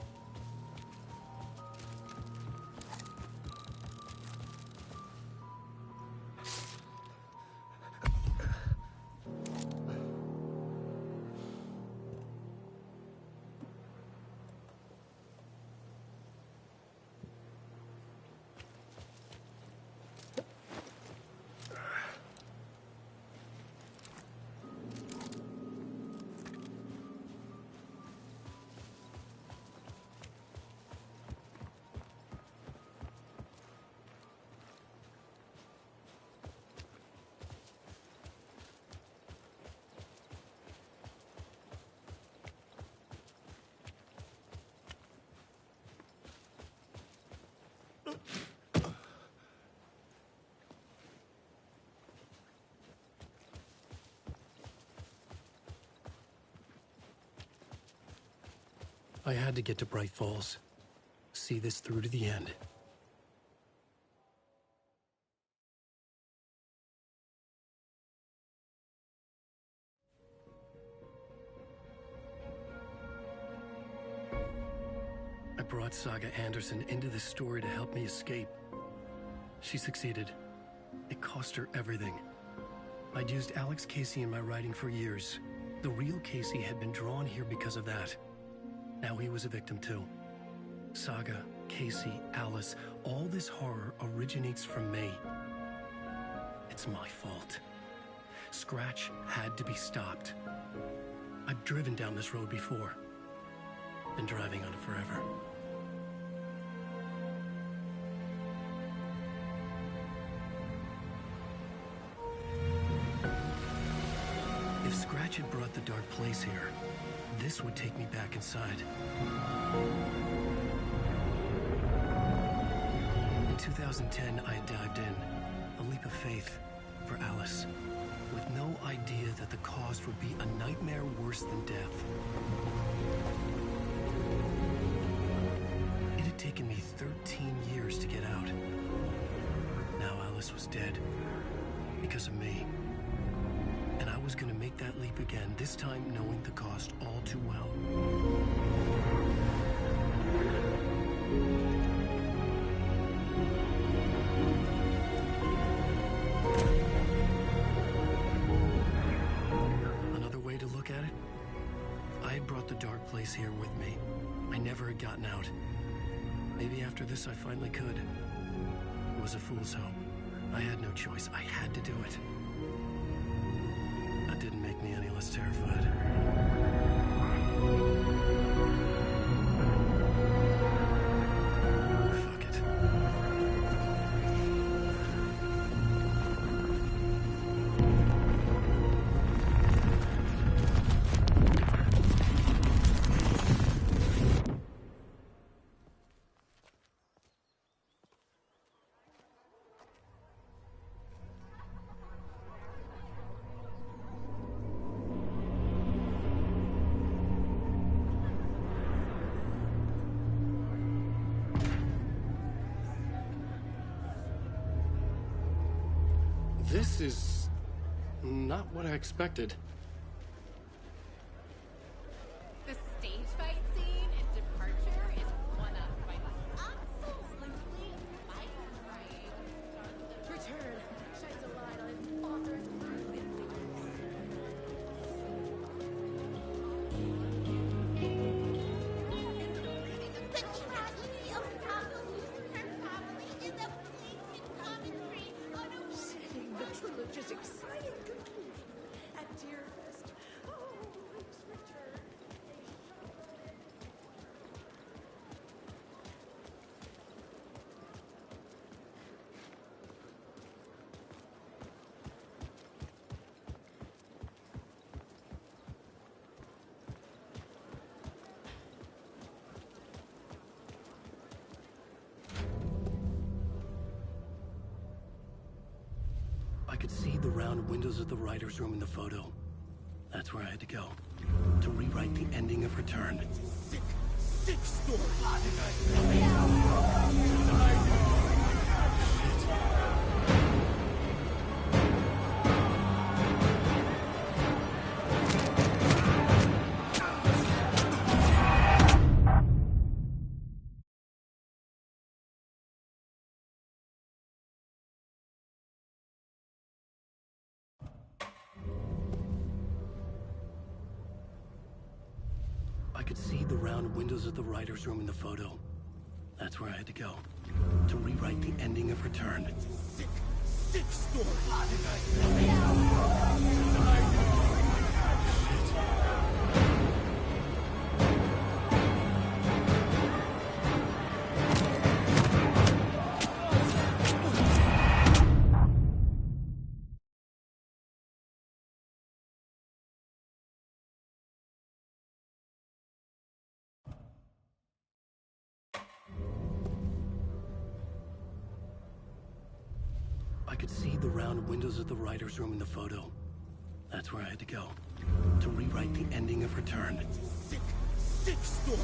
I had to get to Bright Falls. See this through to the end. I brought Saga Anderson into this story to help me escape. She succeeded. It cost her everything. I'd used Alex Casey in my writing for years. The real Casey had been drawn here because of that. Now he was a victim too. Saga, Casey, Alice, all this horror originates from me. It's my fault. Scratch had to be stopped. I've driven down this road before. Been driving on it forever. If Scratch had brought the dark place here, this would take me back inside. In 2010, I dived in, a leap of faith for Alice, with no idea that the cost would be a nightmare worse than death. It had taken me 13 years to get out. Now Alice was dead, because of me. And I was gonna make that leap again, this time knowing the cost all too well. Another way to look at it, I had brought the dark place here with me. I never had gotten out. Maybe after this I finally could. It was a fool's hope. I had no choice. I had to do it. That didn't make me any less terrified. Fuck it. This is not what I expected. The stage fight scene in Departure is one of my absolutely right. Return shines a light on its author's brilliant. The tragedy of Saga losing her family is a blatant commentary on a The trilogy's exciting conclusion. And dear could see the round windows of the writer's room in the photo. That's where I had to go. To rewrite the ending of Return. Sick story! I could see the round windows of the writer's room in the photo. That's where I had to go. To rewrite the ending of Return. Sick story! I could see the round windows of the writer's room in the photo. That's where I had to go. To rewrite the ending of Return. Sick story!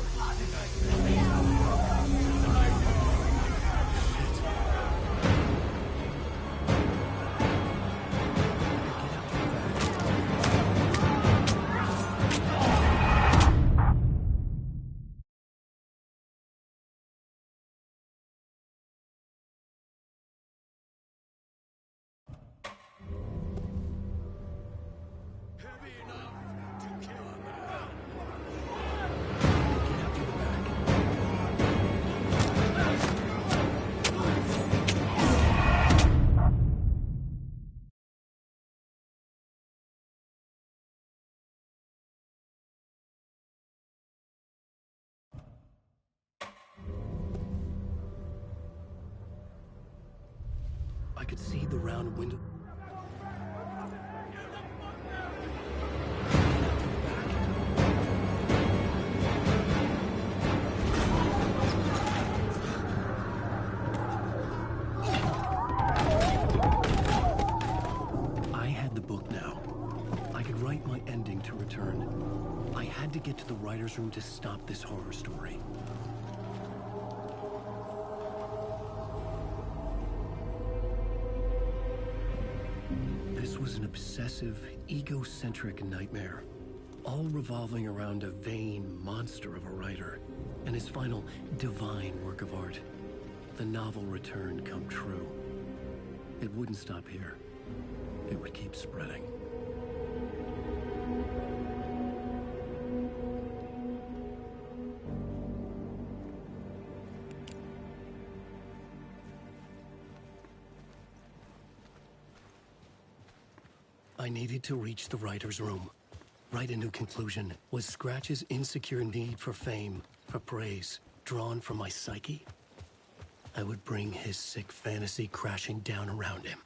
I could see the round window. I had the book now. I could write my ending to Return. I had to get to the writer's room to stop this horror story. This was an obsessive, egocentric nightmare, all revolving around a vain monster of a writer and his final divine work of art, the novel Return come true. It wouldn't stop here. It would keep spreading. I needed to reach the writer's room. Write a new conclusion. Was Scratch's insecure need for fame, for praise, drawn from my psyche? I would bring his sick fantasy crashing down around him.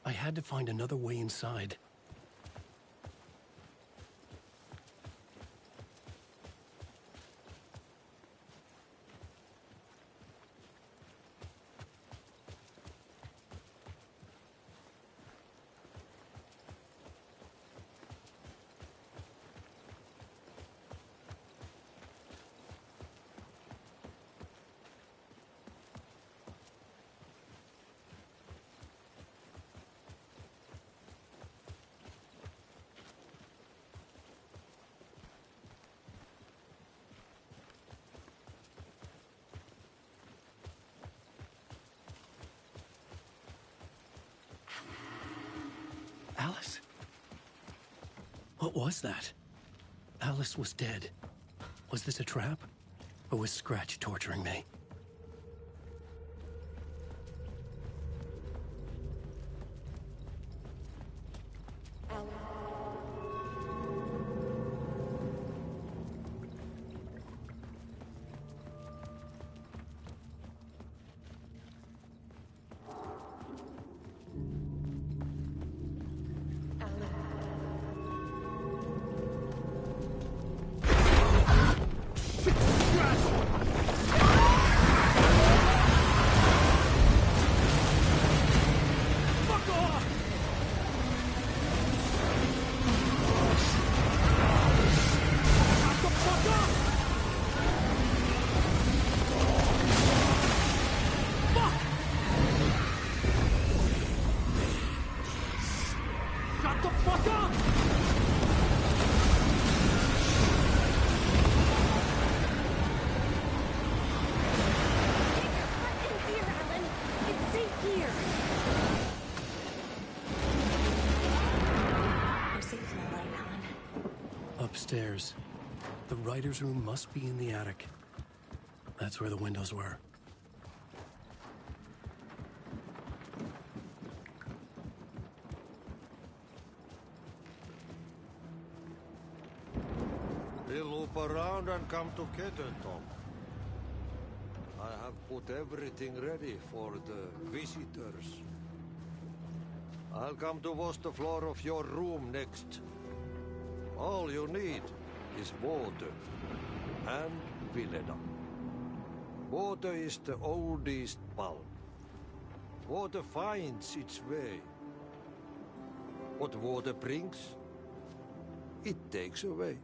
I had to find another way inside. Alice? What was that? Alice was dead. Was this a trap? Or was Scratch torturing me? stairs. The writer's room must be in the attic. That's where the windows were. We'll loop around and come together, Tom. I have put everything ready for the visitors. I'll come to wash the floor of your room next. All you need is water and Vileda. Water is the oldest bulb. Water finds its way. What water brings, it takes away.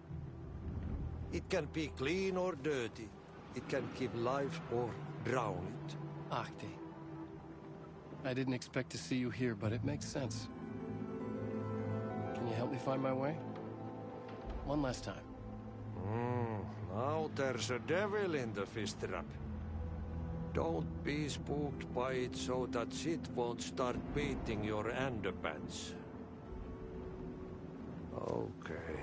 It can be clean or dirty. It can keep life or drown it. Ahti. I didn't expect to see you here, but it makes sense. Can you help me find my way? One last time. Now there's a devil in the fish trap. Don't be spooked by it so that shit won't start beating your underpants. Okay.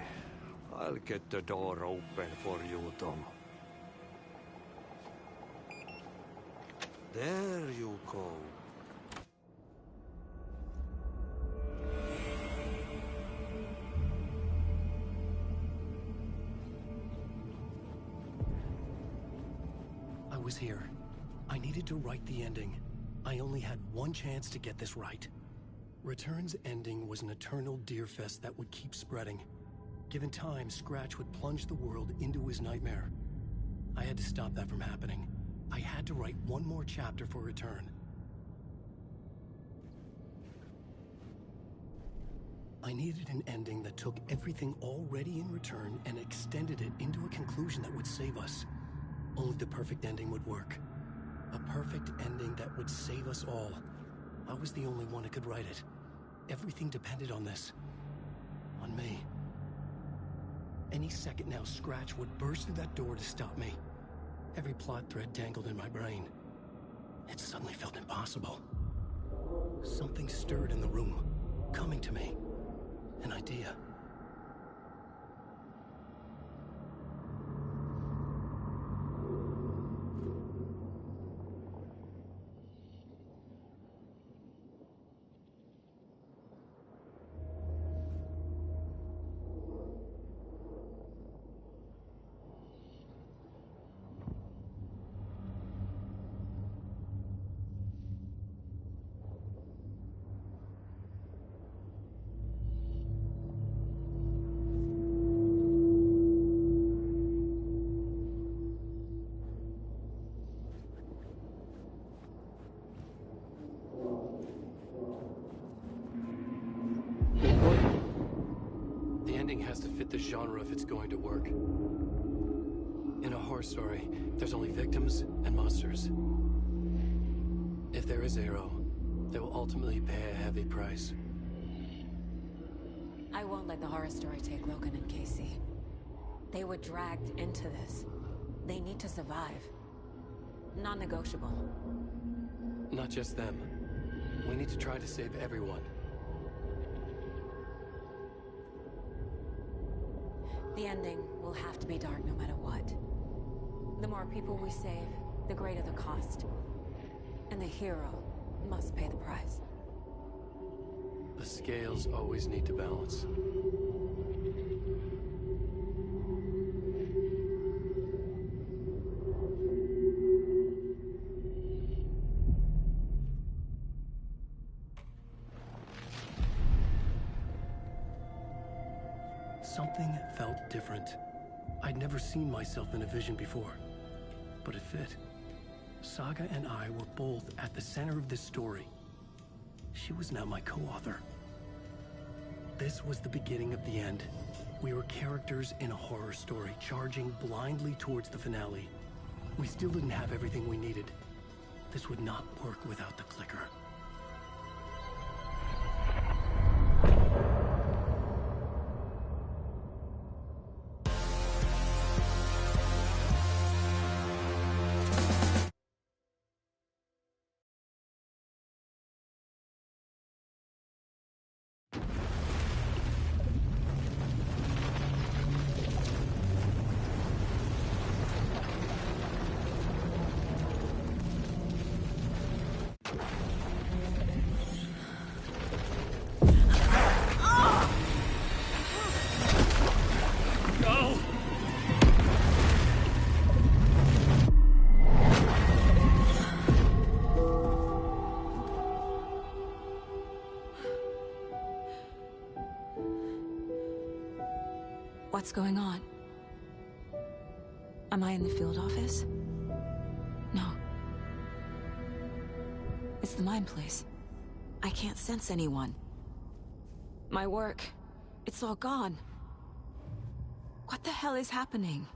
I'll get the door open for you, Tom. There you go. I was here. I needed to write the ending. I only had one chance to get this right. Return's ending was an eternal deerfest that would keep spreading. Given time, Scratch would plunge the world into his nightmare. I had to stop that from happening. I had to write one more chapter for Return. I needed an ending that took everything already in Return and extended it into a conclusion that would save us. Only the perfect ending would work. A perfect ending that would save us all. I was the only one who could write it. Everything depended on this. On me. Any second now, Scratch would burst through that door to stop me. Every plot thread tangled in my brain. It suddenly felt impossible. Something stirred in the room, coming to me. An idea. Has to fit the genre if it's going to work. In a horror story, there's only victims and monsters. If there is Arrow, they will ultimately pay a heavy price. I won't let the horror story take Logan and Casey. They were dragged into this. They need to survive. Non-negotiable. Not just them. We need to try to save everyone. The ending will have to be dark no matter what. The more people we save, the greater the cost. And the hero must pay the price. The scales always need to balance. Something felt different. I'd never seen myself in a vision before, but it fit. Saga and I were both at the center of this story. She was now my co-author. This was the beginning of the end. We were characters in a horror story, charging blindly towards the finale. We still didn't have everything we needed. This would not work without the clicker. What's going on? Am I in the field office? No. It's the mine place. I can't sense anyone. My work, it's all gone. What the hell is happening?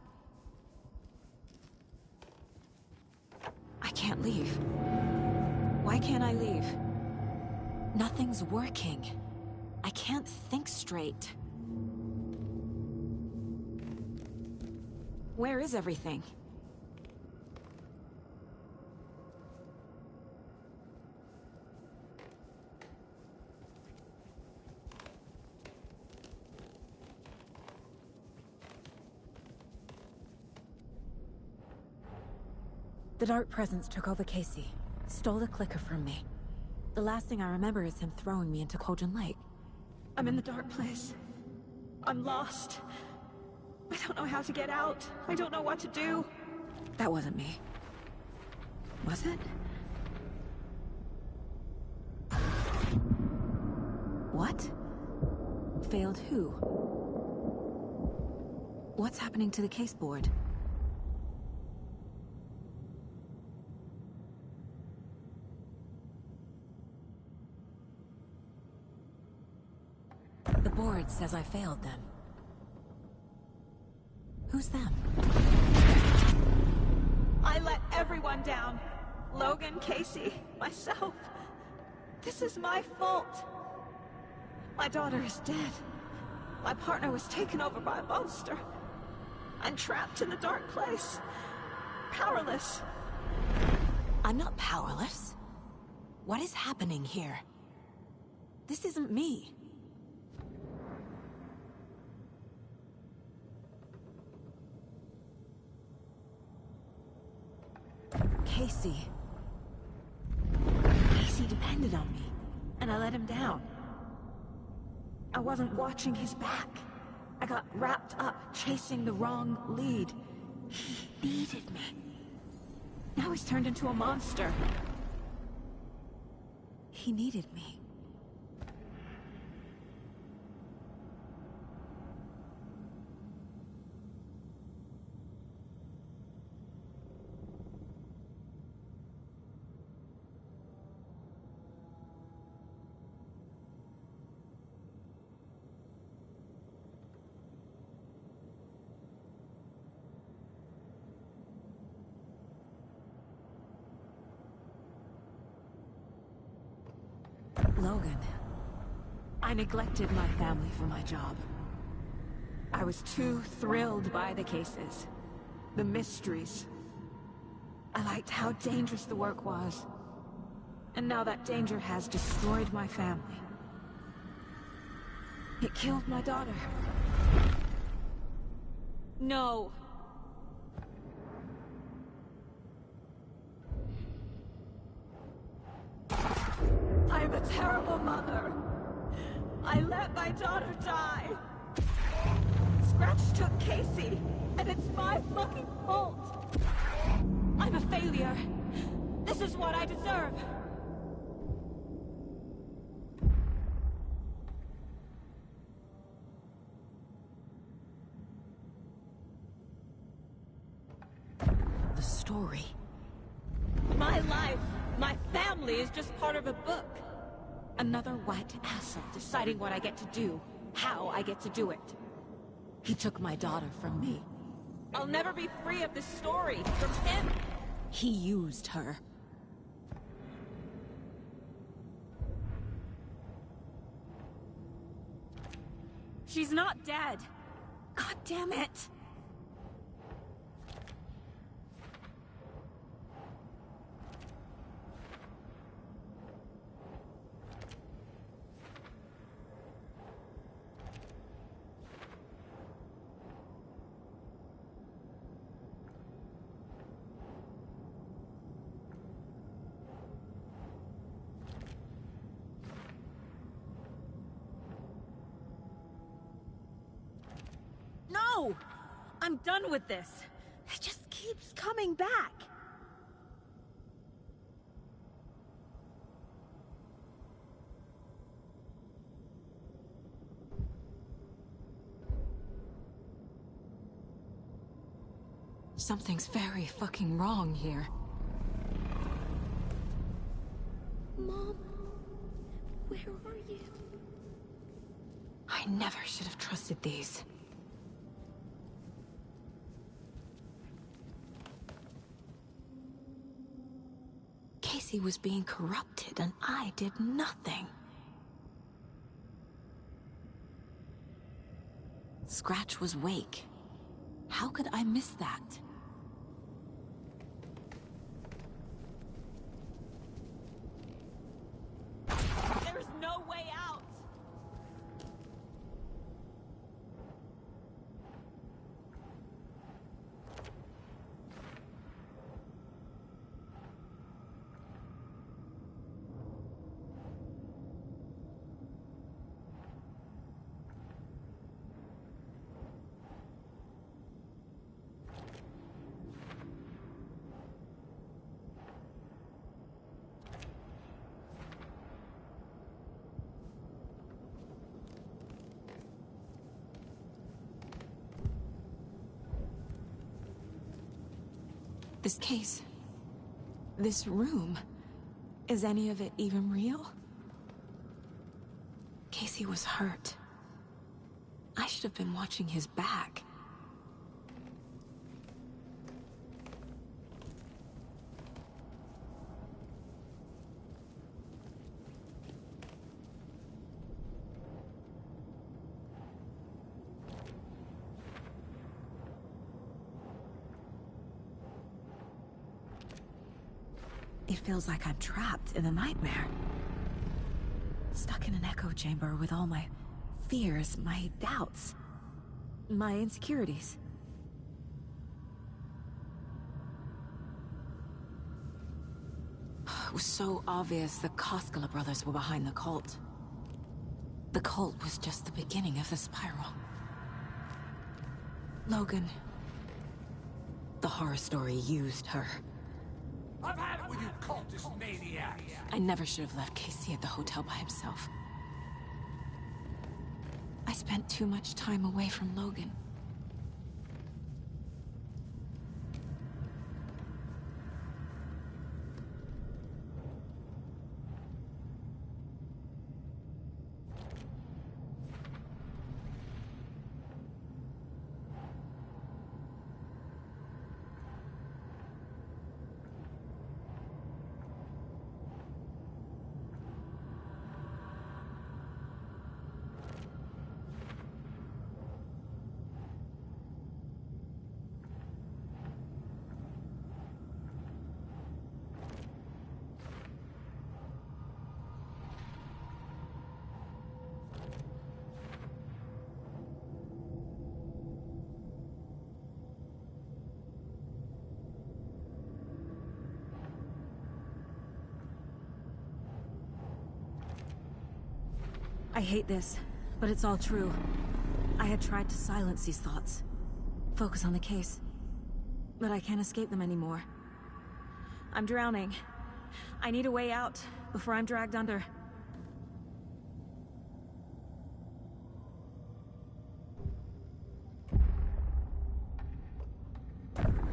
I can't leave. Why can't I leave? Nothing's working. I can't think straight. Where is everything? The Dark Presence took over Casey, stole the clicker from me. The last thing I remember is him throwing me into Cauldron Lake. I'm in the dark place. I'm lost. I don't know how to get out. I don't know what to do. That wasn't me. Was it? What? Failed who? What's happening to the case board? The board says I failed them. Who's them? I let everyone down. Logan, Casey, myself. This is my fault. My daughter is dead. My partner was taken over by a monster. I'm trapped in the dark place. Powerless. I'm not powerless. What is happening here? This isn't me. Casey. Casey depended on me, and I let him down. I wasn't watching his back. I got wrapped up chasing the wrong lead. He needed me. Now he's turned into a monster. He needed me. Logan. I neglected my family for my job. I was too thrilled by the cases, the mysteries. I liked how dangerous the work was. And now that danger has destroyed my family. It killed my daughter. No. I'm a terrible mother. I let my daughter die. Scratch took Casey, and it's my fucking fault. I'm a failure. This is what I deserve. The story. My life, my family is just part of a book. Another white asshole deciding what I get to do, how I get to do it. He took my daughter from me. I'll never be free of this story from him. He used her. She's not dead. God damn it. No! I'm done with this. It just keeps coming back. Something's very fucking wrong here. Mom, where are you? I never should have trusted these. Casey was being corrupted, and I did nothing. Scratch was Wake. How could I miss that? There's no way out! This case, this room, is any of it even real? Casey was hurt. I should have been watching his back. It feels like I'm trapped in a nightmare. Stuck in an echo chamber with all my fears, my doubts, my insecurities. It was so obvious the Koskela brothers were behind the cult. The cult was just the beginning of the spiral. Logan, the horror story used her. I've had it with you cultist maniacs! I never should have left Casey at the hotel by himself. I spent too much time away from Logan. I hate this, but it's all true. I had tried to silence these thoughts. Focus on the case. But I can't escape them anymore. I'm drowning. I need a way out before I'm dragged under.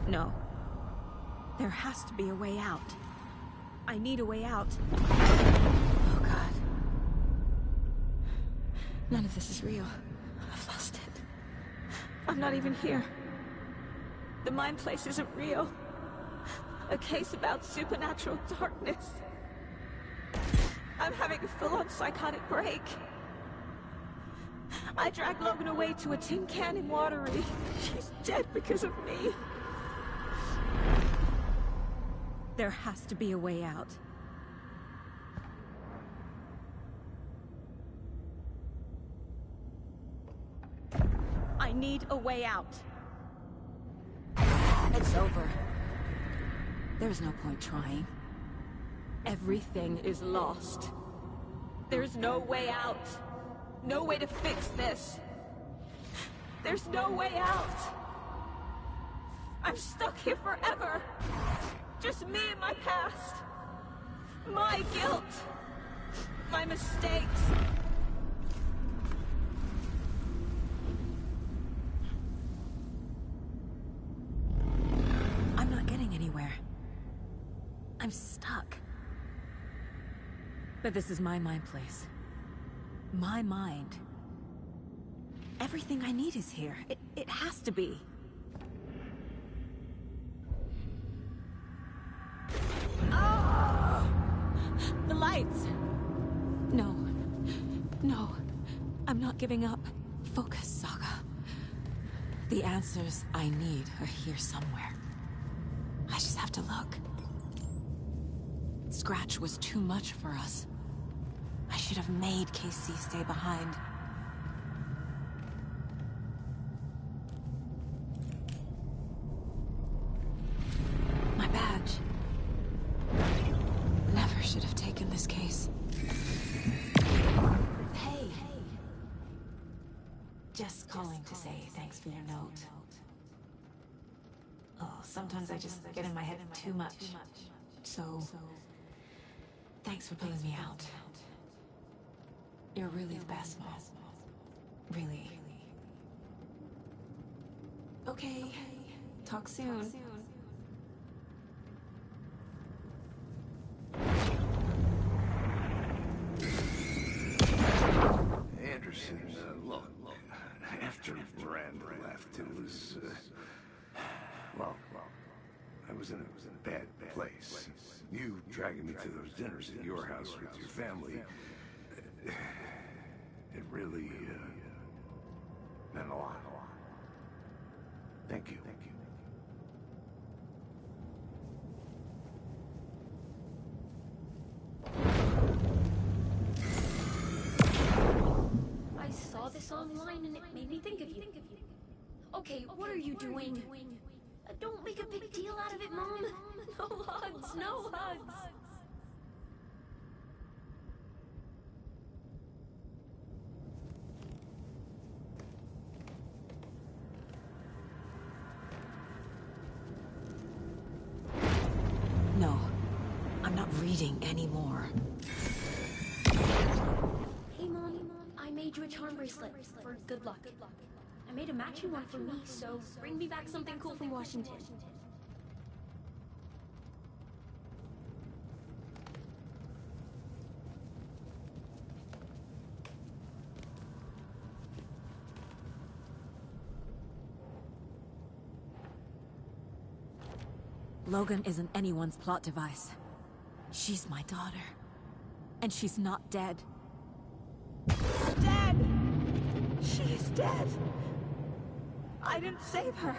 No. There has to be a way out. I need a way out. Oh God. None of this is real. I've lost it. I'm not even here. The mind place isn't real. A case about supernatural darkness. I'm having a full-on psychotic break. I dragged Logan away to a tin can in Watery. She's dead because of me. There has to be a way out. I need a way out. It's over. There's no point trying. Everything is lost. There's no way out. No way to fix this. There's no way out. I'm stuck here forever. Just me and my past. My guilt. My mistakes. I'm stuck. But this is my mind place. My mind. Everything I need is here. It has to be. Oh! The lights! No. No. I'm not giving up. Focus, Saga. The answers I need are here somewhere. I just have to look. Scratch was too much for us. I should have made Casey stay behind. My badge. Never should have taken this case. Hey. Just calling to say thanks for your note. Oh, sometimes I just get in my head too much. So, thanks for pulling me out. You're really the best, Mom. Really. Okay. Talk soon. Anderson, look, after Miranda left, it was, well, I was in a bad place. You dragging me to those dinners at your house with your family, it really, meant a lot. Thank you. I saw this online and it made me think of you. Okay, what are you doing? Don't make a big deal out of it, Mom. No hugs, no hugs. No. I'm not reading anymore. Hey, Mom, I made you a charm bracelet for good luck. I made a matching one for me, so bring me back something cool from Washington. Logan isn't anyone's plot device. She's my daughter. And she's not dead. Dead! She is dead! I didn't save her.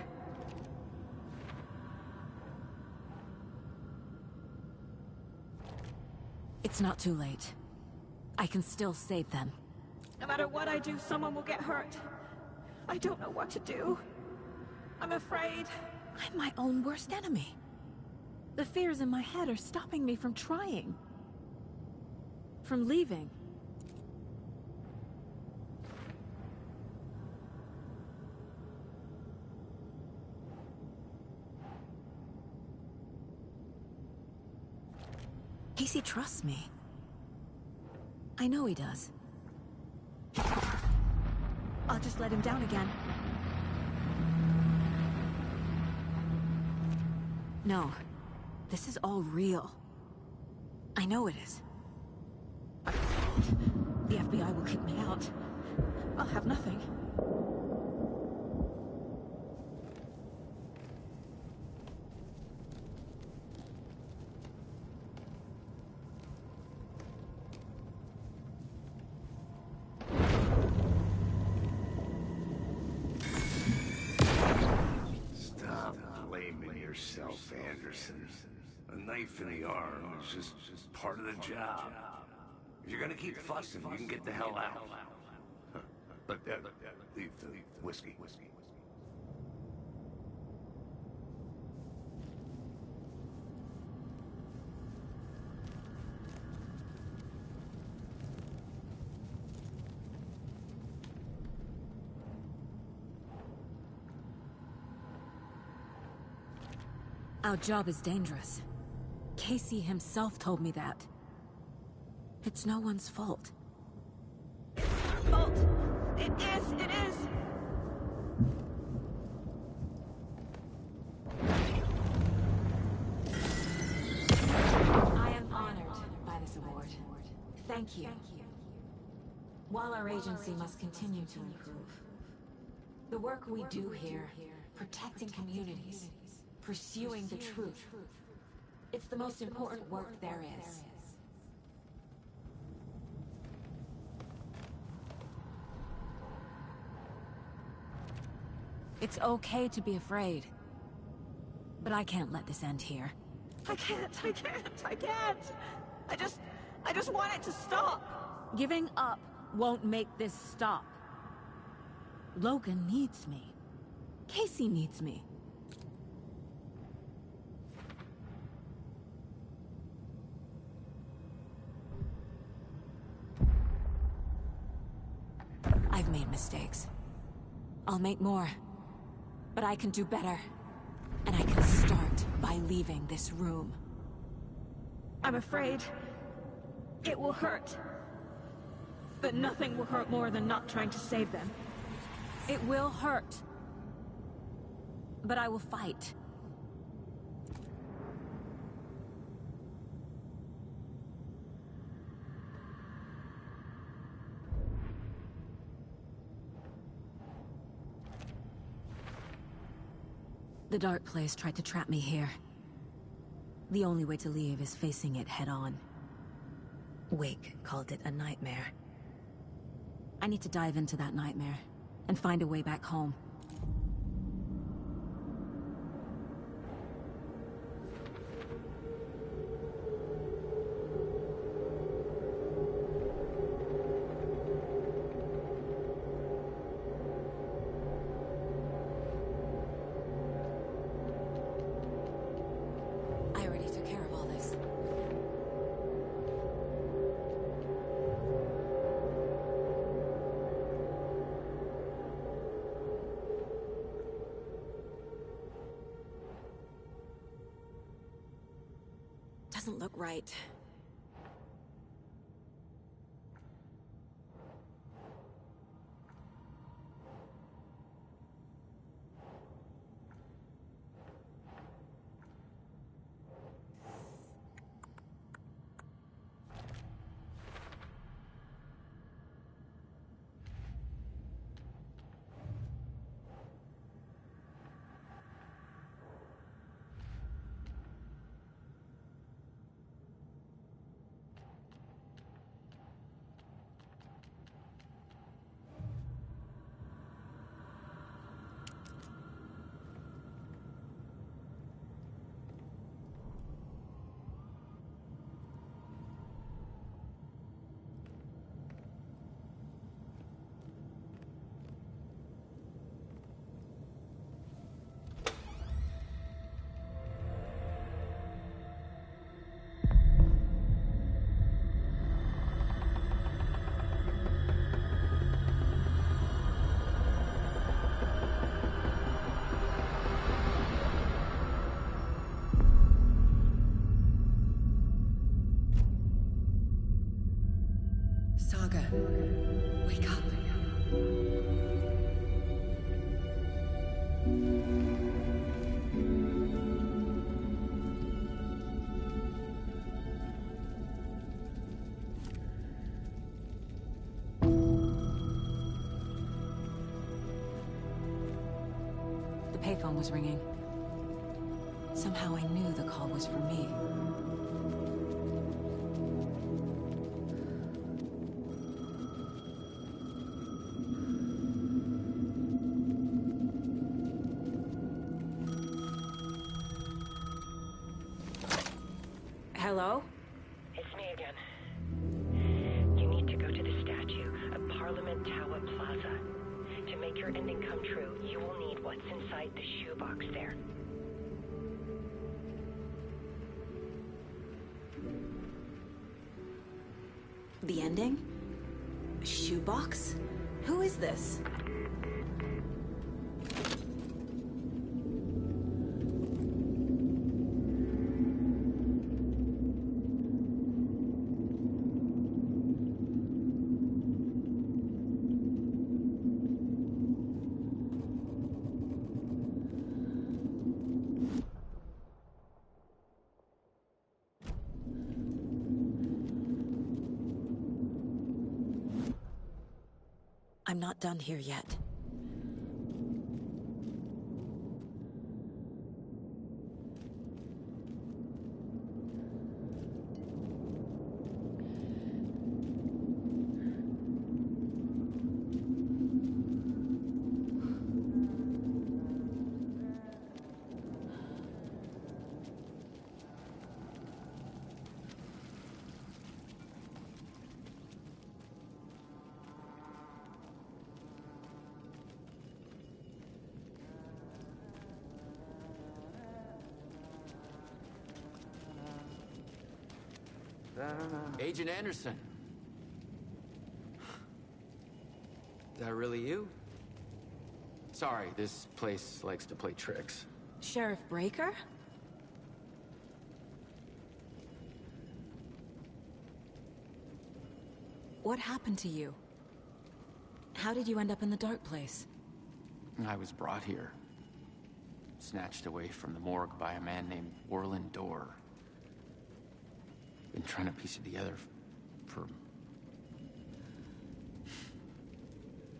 It's not too late. I can still save them. No matter what I do, someone will get hurt. I don't know what to do. I'm afraid. I'm my own worst enemy. The fears in my head are stopping me from trying. From leaving. Casey trusts me. I know he does. I'll just let him down again. No. This is all real. I know it is. The FBI will kick me out. I'll have nothing. Stop blaming yourself, Anderson. A knife in the arm is just part of the job. If you're gonna keep fussing, you can get the hell out. But leave the whiskey. Our job is dangerous. Casey himself told me that. It's no one's fault. Fault! It is! It is! thank you. While our agency must continue to improve, the work we do here, protecting communities, pursuing the truth, it's the most important work there is. It's okay to be afraid, but I can't let this end here. I can't. I just want it to stop. Giving up won't make this stop. Logan needs me. Casey needs me. I've made mistakes. I'll make more. But I can do better. And I can start by leaving this room. I'm afraid it will hurt. But nothing will hurt more than not trying to save them. It will hurt. But I will fight. The Dark Place tried to trap me here. The only way to leave is facing it head-on. Wake called it a nightmare. I need to dive into that nightmare, and find a way back home. I already took care of all this. Doesn't look right. Saga, wake up. The payphone was ringing. Somehow I knew the call was for me. Hello? It's me again. You need to go to the statue at Parliament Tower Plaza. To make your ending come true, you will need what's inside the shoebox there. The ending? A shoebox? Who is this? I'm not done here yet. Agent Anderson. Is that really you? Sorry, this place likes to play tricks. Sheriff Breaker? What happened to you? How did you end up in the dark place? I was brought here. Snatched away from the morgue by a man named Orland Dorr. Been trying to piece it together for...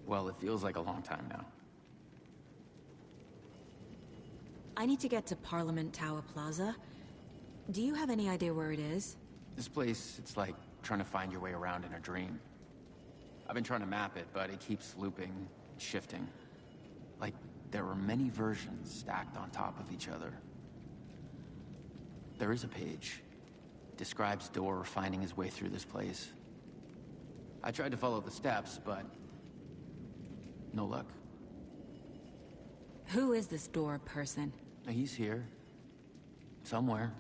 Well, it feels like a long time now. I need to get to Parliament Tower Plaza. Do you have any idea where it is? This place, it's like trying to find your way around in a dream. I've been trying to map it, but it keeps looping, shifting. Like there are many versions stacked on top of each other. There is a page. It describes Dorr finding his way through this place. I tried to follow the steps, but no luck. Who is this Dorr person? He's here. Somewhere.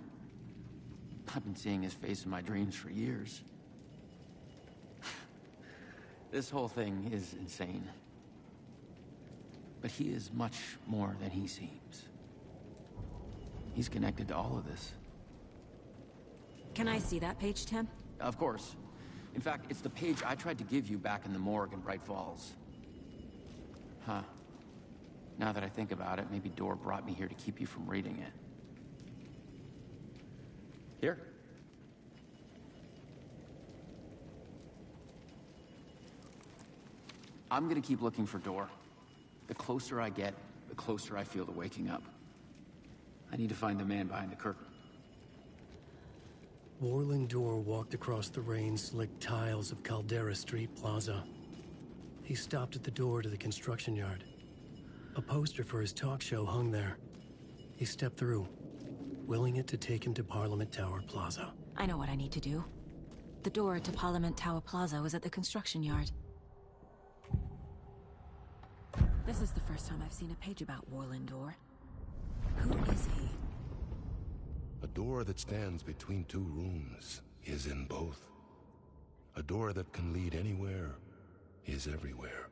I've been seeing his face in my dreams for years. This whole thing is insane. But he is much more than he seems. He's connected to all of this. Can I see that page, Tim? Of course. In fact, it's the page I tried to give you back in the morgue in Bright Falls. Huh. Now that I think about it, maybe Dorr brought me here to keep you from reading it. Here. I'm gonna keep looking for Dorr. The closer I get, the closer I feel to waking up. I need to find the man behind the curtain. Orland Dorr walked across the rain-slicked tiles of Caldera Street Plaza. He stopped at the door to the construction yard. A poster for his talk show hung there. He stepped through, willing it to take him to Parliament Tower Plaza. I know what I need to do. The door to Parliament Tower Plaza was at the construction yard. This is the first time I've seen a page about Orland Dorr. Who is he? A door that stands between two rooms is in both. A door that can lead anywhere is everywhere.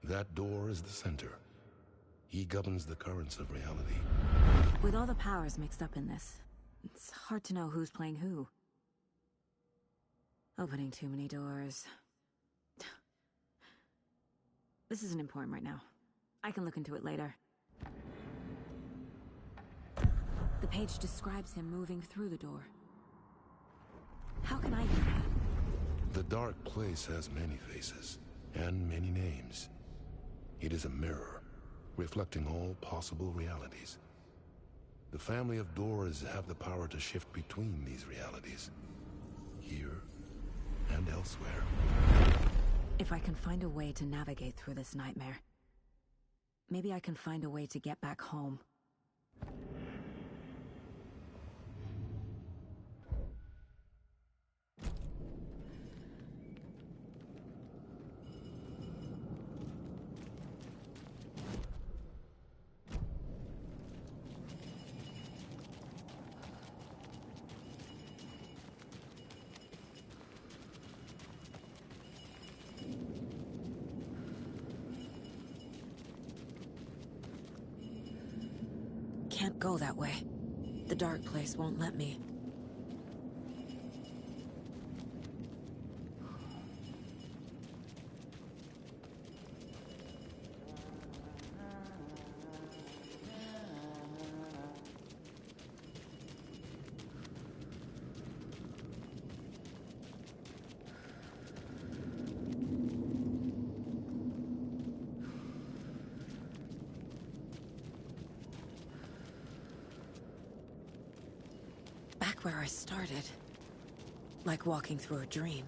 That door is the center. He governs the currents of reality. With all the powers mixed up in this, it's hard to know who's playing who. Opening too many doors. This isn't important right now. I can look into it later. The page describes him moving through the door. How can I do that? The dark place has many faces and many names. It is a mirror, reflecting all possible realities. The family of Dorrs have the power to shift between these realities, here and elsewhere. If I can find a way to navigate through this nightmare, maybe I can find a way to get back home. Can't go that way. The dark place won't let me. back where I started. Like walking through a dream.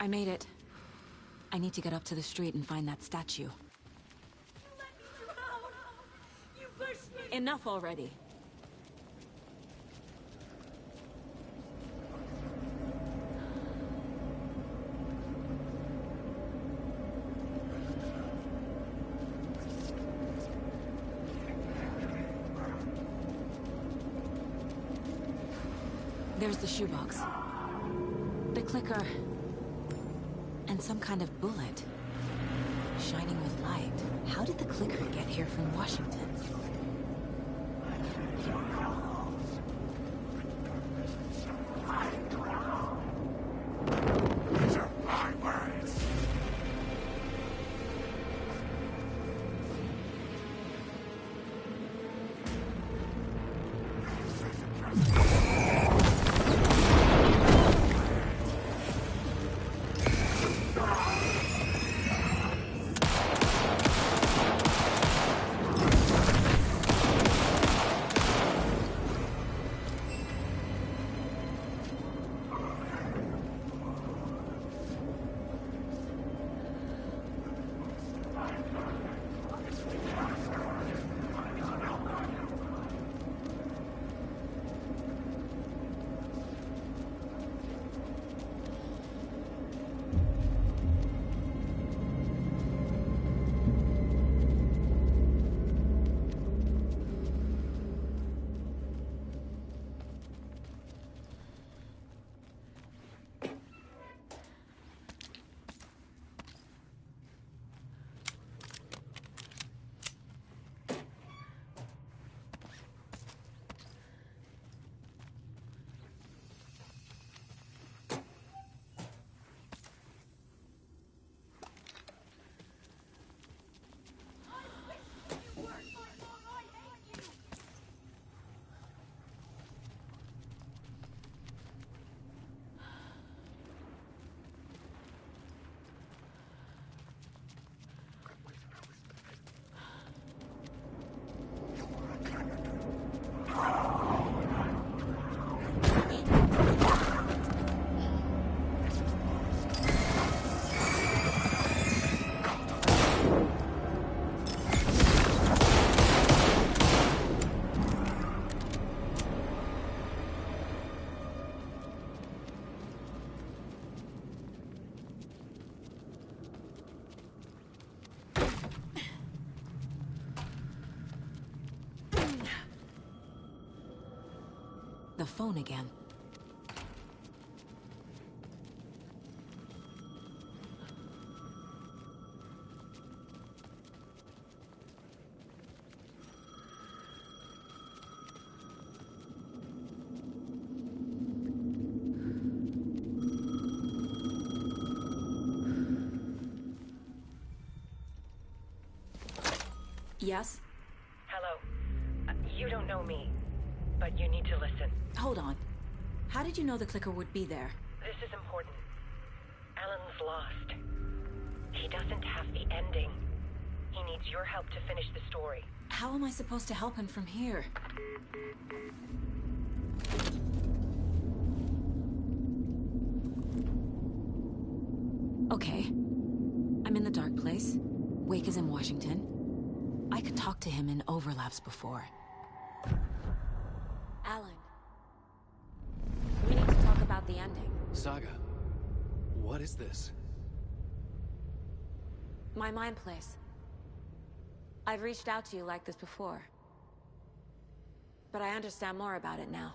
I made it. I need to get up to the street and find that statue. You pushed me! Enough already. There's the shoebox. The clicker. And some kind of bullet. Shining with light. How did the clicker get here from Washington? These are my words. The phone again. Yes? Hello. You don't know me, but you need to listen. Hold on. How did you know the clicker would be there? This is important. Alan's lost. He doesn't have the ending. He needs your help to finish the story. How am I supposed to help him from here? Okay. I'm in the dark place. Wake is in Washington. I could talk to him in overlaps before. Alan. We need to talk about the ending. Saga, what is this? My mind place. I've reached out to you like this before. But I understand more about it now.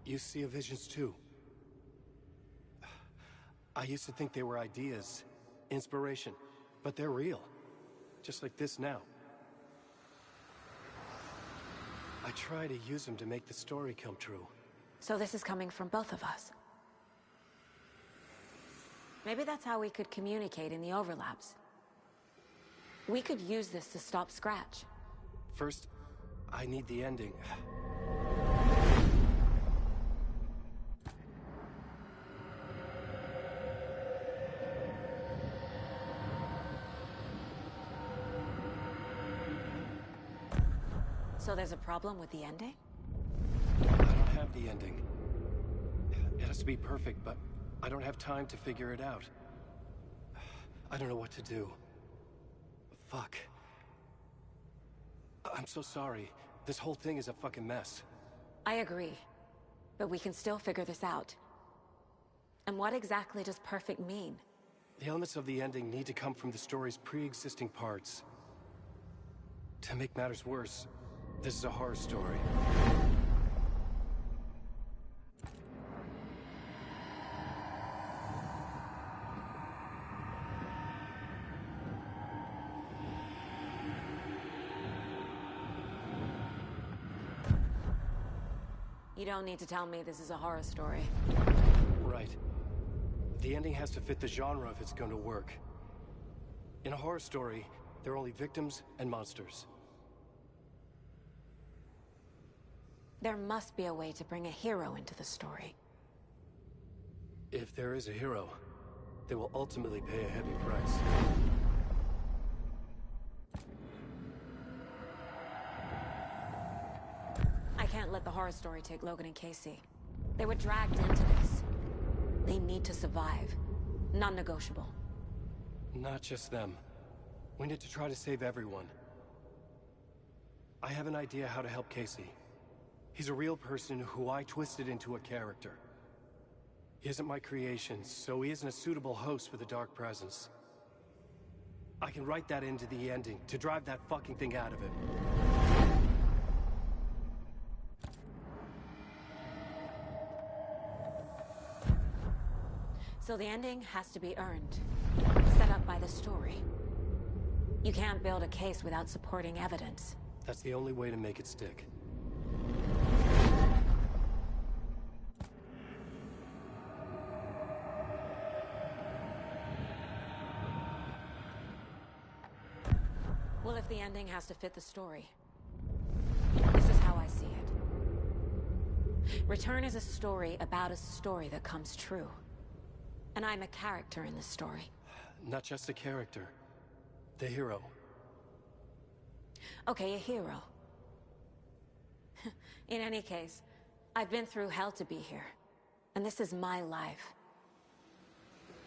You see visions too. I used to think they were ideas, inspiration, but they're real. Just like this now. I try to use them to make the story come true. So this is coming from both of us. Maybe that's how we could communicate in the overlaps. We could use this to stop Scratch. First, I need the ending. So there's a problem with the ending? I don't have the ending. It has to be perfect, but I don't have time to figure it out. I don't know what to do. Fuck. I'm so sorry. This whole thing is a fucking mess. I agree. But we can still figure this out. And what exactly does perfect mean? The elements of the ending need to come from the story's pre-existing parts. To make matters worse, this is a horror story. You don't need to tell me this is a horror story. Right. The ending has to fit the genre if it's going to work. In a horror story, there are only victims and monsters. There must be a way to bring a hero into the story. If there is a hero, they will ultimately pay a heavy price. I can't let the horror story take Logan and Casey. They were dragged into this. They need to survive. Non-negotiable. Not just them. We need to try to save everyone. I have an idea how to help Casey. He's a real person who I twisted into a character. He isn't my creation, so he isn't a suitable host with a dark presence. I can write that into the ending to drive that fucking thing out of him. So the ending has to be earned, set up by the story. You can't build a case without supporting evidence. That's the only way to make it stick. Well, if the ending has to fit the story, this is how I see it. Return is a story about a story that comes true. And I'm a character in this story. Not just a character. The hero. Okay, a hero. In any case, I've been through hell to be here. And this is my life.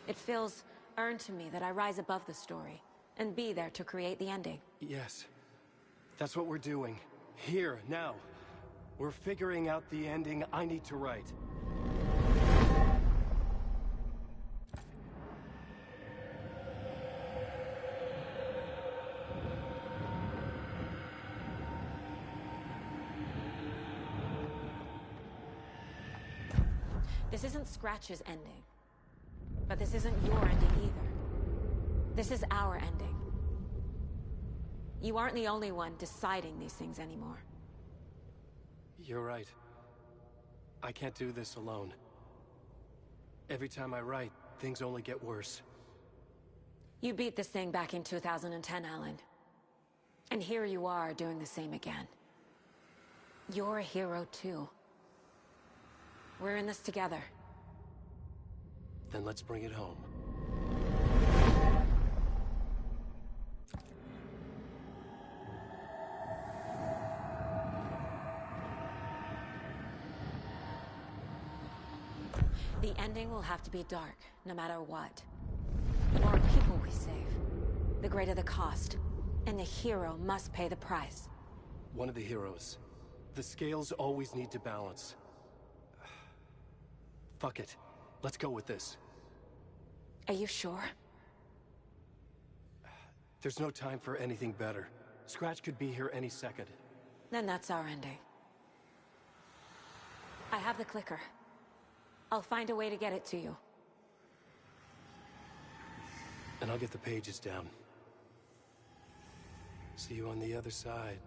It feels earned to me that I rise above the story and be there to create the ending. Yes. That's what we're doing. Here, now. We're figuring out the ending I need to write. This isn't Scratch's ending. But this isn't your ending either. This is our ending. You aren't the only one deciding these things anymore. You're right. I can't do this alone. Every time I write, things only get worse. You beat this thing back in 2010, Alan. And here you are doing the same again. You're a hero too. We're in this together. Then let's bring it home. The ending will have to be dark, no matter what. The more people we save, the greater the cost. And the hero must pay the price. One of the heroes. The scales always need to balance. Fuck it. Let's go with this. Are you sure? There's no time for anything better. Scratch could be here any second. Then that's our ending. I have the clicker. I'll find a way to get it to you. and I'll get the pages down. See you on the other side.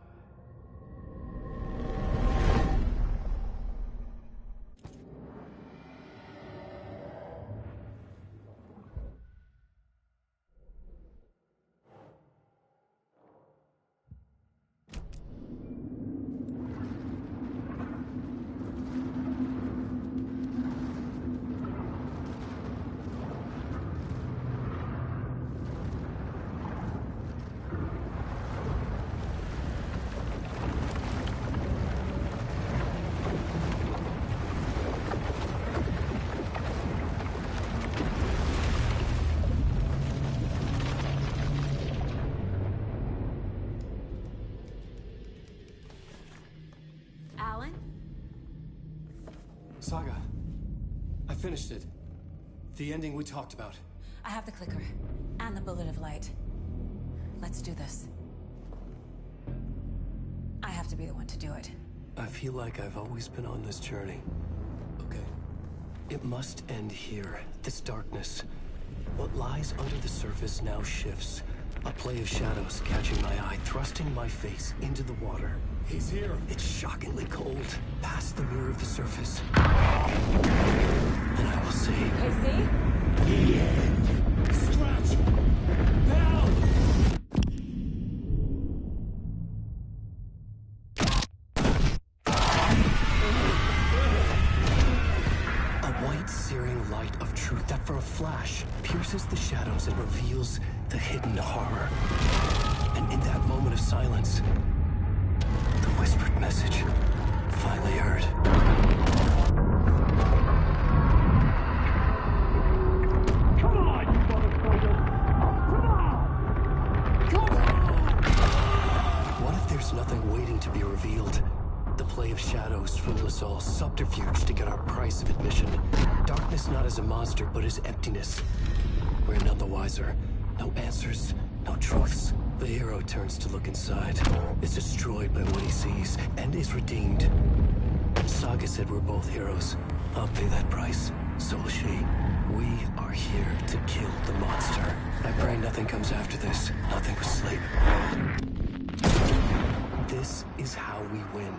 Alan? Saga, I finished it. The ending we talked about. I have the clicker. And the bullet of light. Let's do this. I have to be the one to do it. I feel like I've always been on this journey. Okay. It must end here. This darkness. What lies under the surface now shifts. A play of shadows catching my eye, thrusting my face into the water. He's here. It's shockingly cold, past the mirror of the surface. And I will see. Casey? Stretch! Now! A white, searing light of truth that for a flash pierces the shadows and reveals the hidden horror. And in that moment of silence, the whispered message finally heard. Come on, you motherfucker! Come on! Come on! What if there's nothing waiting to be revealed? The play of shadows fool us all, subterfuge to get our price of admission. Darkness not as a monster, but as emptiness. We're none the wiser. No answers, no truths. The hero turns to look inside, is destroyed by what he sees, and is redeemed. Saga said we're both heroes. I'll pay that price. So will she. We are here to kill the monster. I pray nothing comes after this. Nothing but sleep. This is how we win.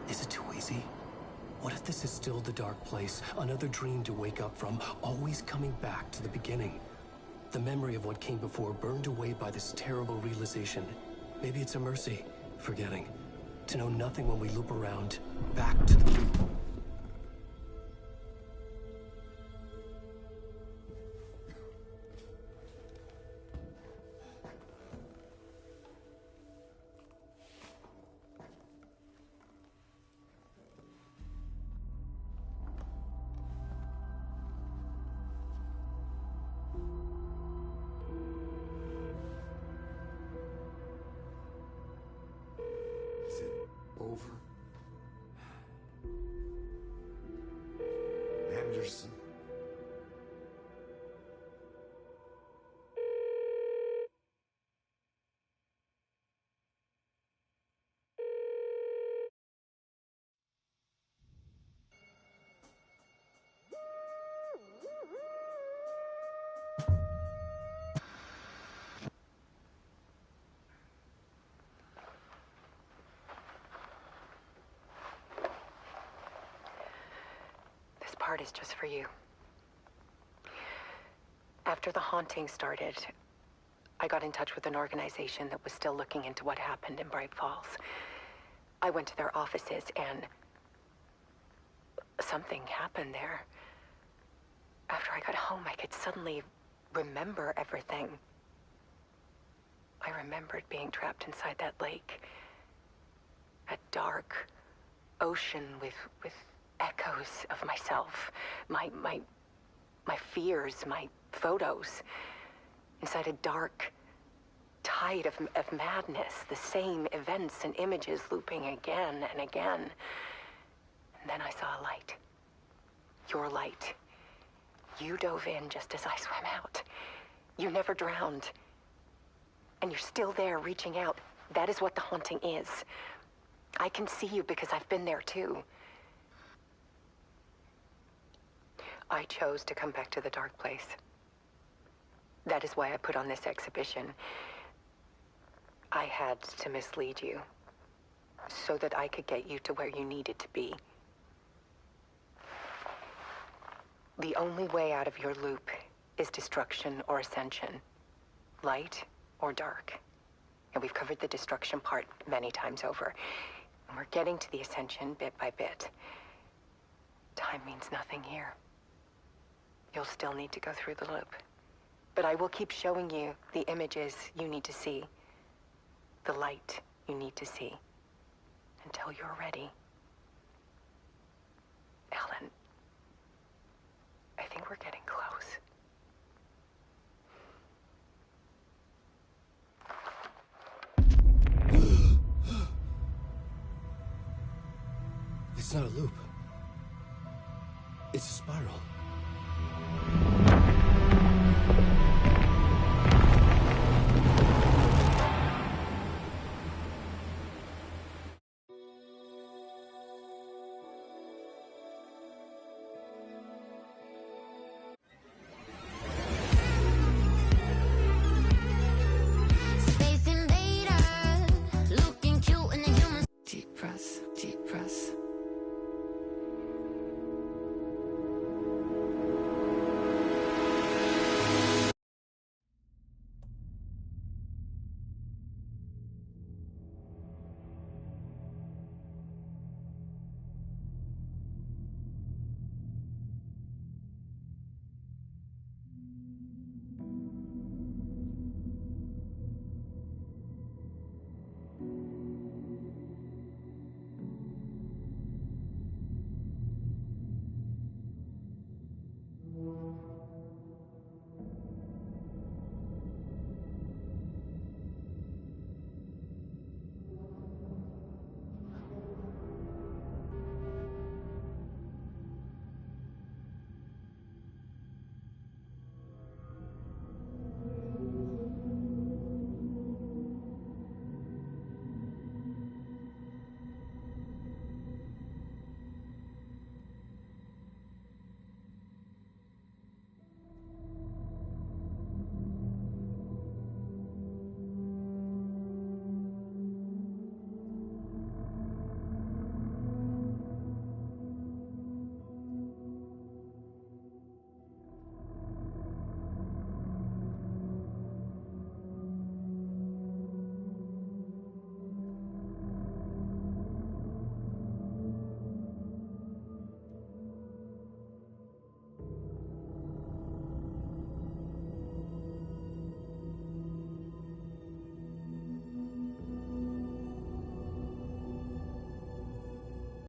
Is it too easy? What if this is still the dark place? Another dream to wake up from, always coming back to the beginning. The memory of what came before burned away by this terrible realization. Maybe it's a mercy, forgetting. To know nothing when we loop around, back to the... Is it over? Anderson? This part is just for you. After the haunting started, I got in touch with an organization that was still looking into what happened in Bright Falls. I went to their offices and something happened there. After I got home, I could suddenly remember everything. I remembered being trapped inside that lake. A dark ocean with echoes of myself. My fears, my photos. Inside a dark tide of madness. The same events and images looping again and again. And then I saw a light. Your light. You dove in just as I swam out. You never drowned. And you're still there reaching out. That is what the haunting is. I can see you because I've been there too. I chose to come back to the dark place. That is why I put on this exhibition. I had to mislead you, so that I could get you to where you needed to be. The only way out of your loop is destruction or ascension. Light or dark. And we've covered the destruction part many times over. And we're getting to the ascension bit by bit. Time means nothing here. You'll still need to go through the loop. But I will keep showing you the images you need to see. The light you need to see. Until you're ready. Alan, I think we're getting close. It's not a loop. It's a spiral.